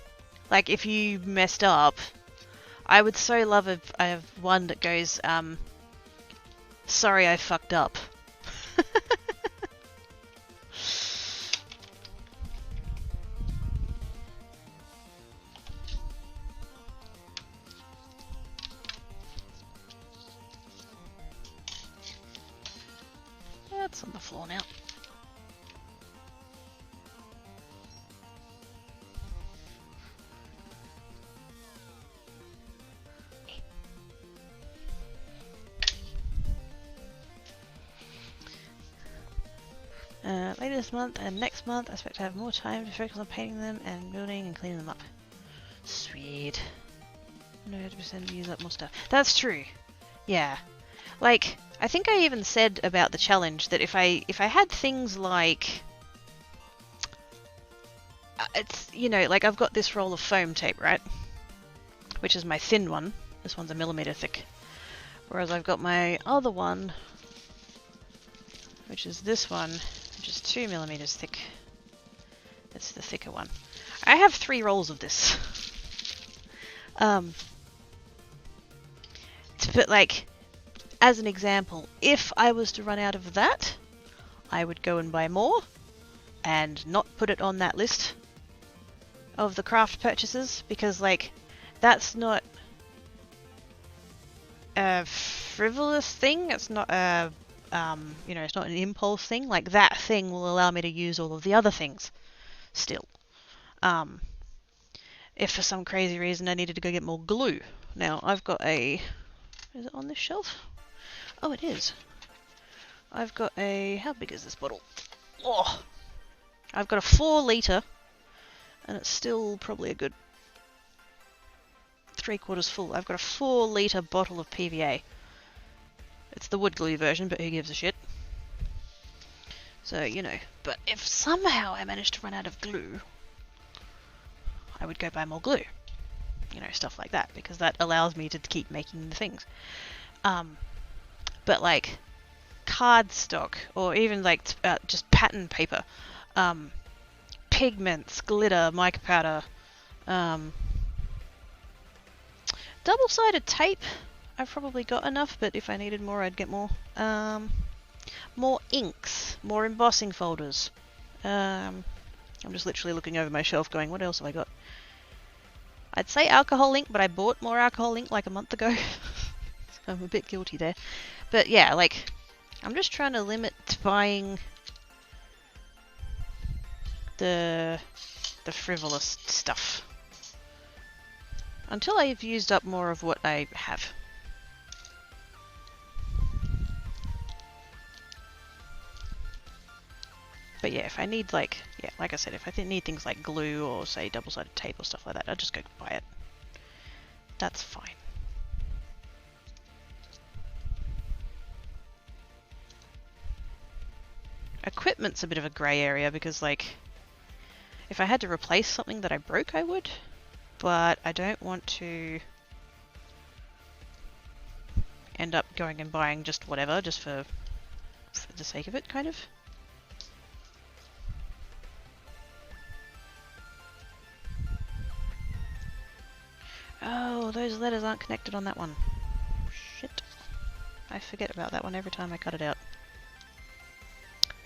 like if you messed up, I would so love a one that goes, Sorry I fucked up. That's on the floor now. Later this month and next month, I expect to have more time to focus on painting them and building and cleaning them up. Sweet. No, 100% use up more stuff. That's true. Yeah. Like, I think I even said about the challenge that if I had things like... it's, you know, like I've got this roll of foam tape, right? Which is my thin one. This one's 1mm thick. Whereas I've got my other one, which is this one, which is 2mm thick. That's the thicker one. I have 3 rolls of this. But like, as an example, if I was to run out of that, I would go and buy more and not put it on that list of the craft purchases, because like, that's not a frivolous thing. It's not a you know, it's not an impulse thing. Like, that thing will allow me to use all of the other things still. If for some crazy reason I needed to go get more glue. Now, I've got a... is it on this shelf? Oh, it is. I've got a... how big is this bottle? Oh! I've got a 4 litre, and it's still probably a good 3/4 full. I've got a 4 litre bottle of PVA. It's the wood glue version, but who gives a shit? So, you know, but if somehow I managed to run out of glue, I would go buy more glue. You know, stuff like that, because that allows me to keep making the things. But like, cardstock, or even like just pattern paper, pigments, glitter, mica powder, double-sided tape, I've probably got enough, but if I needed more, I'd get more. More inks, more embossing folders. I'm just literally looking over my shelf going, what else have I got? I'd say alcohol ink, but I bought more alcohol ink like a month ago. So I'm a bit guilty there. But yeah, like, I'm just trying to limit buying the frivolous stuff until I've used up more of what I have. But yeah, if I need like, yeah, like I said, if I need things like glue or say double-sided tape or stuff like that, I'll just go buy it. That's fine. Equipment's a bit of a grey area because like, if I had to replace something that I broke, I would. But I don't want to end up going and buying just whatever, just for the sake of it, kind of. Oh, those letters aren't connected on that one. Shit. I forget about that one every time I cut it out.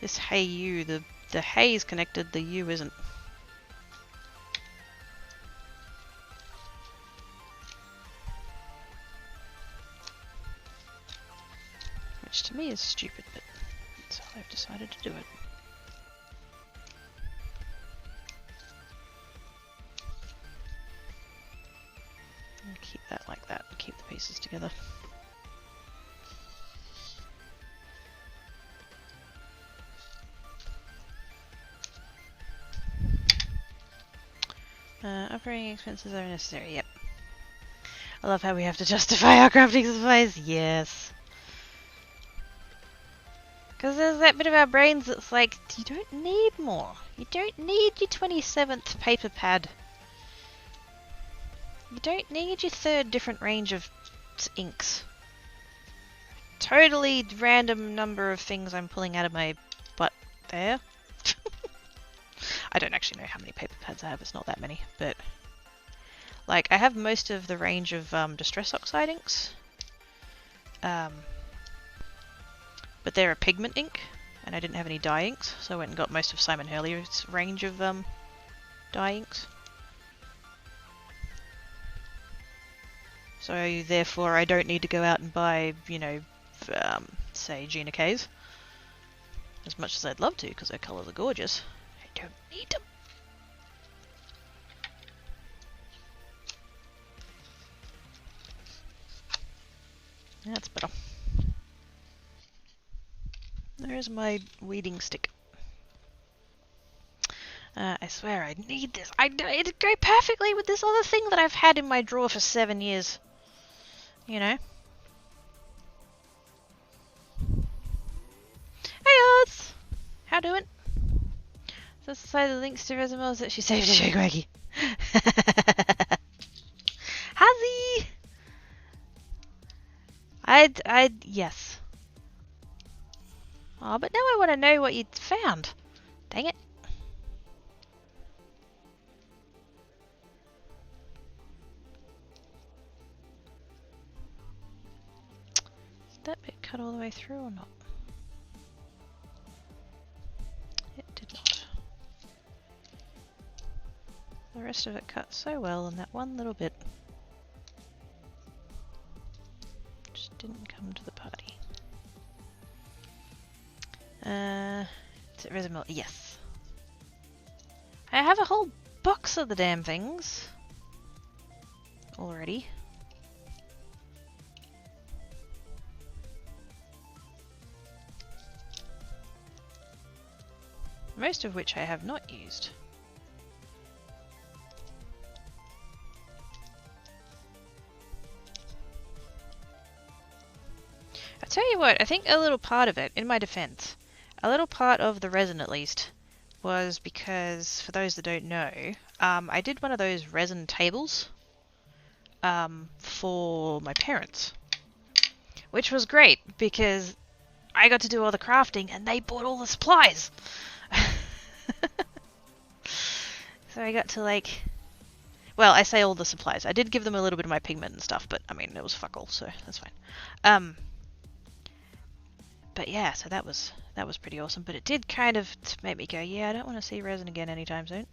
This hey you, the hey is connected, the U isn't. Which to me is stupid, but that's how I've decided to do it. And keep that like that, and keep the pieces together. Operating expenses are necessary, yep. I love how we have to justify our crafting supplies, yes. Because there's that bit of our brains that's like, you don't need more. You don't need your 27th paper pad. You don't need your 3rd different range of inks. Totally random number of things I'm pulling out of my butt there. I don't actually know how many paper pads I have, it's not that many, but like I have most of the range of Distress Oxide inks. but they're a pigment ink, and I didn't have any dye inks, so I went and got most of Simon Hurley's range of dye inks. So therefore I don't need to go out and buy, you know, say Gina K's. As much as I'd love to, because their colours are gorgeous. I don't need them. That's better. There's my weeding stick. I swear I need this. It'd go perfectly with this other thing that I've had in my drawer for 7 years. You know? Hey Oz! How doing? That's the side of the links to resumes that she saved to show Greggy. Hazzy! Yes. Oh, but now I want to know what you found. Dang it. Is that bit cut all the way through or not? It did not. The rest of it cut so well, and that one little bit just didn't come to the party. Is it resin milk? Yes. I have a whole box of the damn things already. Most of which I have not used. I tell you what, I think a little part of it, in my defense, a little part of the resin at least, was because, for those that don't know, I did one of those resin tables for my parents, which was great because I got to do all the crafting and they bought all the supplies. So I got to, like, well, I say all the supplies. I did give them a little bit of my pigment and stuff, but I mean, it was fuck all, so that's fine. But yeah, so that was pretty awesome. But it did kind of make me go, yeah, I don't want to see resin again anytime soon.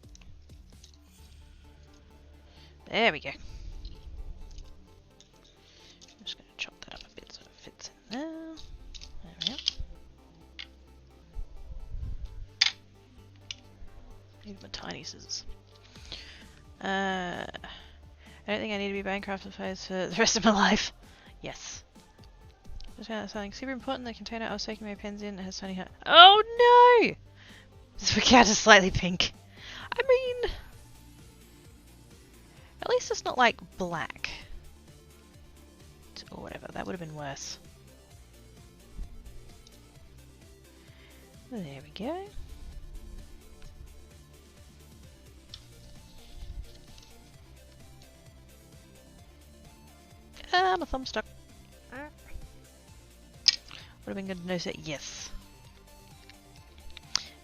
There we go. I'm just going to chop that up a bit so it fits in there. There we go. Need my tiny scissors. I don't think I need to be buying craft supplies for the rest of my life. Yes. Just found something super important. The container I was taking my pens in has tiny hat. Oh no! This account is slightly pink. I mean, at least it's not like black. Or whatever, that would have been worse. There we go. My thumb stuck. Would have been good to notice it. Yes.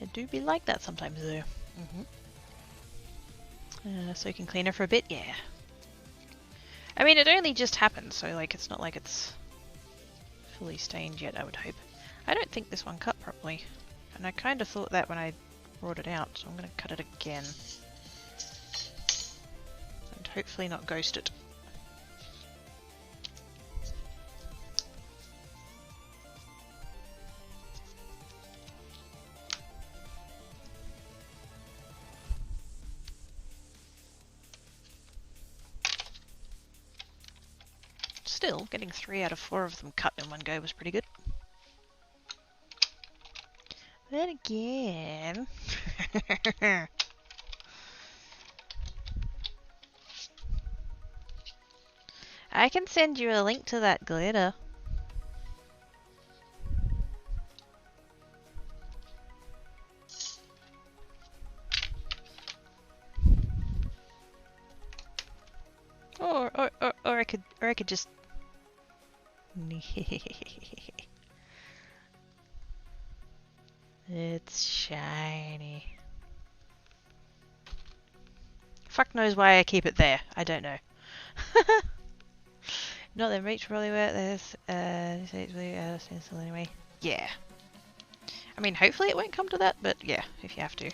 It do be like that sometimes though. Soaking cleaner for a bit, yeah. I mean, it only just happened, so like it's not like it's fully stained yet, I would hope. I don't think this one cut properly. And I kind of thought that when I brought it out, so I'm going to cut it again. And hopefully not ghost it. Still, getting 3 out of 4 of them cut in one go was pretty good. Then again... I can send you a link to that glitter. Or I could just... It's shiny. Fuck knows why I keep it there. I don't know. Not that reach probably where there's it's really anyway. Yeah. I mean, hopefully it won't come to that, but yeah, if you have to.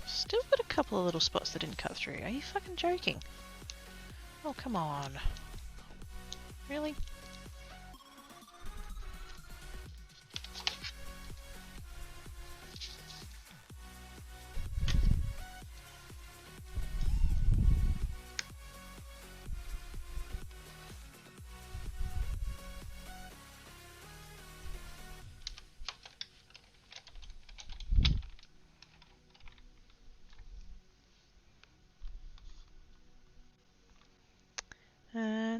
Still got a couple of little spots that didn't cut through. Are you fucking joking? Oh, come on. Really?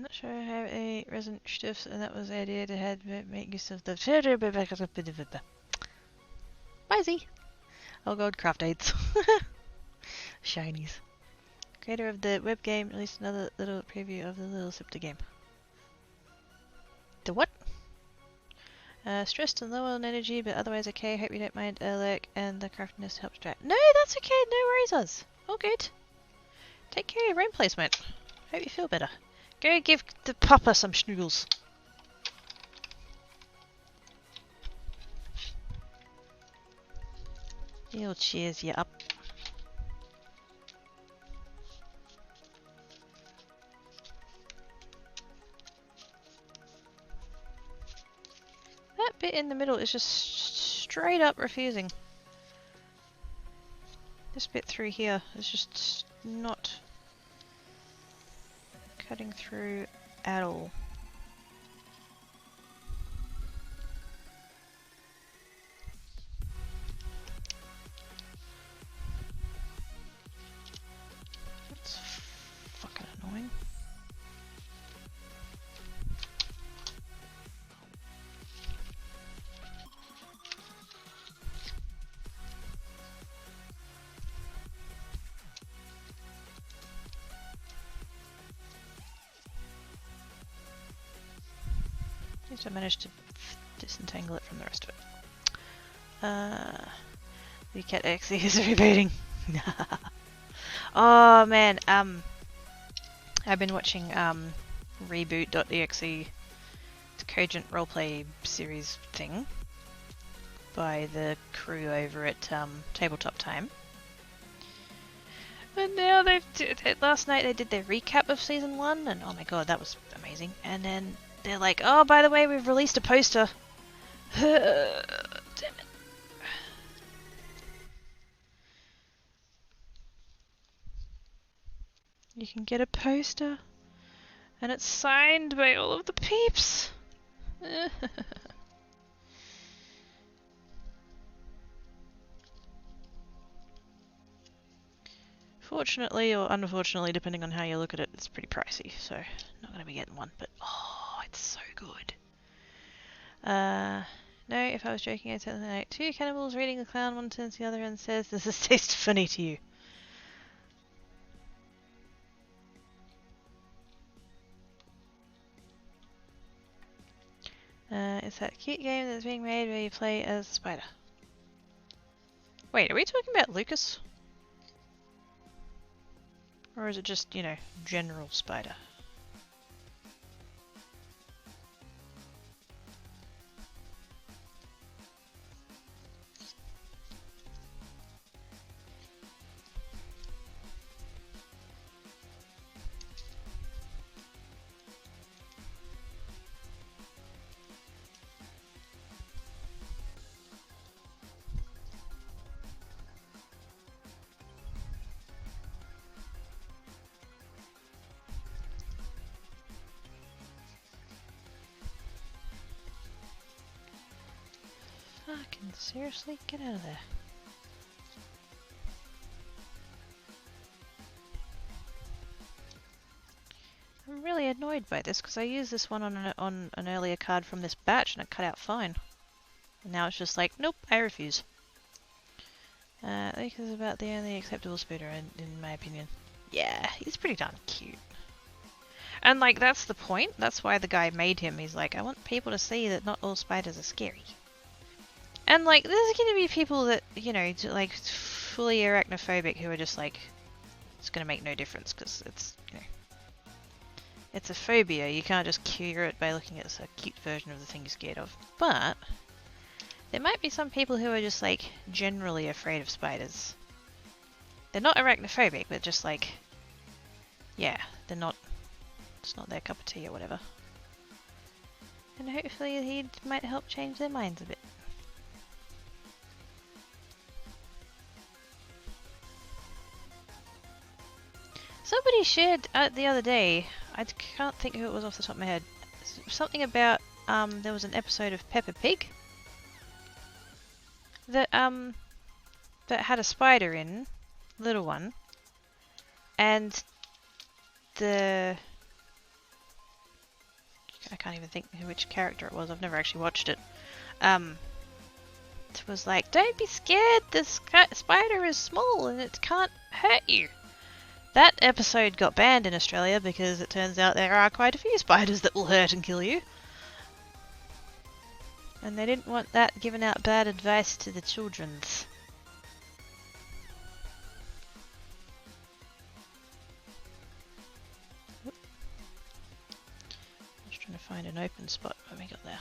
Not sure I have a resin stiff, and that was the idea to have make use of the Bye-Z. Oh god, craft aids. Shinies. Creator of the web game released another little preview of the Little Scepter game. The what? Stressed and low on energy, but otherwise okay. Hope you don't mind Alec, and the craftiness helps track. No, that's okay. No worries, us. All good. Take care of your rain placement. Hope you feel better. Go give the papa some schnoogles. He'll cheers you up. That bit in the middle is just straight up refusing. This bit through here is just not cutting through at all. That's fucking annoying. At least I managed to disentangle it from the rest of it. The cat X is rebooting. Oh man, I've been watching reboot.exe. It's a Cogent roleplay series thing by the crew over at Tabletop Time. And now last night they did their recap of season 1, and oh my god, that was amazing. And then they're like, oh, by the way, we've released a poster. Damn it. You can get a poster, and it's signed by all of the peeps. Fortunately, or unfortunately, depending on how you look at it, it's pretty pricey, so not going to be getting one, but oh, it's so good. No, if I was joking, I'd say something like, 2 cannibals reading the clown, one turns to the other and says, does this taste funny to you? It's that cute game that's being made where you play as a spider. Wait, are we talking about Lucas? Or is it just, you know, general spider? Fucking seriously? Get out of there. I'm really annoyed by this because I used this one on an earlier card from this batch and it cut out fine. And now it's just like, nope, I refuse. Lucas is about the only acceptable spider in my opinion. Yeah, he's pretty darn cute. And like, that's the point. That's why the guy made him. He's like, I want people to see that not all spiders are scary. And like, there's going to be people that, you know, like fully arachnophobic who are just like, it's going to make no difference because it's, you know, it's a phobia. You can't just cure it by looking at a cute version of the thing you're scared of. But there might be some people who are just like generally afraid of spiders. They're not arachnophobic, but just like, yeah, they're not, it's not their cup of tea or whatever. And hopefully he might help change their minds a bit. Somebody shared the other day, I can't think who it was off the top of my head, something about there was an episode of Peppa Pig that that had a spider in, little one, and I can't even think which character it was, I've never actually watched it. It was like, don't be scared, this spider is small and it can't hurt you. That episode got banned in Australia because it turns out there are quite a few spiders that will hurt and kill you. And they didn't want that giving out bad advice to the childrens. Oop. I was trying to find an open spot when we got there.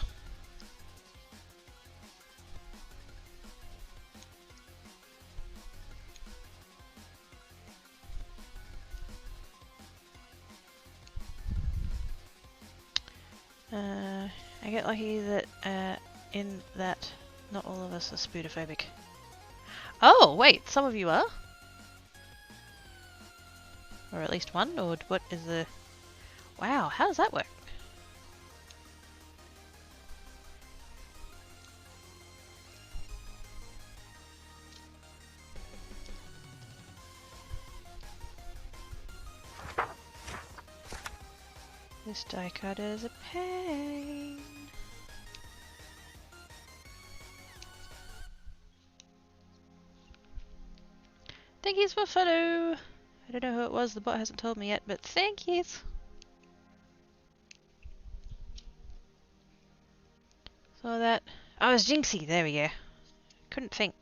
I get lucky that in that not all of us are spudophobic. Oh, wait, some of you are? Or at least one? Or what is the... Wow, how does that work? This die cut is a pain. Thank yous for follow. I don't know who it was, the bot hasn't told me yet, but thank yous. Saw that. Oh, it's Jinxie, there we go. Couldn't think.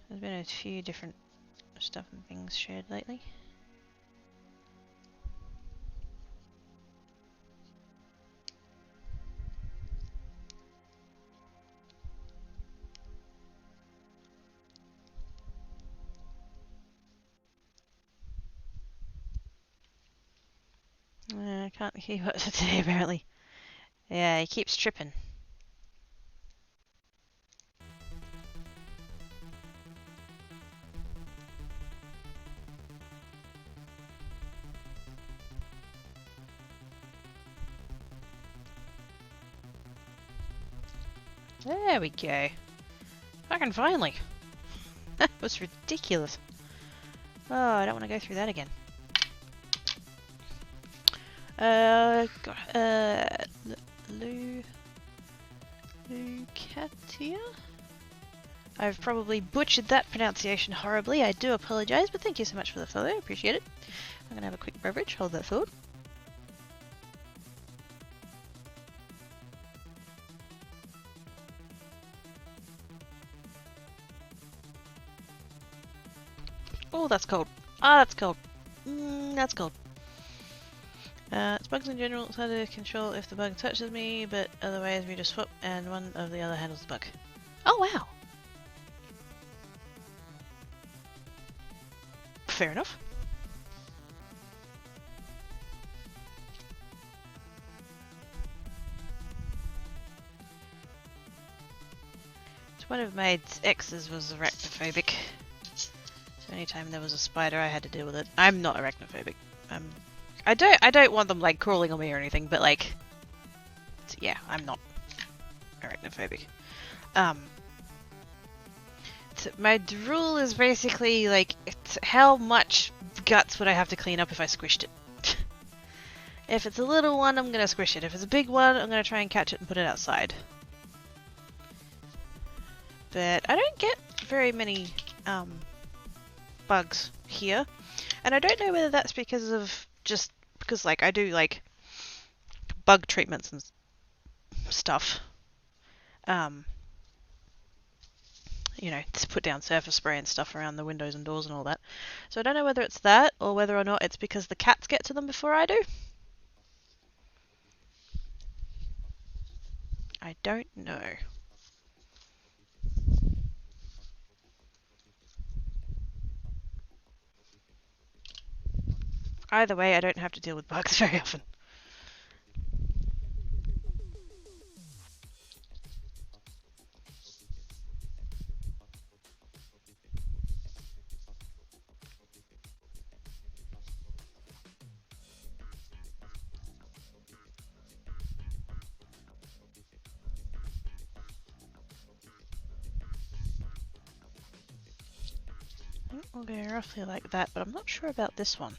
There's been a few different stuff and things shared lately. I can't keep up to today apparently. Yeah, he keeps tripping. There we go. Fucking finally. That was ridiculous. Oh, I don't want to go through that again. Lucatia? I've probably butchered that pronunciation horribly. I do apologise, but thank you so much for the follow. Appreciate it. I'm going to have a quick beverage. Hold that thought. Oh, that's cold. Ah, that's cold. That's cold. It's bugs in general. It's hard to control if the bug touches me, but otherwise we just swap and one of the other handles the bug. Oh, wow. Fair enough. So one of my exes was arachnophobic. So anytime there was a spider, I had to deal with it. I'm not arachnophobic. I don't want them like crawling on me or anything, but like, yeah, I'm not arachnophobic. My rule is basically like, how much guts would I have to clean up if I squished it? If it's a little one, I'm gonna squish it. If it's a big one, I'm gonna try and catch it and put it outside. But I don't get very many bugs here, and I don't know whether that's because of because like I do like bug treatments and stuff, you know, to put down surface spray and stuff around the windows and doors and all that. So I don't know whether it's that or whether or not it's because the cats get to them before I do. I don't know. Either way, I don't have to deal with bugs very often. I think we'll go roughly like that, but I'm not sure about this one.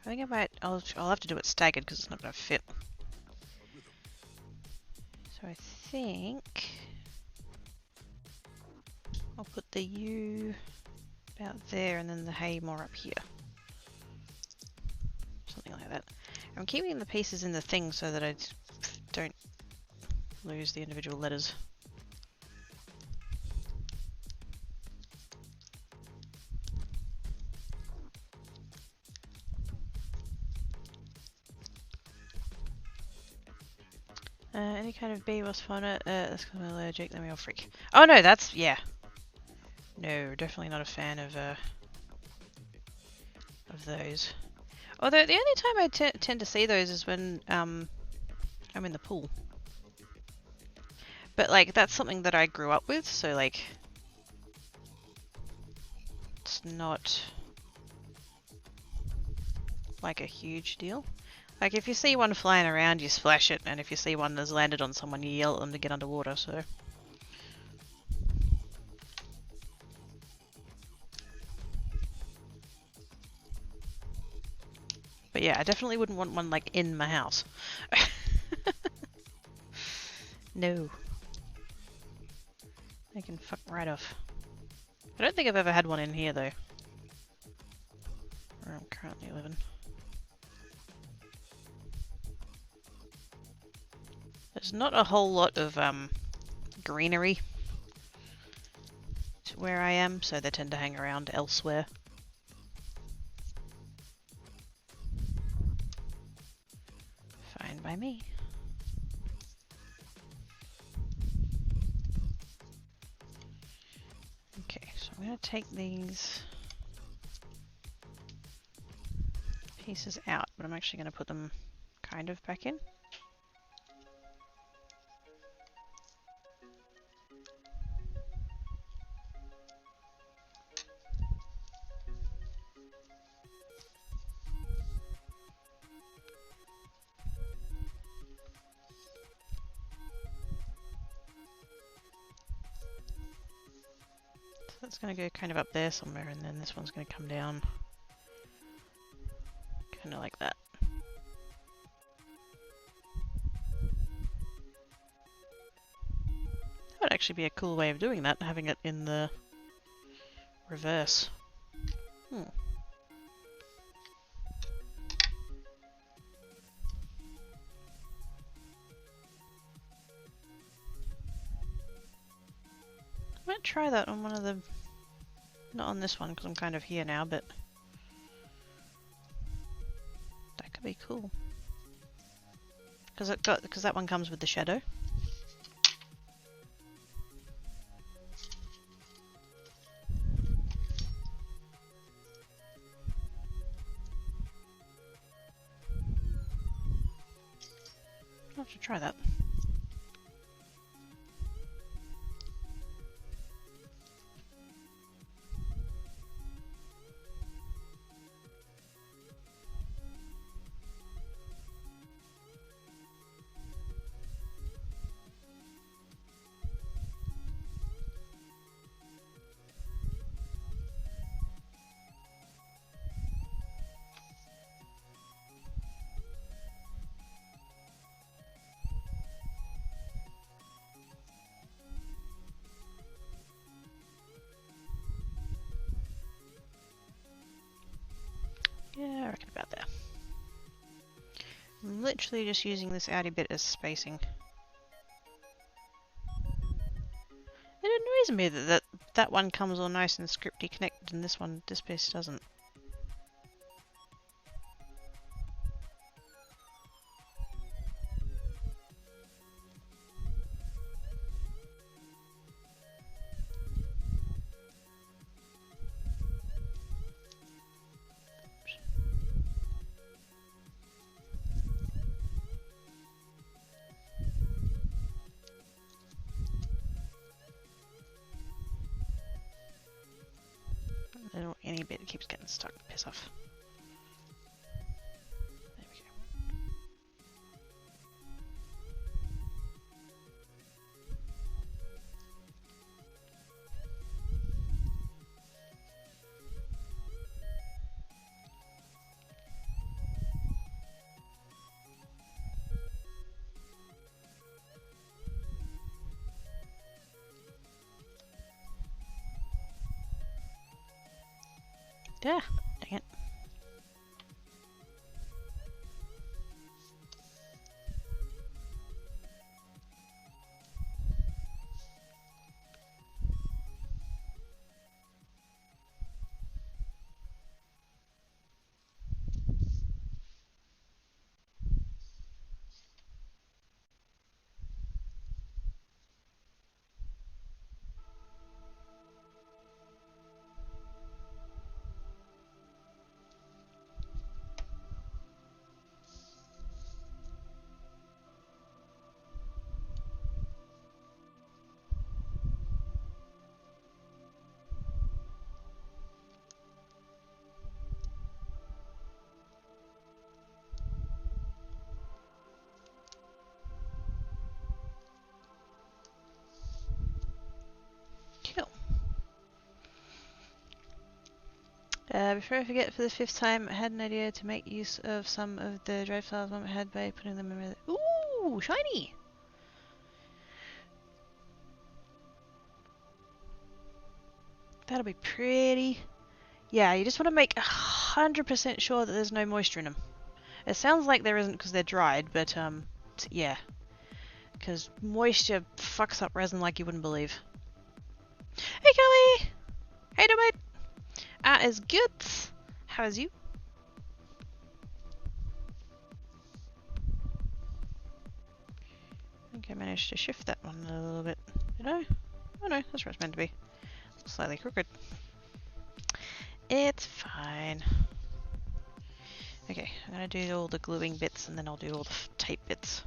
I think I might, I'll have to do it staggered because it's not going to fit. So I think I'll put the U about there and then the hay more up here. Something like that. I'm keeping the pieces in the thing so that I don't lose the individual letters. Any kind of bee wasp on it, that's because I'm allergic, then we all freak. Oh no, that's, yeah. No, definitely not a fan of those. Although the only time I tend to see those is when I'm in the pool. But like, that's something that I grew up with, so like, it's not like a huge deal. Like if you see one flying around, you splash it, and if you see one that's landed on someone, you yell at them to get underwater, so. But yeah, I definitely wouldn't want one like in my house. No. They can fuck right off. I don't think I've ever had one in here though. Where I'm currently living. There's not a whole lot of greenery to where I am, so they tend to hang around elsewhere. Fine by me. Okay, so I'm going to take these pieces out, but I'm actually going to put them kind of back in. That's going to go kind of up there somewhere, and then this one's going to come down kind of like that. That would actually be a cool way of doing that, having it in the reverse. I might try that on one of the... Not on this one, because I'm kind of here now, but... That could be cool. Because that one comes with the shadow. I'll have to try that. Yeah, I reckon about there. I'm literally just using this outy bit as spacing. It amazing me that one comes all nice and scripty connected and this piece doesn't. Any bit keeps getting stuck. Piss off. There we go. Yeah, dang it. Cool. Before I forget, for the 5th time, I had an idea to make use of some of the drive files Mom had by putting them in. Ooh, shiny! That'll be pretty. Yeah, you just want to make 100% sure that there's no moisture in them. It sounds like there isn't because they're dried, but yeah. Because moisture fucks up resin like you wouldn't believe. Hey, Kelly! Hey, mate! Is good. How is you? I think I managed to shift that one a little bit. Did I? Oh no, that's where it's meant to be. Slightly crooked. It's fine. Okay, I'm gonna do all the gluing bits and then I'll do all the tape bits.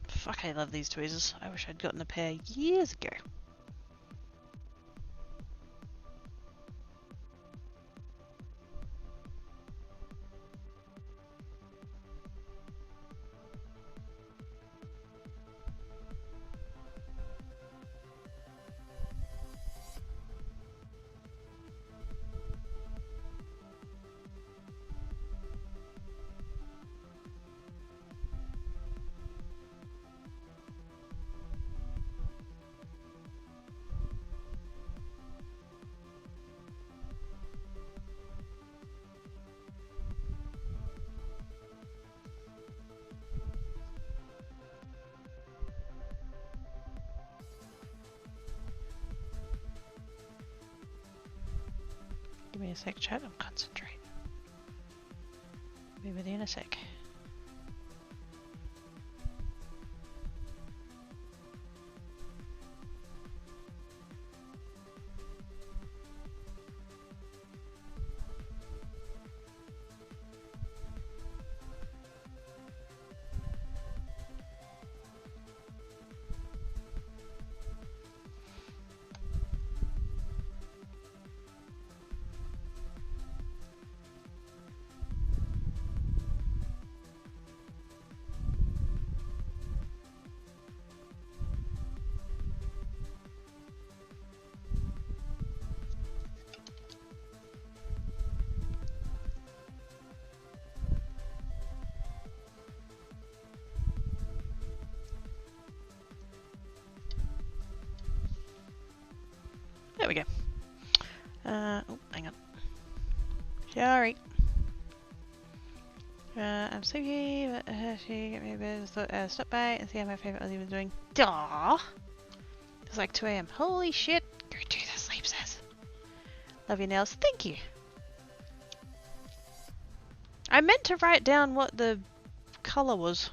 Fuck, I love these tweezers. I wish I'd gotten a pair years ago. Give me a sec, chat. I'm concentrating. Be with you in a sec. There we go. Oh, hang on. Sorry. I'm sleepy, but she get me a bit of stop by and see how my favorite Aussie was doing. Aww! It's like 2 AM. Holy shit! Go do the sleep, sis. Love your nails. Thank you. I meant to write down what the colour was.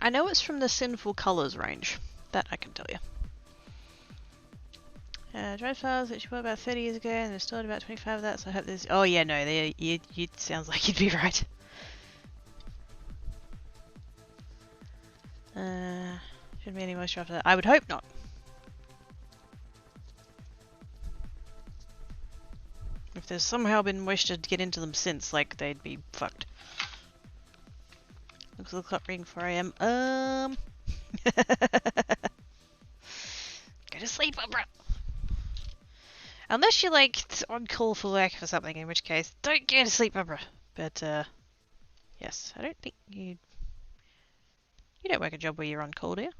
I know it's from the Sinful Colours range. That I can tell you. Dried flowers that she bought about 30 years ago and there's still about 25 of that, so I hope there's... Oh yeah, no, it sounds like you'd be right. Shouldn't be any moisture after that. I would hope not. If there's somehow been moisture to get into them since, like, they'd be fucked. Looks like the clock reading 4 AM. Go to sleep, Umbra! Unless you're, like, on call for work or something, in which case, don't go to sleep, Umbra. But, yes, I don't think you... You don't work a job where you're on call, do you?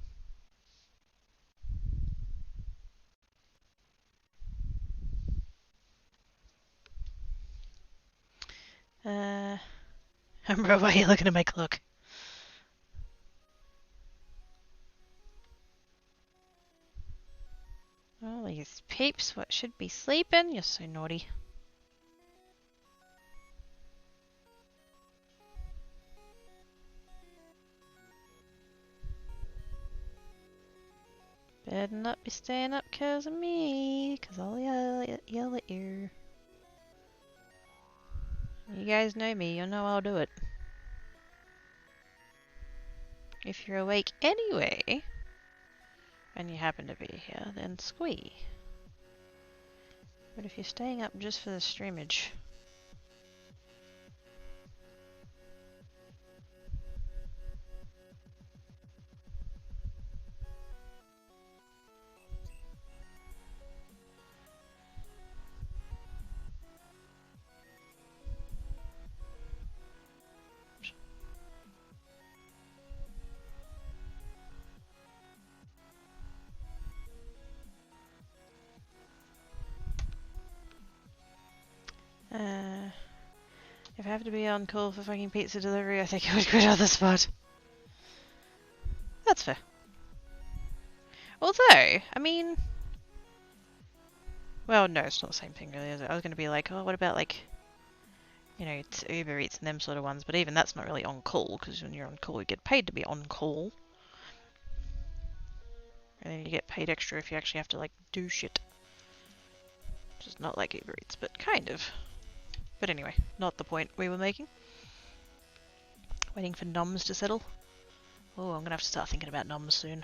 Umbra, why are you looking at my clock? All these peeps, what should be sleeping? You're so naughty. Better not be staying up cause of me, cause I'll yell at you. You guys know me, you know I'll do it. If you're awake anyway, and you happen to be here, then squee. But if you're staying up just for the streamage... If I have to be on call for fucking pizza delivery, I think I would quit on the spot. That's fair. Although, I mean... Well, no, it's not the same thing really, is it? I was going to be like, oh, what about like... You know, it's Uber Eats and them sort of ones, but even that's not really on call, because when you're on call you get paid to be on call. And then you get paid extra if you actually have to like do shit. Which is not like Uber Eats, but kind of. But anyway, not the point we were making. Waiting for noms to settle. Oh, I'm gonna have to start thinking about noms soon.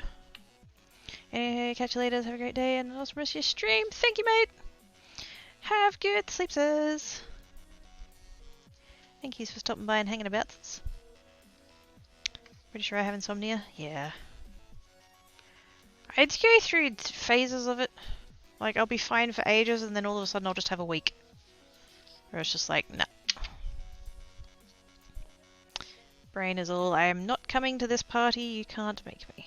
Anyway, catch you later. Have a great day and awesome rest of your stream. Thank you, mate. Have good sleep, sirs. Thank you for stopping by and hanging about. Pretty sure I have insomnia. Yeah. I'd go through phases of it. Like, I'll be fine for ages and then all of a sudden I'll just have a week. Where it's just like, nah. Brain is all, I am not coming to this party, you can't make me.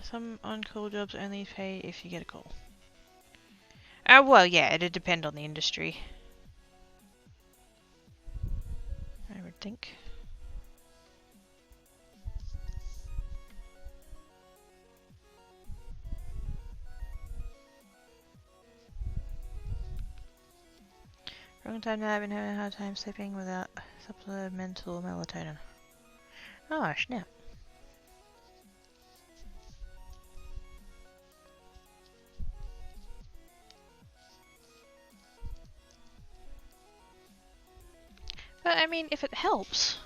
Some on-call jobs only pay if you get a call. Well, yeah, it'd depend on the industry. I would think. Wrong time now, I've been having a hard time sleeping without supplemental melatonin. Oh, snap. But I mean, if it helps.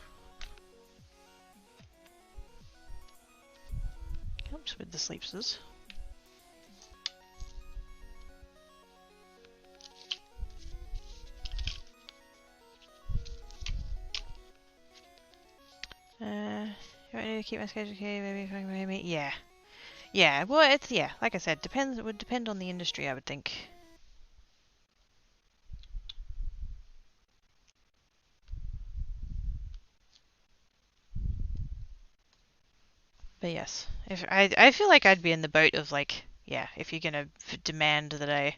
Helps with the sleepsters. Do I need to keep my schedule okay? Maybe if I can pay me. Yeah. Yeah, well, it's, yeah, like I said, depends. It would depend on the industry, I would think. But yes, if I feel like I'd be in the boat of like, yeah, if you're gonna demand that I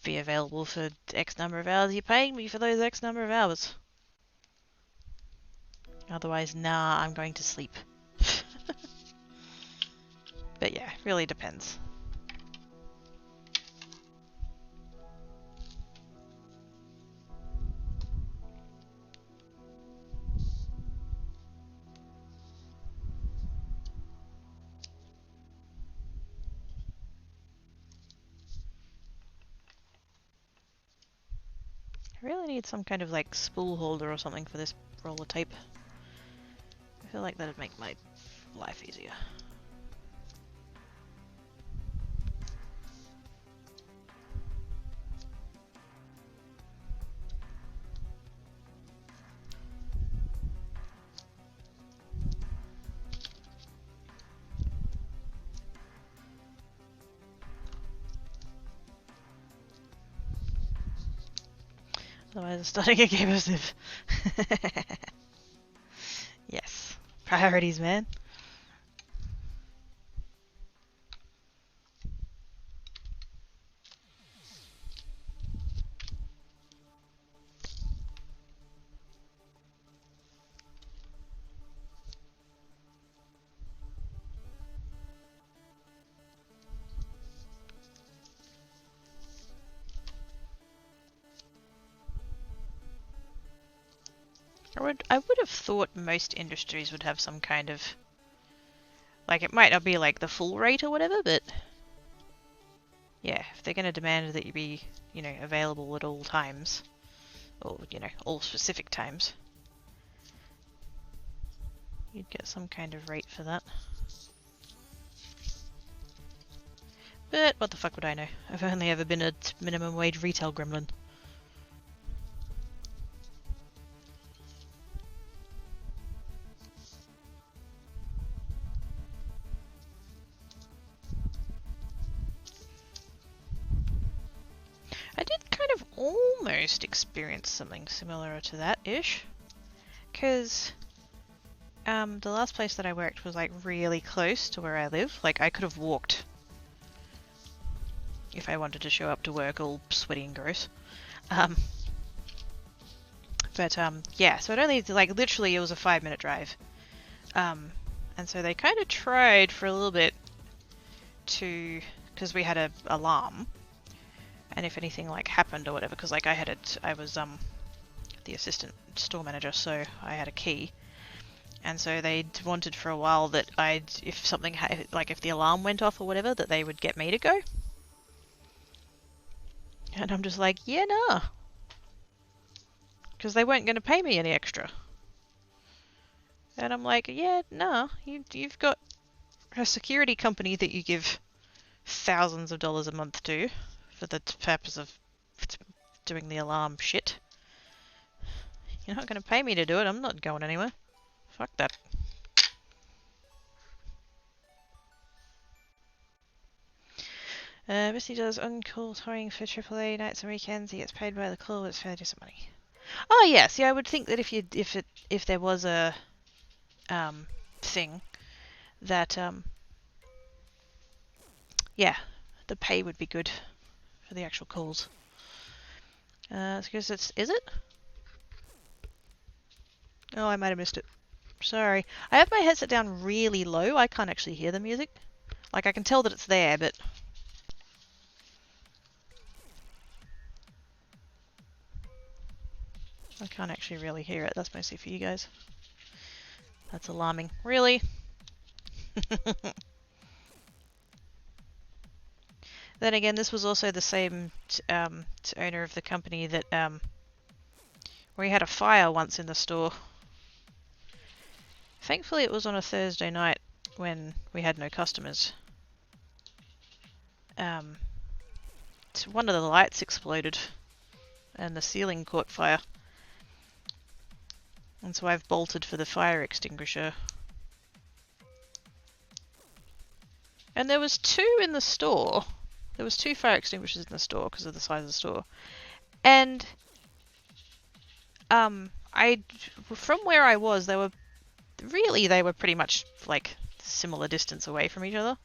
be available for X number of hours, you're paying me for those X number of hours. Otherwise, nah, I'm going to sleep. But yeah, really depends. I really need some kind of like spool holder or something for this roller tape. I feel like that'd make my life easier. Otherwise, I'm starting a game of Civ. Yes. Priorities, man. I would have thought most industries would have some kind of, like, it might not be like the full rate or whatever, but yeah, if they're going to demand that you be, you know, available at all times, or, you know, all specific times, you'd get some kind of rate for that. But what the fuck would I know? I've only ever been a minimum wage retail gremlin. I did kind of almost experience something similar to that-ish. Because the last place that I worked was like really close to where I live. Like I could have walked if I wanted to show up to work all sweaty and gross. But yeah, so it only, like, literally it was a 5-minute drive. And so they kind of tried for a little bit to, because we had a alarm, and if anything like happened or whatever, because like I was the assistant store manager, so I had a key, and so they wanted for a while that if something like if the alarm went off or whatever, that they would get me to go. And I'm just like, yeah, nah, because they weren't going to pay me any extra. And I'm like, yeah, nah, you've got a security company that you give thousands of dollars a month to for the purpose of doing the alarm shit. You're not going to pay me to do it. I'm not going anywhere. Fuck that. Misty does on-call touring for AAA nights and weekends. He gets paid by the call, but it's fairly decent money. Oh yeah, see, I would think that if there was a thing that yeah, the pay would be good for the actual calls. Because is it? Oh, I might have missed it. Sorry. I have my headset down really low. I can't actually hear the music. Like, I can tell that it's there, but I can't actually really hear it. That's mostly for you guys. That's alarming. Really? Then again, this was also the same owner of the company that we had a fire once in the store. Thankfully, it was on a Thursday night when we had no customers. One of the lights exploded and the ceiling caught fire. And so I've bolted for the fire extinguisher. And there was 2 in the store. There was 2 fire extinguishers in the store because of the size of the store. And from where I was, they were pretty much like similar distance away from each other.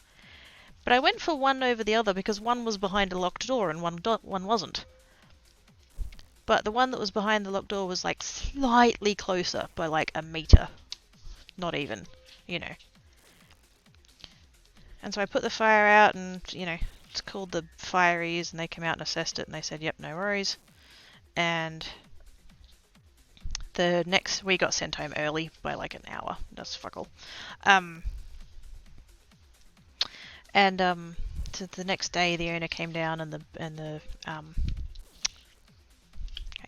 But I went for one over the other because one was behind a locked door and one wasn't. But the one that was behind the locked door was like slightly closer by like a meter. Not even, you know. And so I put the fire out and, you know, it's called the fireys and they came out and assessed it and they said, yep, no worries. And we got sent home early by like an hour. That's fuck all. So the next day the owner came down and the I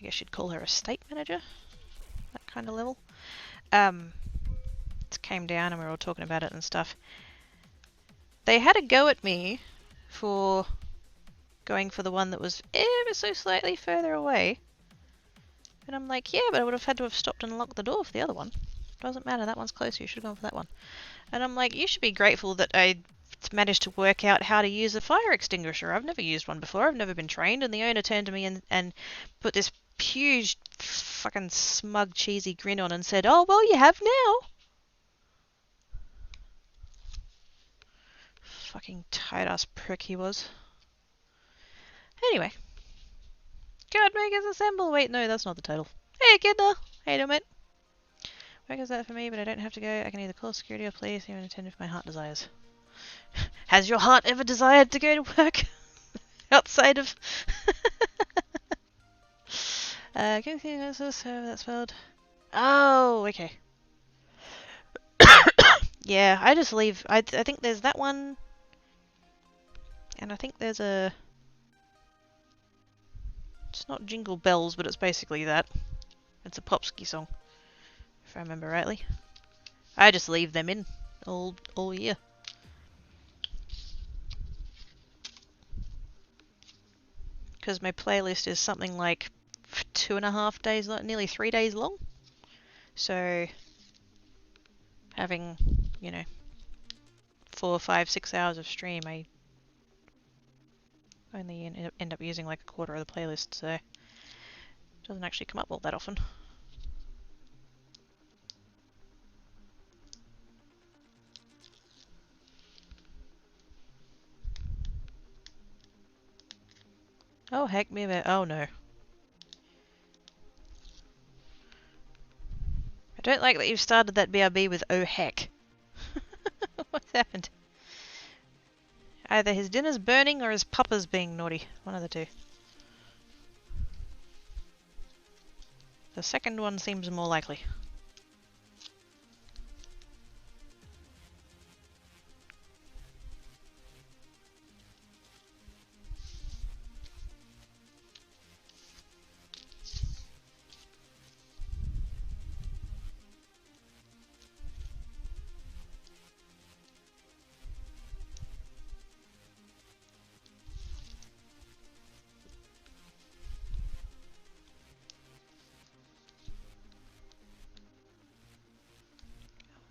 guess you'd call her a estate manager, that kind of level. Came down and we were all talking about it and stuff. They had a go at me for going for the one that was ever so slightly further away. And I'm like, yeah, but I would have had to have stopped and locked the door for the other one. Doesn't matter, that one's closer, you should have gone for that one. And I'm like, you should be grateful that I managed to work out how to use a fire extinguisher. I've never used one before, I've never been trained. And the owner turned to me and put this huge fucking smug cheesy grin on and said, oh, well, you have now. Fucking tight-ass prick he was. Anyway. Cardmakers assemble! Wait, no, that's not the title. Hey, Kidna! How you doing, mate? Work is that for me, but I don't have to go. I can either call security or police, even attend if my heart desires. Has your heart ever desired to go to work? Outside of... can you see that's spelled? Oh, okay. Yeah, I just leave. I think there's that one... And I think there's a... It's not Jingle Bells, but it's basically that. It's a Popsky song, if I remember rightly. I just leave them in all year. Because my playlist is something like 2.5 days long, nearly 3 days long. So having, you know, 4, 5, 6 hours of stream, I only end up using like a quarter of the playlist, so it doesn't actually come up all that often. Oh heck, me a oh no. I don't like that you've started that BRB with oh heck. What's happened? Either his dinner's burning or his puppa's being naughty. One of the two. The second one seems more likely.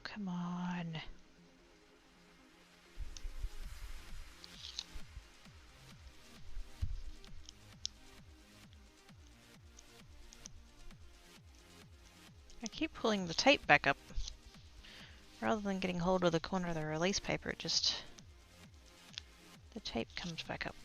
Come on. I keep pulling the tape back up. Rather than getting hold of the corner of the release paper, it just... the tape comes back up.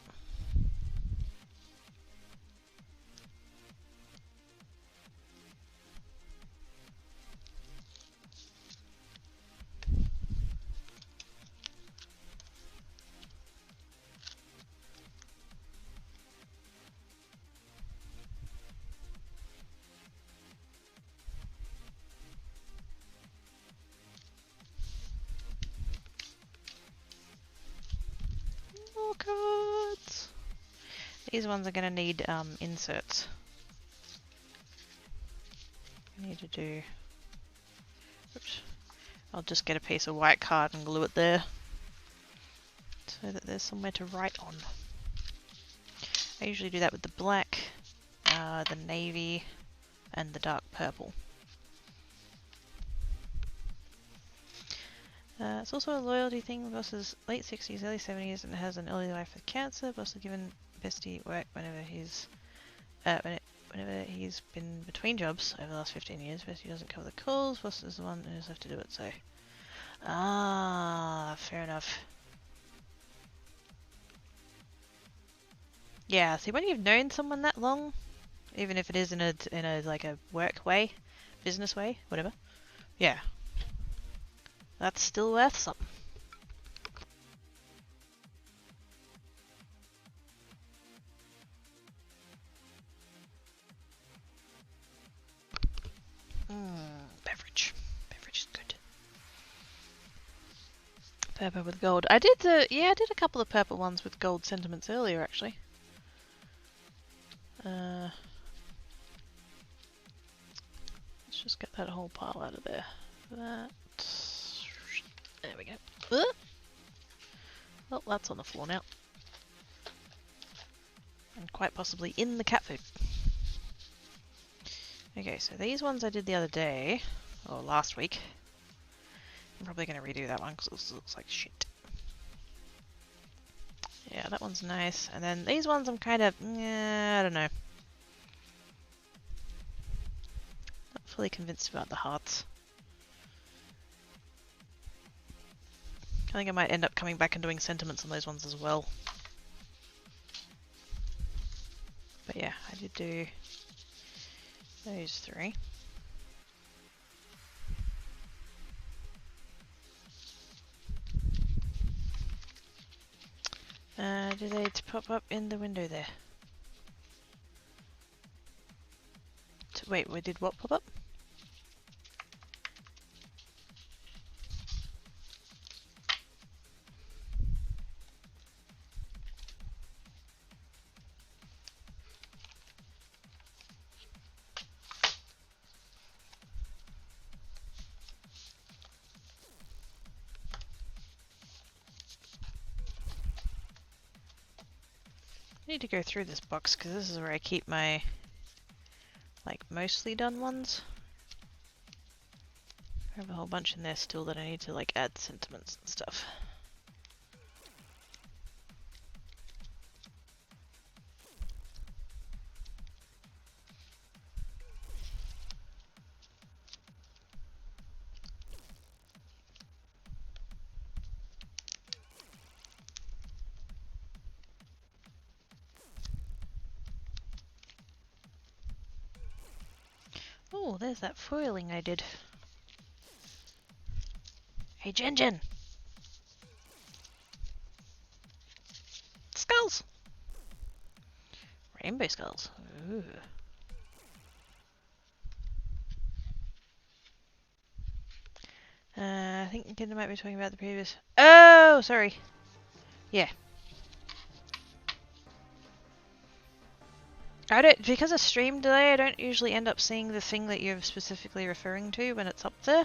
Cards. These ones are going to need inserts. I need to do... Oops. I'll just get a piece of white card and glue it there so that there's somewhere to write on. I usually do that with the black, the navy, and the dark purple. It's also a loyalty thing. Boss is late 60s, early 70s, and has an early life with cancer. Boss has given Bestie work whenever he's been between jobs over the last 15 years. Bestie doesn't cover the calls. Boss is the one who's left to do it, so... Ah, fair enough. Yeah, see, when you've known someone that long, even if it is in a like a work way, business way, whatever, yeah, that's still worth something. Beverage. Beverage is good. Purple with gold. I did a couple of purple ones with gold sentiments earlier, actually. Let's just get that whole pile out of there. That. There we go. Well, that's on the floor now. And quite possibly in the cat food. Okay, so these ones I did the other day, or last week. I'm probably going to redo that one because it looks like shit. Yeah, that one's nice. And then these ones I'm kind of, I don't know. Not fully convinced about the hearts. I think I might end up coming back and doing sentiments on those ones as well. But yeah, I did do those three. Do they pop up in the window there? Wait, we did what pop up? I need to go through this box because this is where I keep my like mostly done ones. I have a whole bunch in there still that I need to like add sentiments and stuff. Oh, there's that foiling I did. Hey, Jen! Skulls! Rainbow skulls. Ooh. I think Kinder might be talking about the previous... Oh, sorry. Yeah. Because of stream delay, I don't usually end up seeing the thing that you're specifically referring to when it's up there.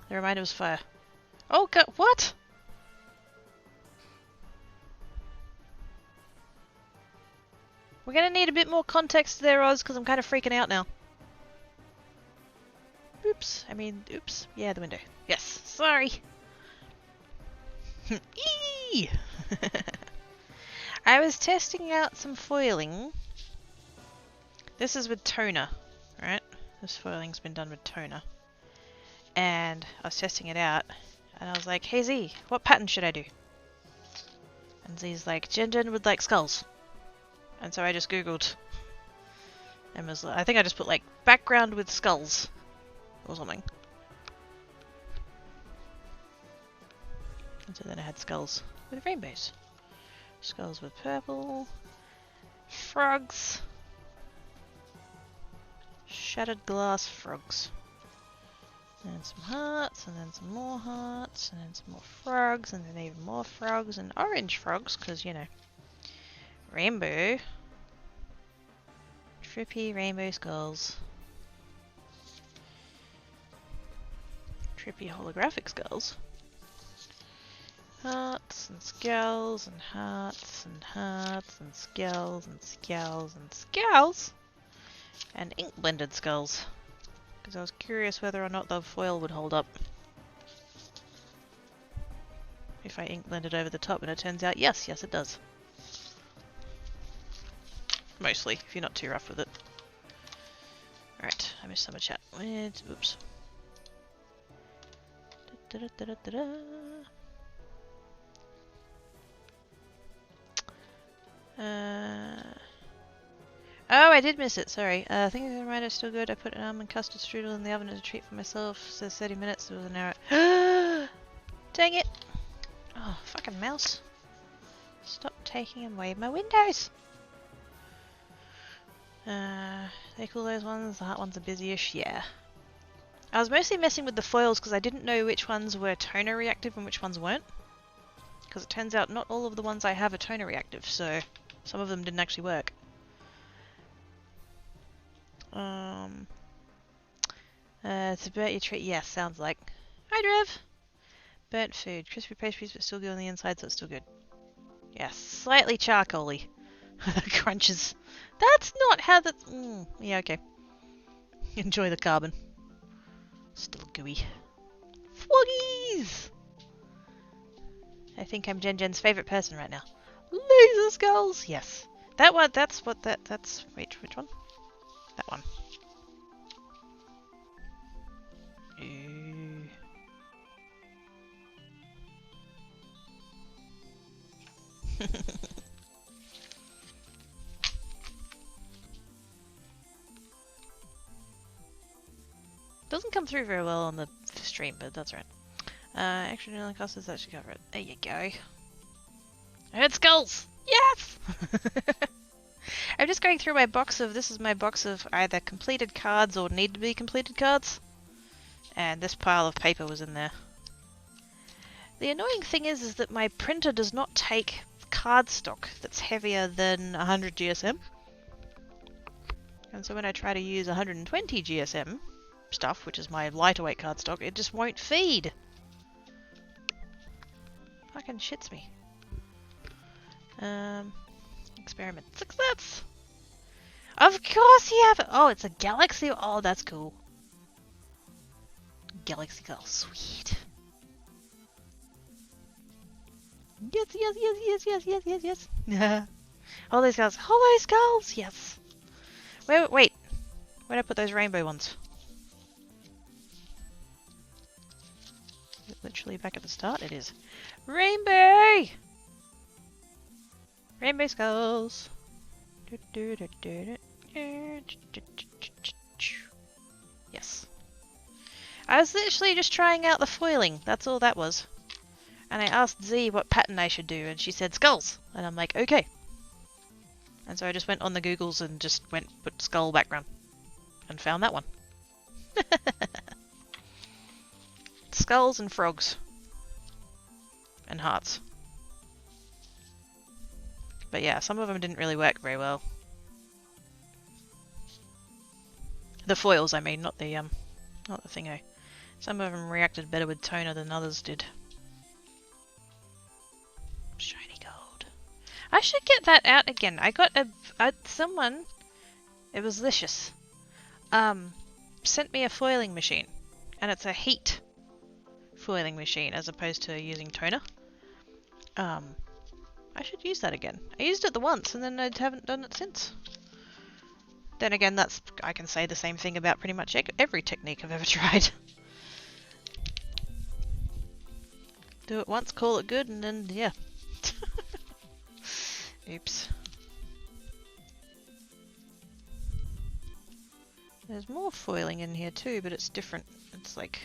The reminder was fire. Oh god, what? We're gonna need a bit more context there, Oz, because I'm kind of freaking out now. Oops. Oops. Yeah, the window. Yes. Sorry. Eee! I was testing out some foiling. This is with toner, right? This foiling's been done with toner. And I was testing it out, and I was like, hey Z, what pattern should I do? And Z's like, Jen would like skulls. And so I just googled, and was I think I just put like, background with skulls, or something. And so then I had skulls with rainbows. Skulls with purple. Frogs. Shattered glass frogs. And some hearts, and then some more hearts, and then some more frogs, and then even more frogs, and orange frogs, because, you know, rainbow. Trippy rainbow skulls. Trippy holographic skulls. Hearts and skulls and hearts and hearts and skulls and skulls and skulls and ink blended skulls. Because I was curious whether or not the foil would hold up if I ink blended over the top, and it turns out yes, it does. Mostly, if you're not too rough with it. Alright, I missed summer chat. Oops. Da, da, da, da, da, da. Oh, I did miss it, sorry. I think the reminder is still good. I put an almond custard strudel in the oven as a treat for myself. It says 30 minutes, it was an hour. Dang it! Oh, fucking mouse. Stop taking away my windows! They call those ones. The hot ones are busy-ish, yeah. I was mostly messing with the foils because I didn't know which ones were toner reactive and which ones weren't. Because it turns out not all of the ones I have are toner reactive, so some of them didn't actually work. It's about your treat. Yes, sounds like. Hi, Drev! Burnt food. Crispy pastries, but still good on the inside, so it's still good. Yes, slightly charcoaly. Crunches. That's not how that. Yeah, okay. Enjoy the carbon. Still gooey. Floggies! I think I'm Jen's favourite person right now. Laser skulls! Yes. That one, that's. Wait, which one? That one. Ooh. Doesn't come through very well on the stream, but that's right. Extra vanilla custard, that should cover it. There you go. I heard skulls! Yes! I'm just going through my box of, this is my box of either completed cards or need to be completed cards. And this pile of paper was in there. The annoying thing is that my printer does not take cardstock that's heavier than 100 GSM. And so when I try to use 120 GSM stuff, which is my lighter weight cardstock, it just won't feed. Fucking shits me. Experiment success! Of course you have it! Oh, it's a galaxy. Oh, that's cool. Galaxy girl, sweet. Yes, yes, yes, yes, yes, yes, yes, yes. Yeah. Hollow skulls. Hollow skulls! Yes. Wait. Where'd I put those rainbow ones? Is it literally back at the start? It is. Rainbow! Rainbow skulls. Yes. I was literally just trying out the foiling. That's all that was. And I asked Z what pattern I should do, and she said skulls. And I'm like, okay. And so I just went on the Googles and just put skull background. And found that one. Skulls and frogs. And hearts. But yeah, some of them didn't really work very well. The foils, I mean, not the thingo. Some of them reacted better with toner than others did. Shiny gold. I should get that out again. I got someone, it was Licious, sent me a foiling machine. And it's a heat foiling machine as opposed to using toner. I should use that again. I used it the once and then I haven't done it since. Then again, I can say the same thing about pretty much every technique I've ever tried. Do it once, call it good, and then, yeah. Oops. There's more foiling in here too, but it's different. It's like...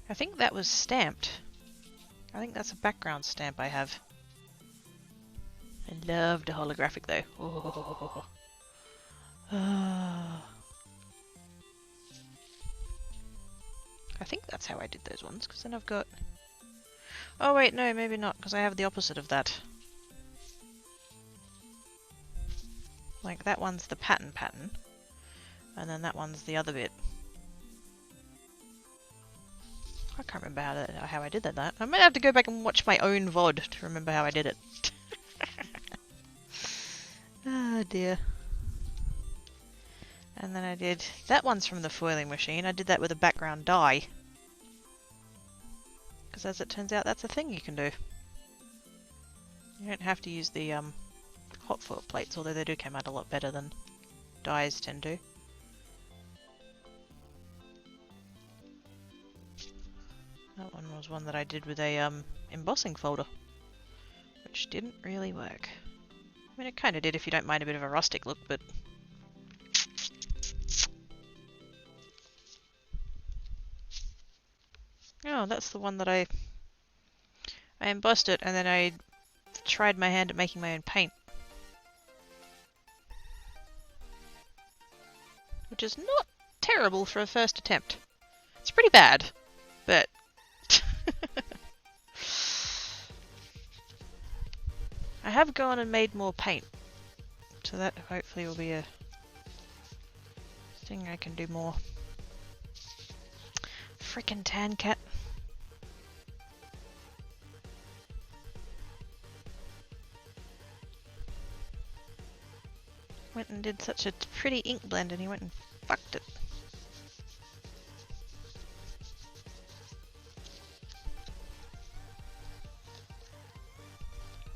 I think that was stamped. I think that's a background stamp I have. I love the holographic though. Oh. I think that's how I did those ones, because then I've got... Oh wait, no, maybe not, because I have the opposite of that. Like that one's the pattern, and then that one's the other bit. I can't remember how I did that. I might have to go back and watch my own VOD to remember how I did it. Oh dear. And then I did... That one's from the foiling machine. I did that with a background dye. Because as it turns out, that's a thing you can do. You don't have to use the hot foil plates, although they do come out a lot better than dyes tend to. That one was one that I did with a embossing folder, which didn't really work. I mean, it kind of did if you don't mind a bit of a rustic look, but... Oh, that's the one that I embossed it, and then I tried my hand at making my own paint. Which is not terrible for a first attempt. It's pretty bad, but... I have gone and made more paint, so that hopefully will be a thing I can do more. Frickin' tan cat. Went and did such a pretty ink blend and he went and fucked it.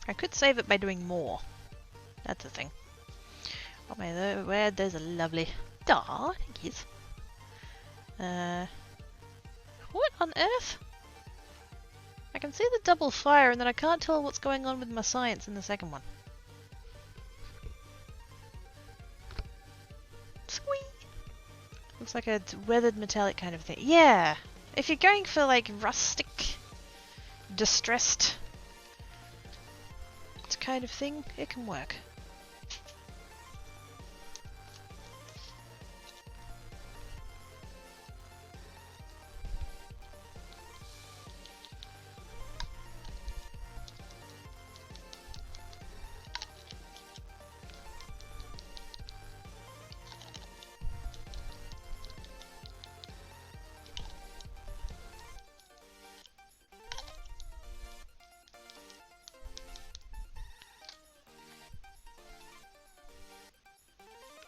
I could save it by doing more. That's the thing. Oh my, where there's a lovely... Aw, thank you. What on earth? I can see the double fire and then I can't tell what's going on with my science in the second one. Sweet! Looks like a weathered metallic kind of thing. Yeah! If you're going for like rustic, distressed kind of thing, it can work.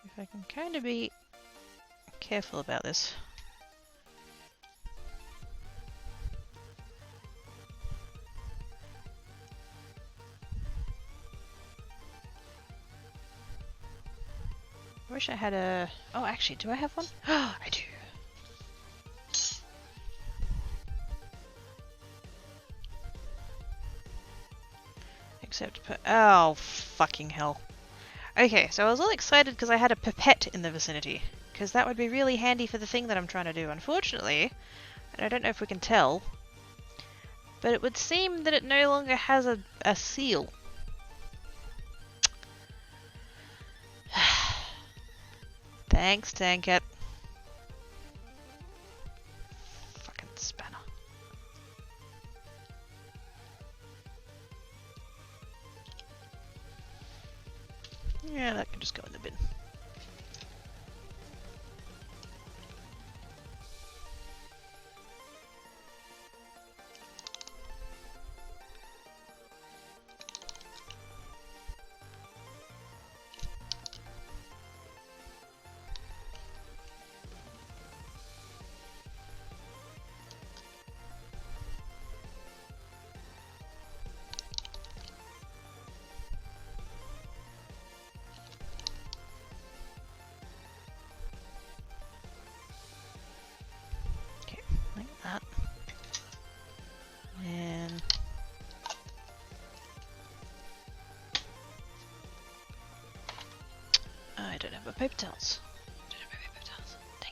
If I can kind of be careful about this. I wish I had a... Oh, actually, do I have one? Oh, I do. Except... Oh, fucking hell. Okay, so I was all excited because I had a pipette in the vicinity, because that would be really handy for the thing that I'm trying to do. Unfortunately, and I don't know if we can tell, but it would seem that it no longer has a seal. Thanks, Tankat. Fucking spanner. Yeah, that can just go in the bin. That. And I don't have my paper towels. Dang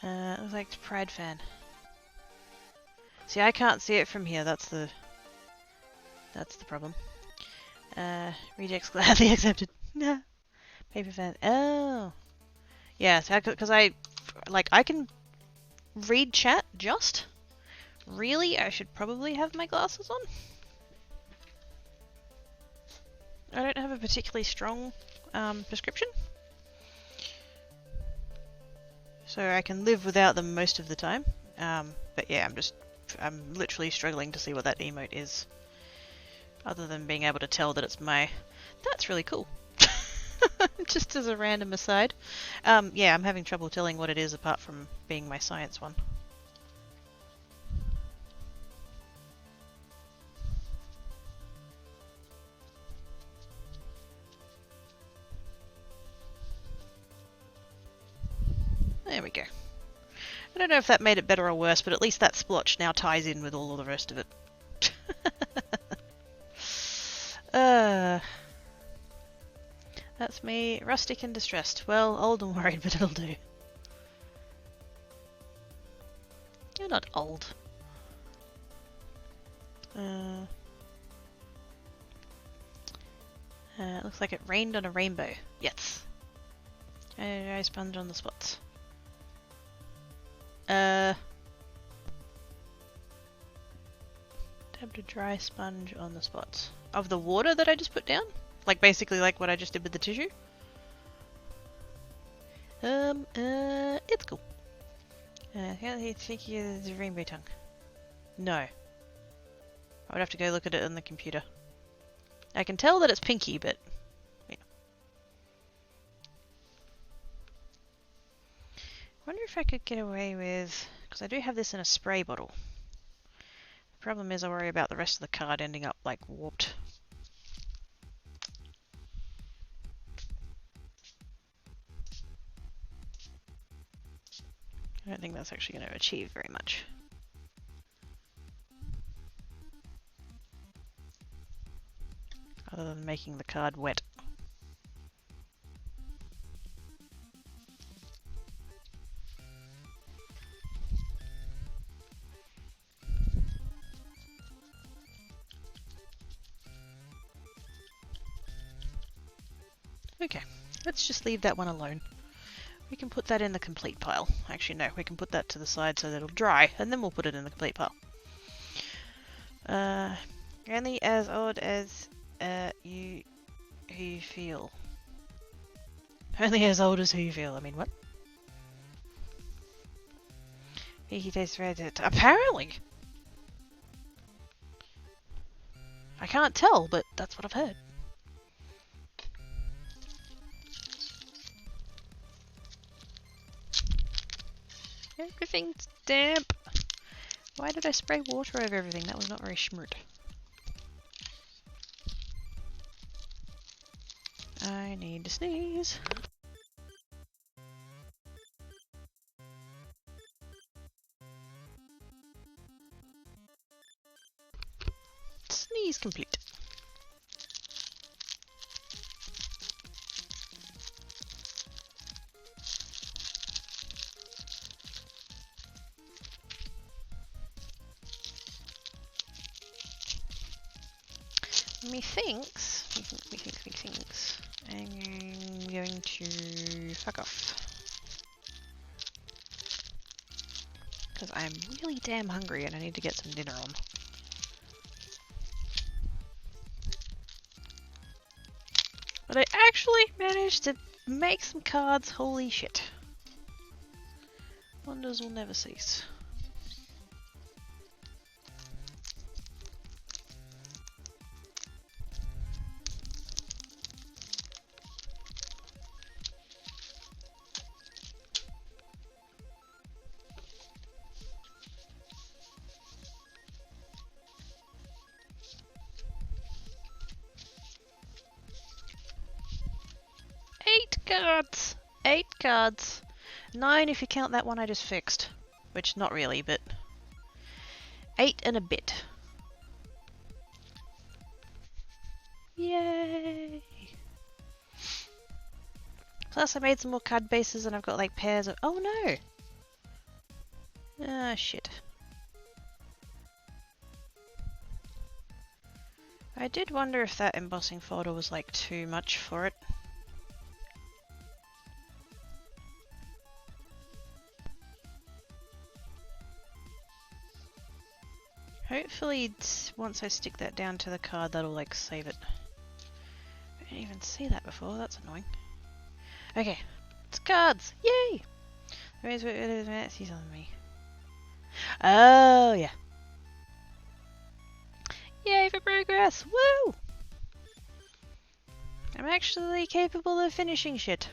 it. Looks like the Pride fan. See, I can't see it from here. That's the problem. Rejects gladly accepted. Nah. Paper fan. Oh. Yeah, because I can read chat just. Really, I should probably have my glasses on. I don't have a particularly strong prescription. So I can live without them most of the time. But yeah, I'm literally struggling to see what that emote is. Other than being able to tell that it's my... That's really cool. Just as a random aside. Yeah, I'm having trouble telling what it is apart from being my science one. There we go. I don't know if that made it better or worse, but at least that splotch now ties in with all of the rest of it. That's me, rustic and distressed. Well, old and worried, but it'll do. You're not old. Looks like it rained on a rainbow. Yes. Dry sponge on the spots. Tabbed a dry sponge on the spots. Of the water that I just put down? Like basically like what I just did with the tissue? It's cool. I think it's a rainbow tongue. No. I would have to go look at it on the computer. I can tell that it's pinky, but yeah. I wonder if I could get away with... because I do have this in a spray bottle. The problem is I worry about the rest of the card ending up like warped. I don't think that's actually going to achieve very much. Other than making the card wet. Okay, let's just leave that one alone. We can put that in the complete pile. Actually, no, we can put that to the side so that it'll dry, and then we'll put it in the complete pile. Only as old as you who you feel. Only as old as who you feel. I mean, what? He tastes red. Apparently! I can't tell, but that's what I've heard. Everything's damp. Why did I spray water over everything? That was not very smart. I need to sneeze. Sneeze complete. Methinks. I'm going to fuck off. Because I'm really damn hungry and I need to get some dinner on. But I actually managed to make some cards, holy shit. Wonders will never cease. Cards! 8 cards. 9 if you count that one I just fixed. Which, not really, but... 8 and a bit. Yay! Plus I made some more card bases and I've got like pairs of... Oh no! Ah, shit. I did wonder if that embossing folder was like too much for it. Hopefully, once I stick that down to the card, that'll like save it. I didn't even see that before, that's annoying. Okay, it's cards! Yay! He's on me. Oh, yeah. Yay for progress! Woo! I'm actually capable of finishing shit.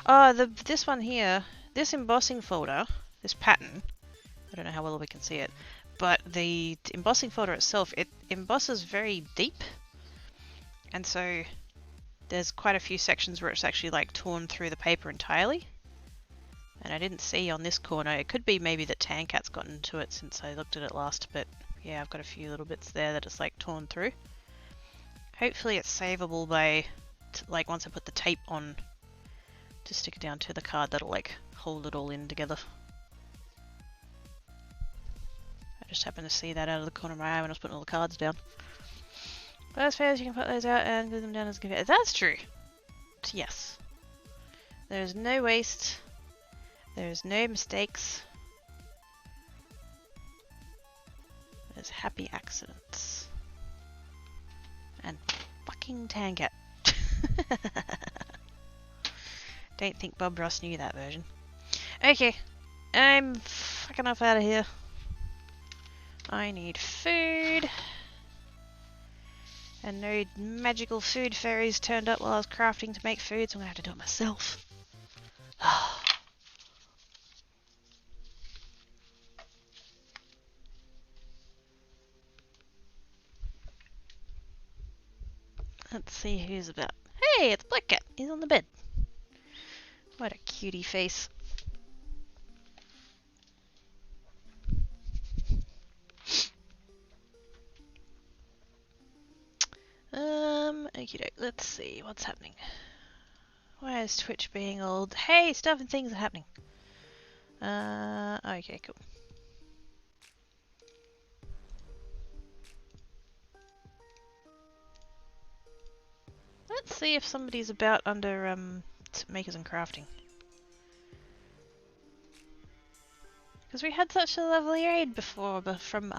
Oh, this one here, this embossing folder, this pattern, I don't know how well we can see it, but the embossing folder itself, it embosses very deep, and so there's quite a few sections where it's actually like torn through the paper entirely. And I didn't see on this corner, it could be maybe that Tancat's gotten to it since I looked at it last, but yeah, I've got a few little bits there that it's like torn through. Hopefully it's savable by, like once I put the tape on to stick it down to the card, that'll like hold it all in together. I just happened to see that out of the corner of my eye when I was putting all the cards down. But as far as you can put those out and glue them down as conveyor. That's true! Yes. There's no waste. There's no mistakes. There's happy accidents. And fucking Tangat. Don't think Bob Ross knew that version. Okay, I'm fucking off out of here. I need food. And no magical food fairies turned up while I was crafting to make food, so I'm gonna have to do it myself. Let's see who's about. Hey, it's Black Cat. He's on the bed. What a cutie face. Okey-doke. Let's see what's happening. Why is Twitch being old? Hey, stuff and things are happening. Okay, cool. Let's see if somebody's about under makers and crafting. Because we had such a lovely raid before, but from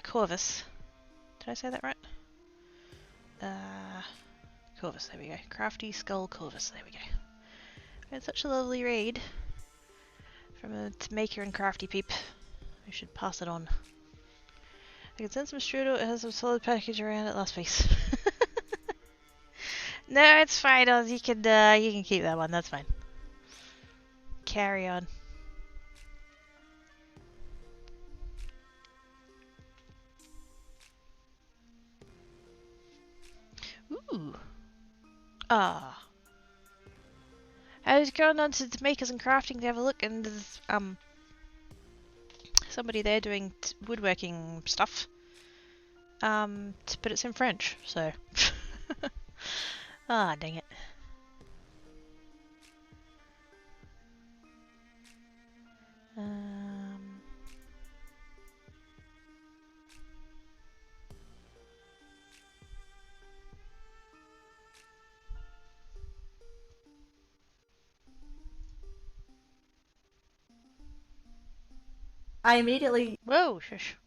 Corvus. Did I say that right? Corvus, there we go. Crafty Skull Corvus, there we go. We had such a lovely raid from a maker and crafty peep. We should pass it on. I can send some strudel, it has some solid package around it last piece. No, it's fine, Oz. You can keep that one, that's fine. Carry on. Ooh. Ah. I was going on to makers and crafting to have a look, and there's somebody there doing woodworking stuff. But it's in French, so. Ah, dang it. I immediately... Whoa, shush.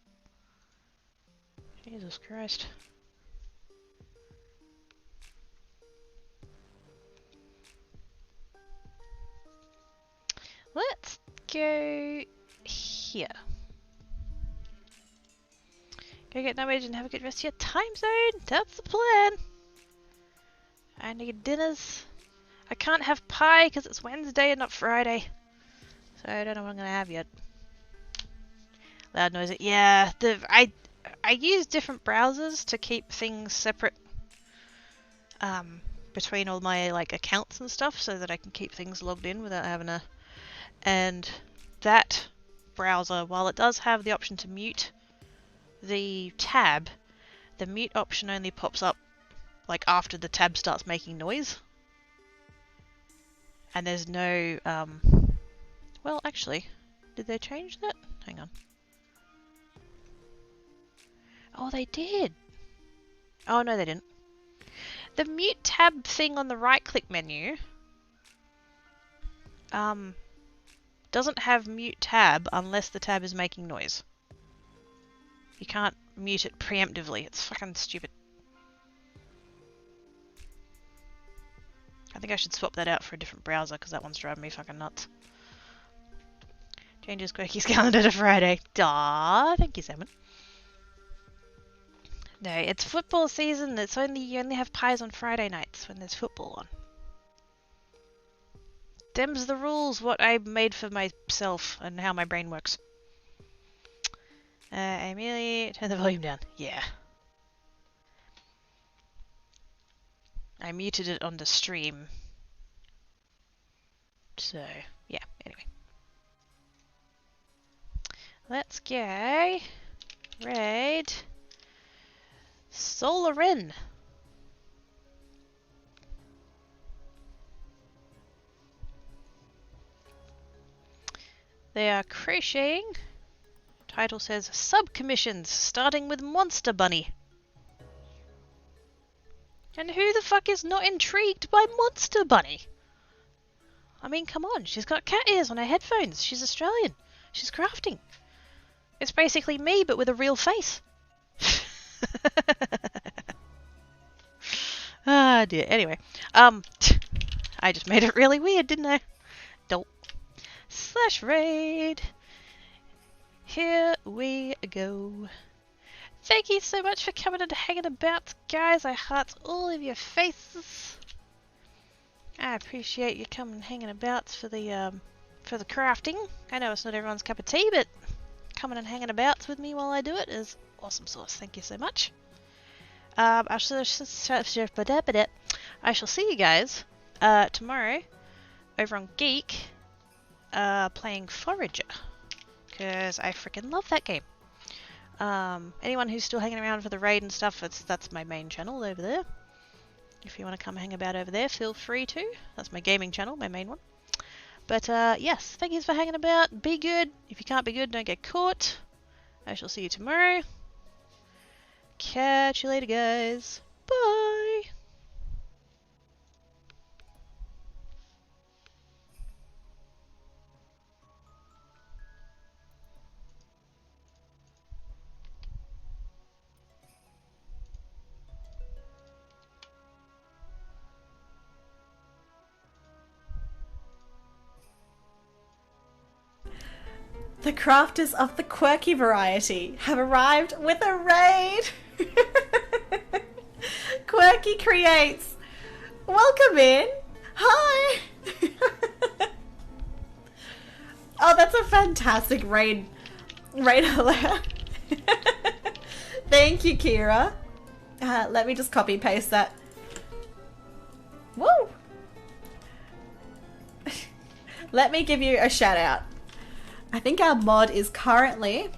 Jesus Christ. Let's go here. Go get knowledge and have a good rest of your time zone. That's the plan. I need dinners. I can't have pie because it's Wednesday and not Friday. So I don't know what I'm going to have yet. Loud noise. Yeah, I use different browsers to keep things separate between all my like accounts and stuff so that I can keep things logged in without having to... And that browser, while it does have the option to mute the tab, the mute option only pops up like after the tab starts making noise. And there's no, well actually, did they change that? Hang on. Oh, they did! Oh no, they didn't. The mute tab thing on the right click menu, doesn't have mute tab unless the tab is making noise. You can't mute it preemptively. It's fucking stupid. I think I should swap that out for a different browser because that one's driving me fucking nuts. Changes Quirky's calendar to Friday. Aww, thank you, Simon. No, it's football season. You only have pies on Friday nights when there's football on. Them's the rules. What I made for myself and how my brain works. Amelia, turn the volume down. Yeah. I muted it on the stream. So, yeah, anyway. Let's go raid Solarin. They are crocheting. Title says sub-commissions starting with Monster Bunny. And who the fuck is not intrigued by Monster Bunny? I mean, come on, she's got cat ears on her headphones. She's Australian. She's crafting. It's basically me, but with a real face. Ah, dear. Anyway, I just made it really weird, didn't I? Dope. /raid. Here we go. Thank you so much for coming and hanging about, guys. I heart all of your faces. I appreciate you coming and hanging about for the crafting. I know it's not everyone's cup of tea, but coming and hanging about with me while I do it is awesome sauce. Thank you so much. I shall see you guys tomorrow over on Geek playing Forager, because I freaking love that game. Anyone who's still hanging around for the raid and stuff, that's my main channel over there. If you want to come hang about over there, feel free to. That's my gaming channel, my main one. But yes, thank you for hanging about. Be good. If you can't be good, don't get caught. I shall see you tomorrow. Catch you later, guys. Bye. The crafters of the quirky variety have arrived with a raid! Quirky Creates! Welcome in! Hi! Oh, that's a fantastic raid alert. Thank you, Kira. Let me just copy paste that. Woo! Let me give you a shout out. I think our mod is currently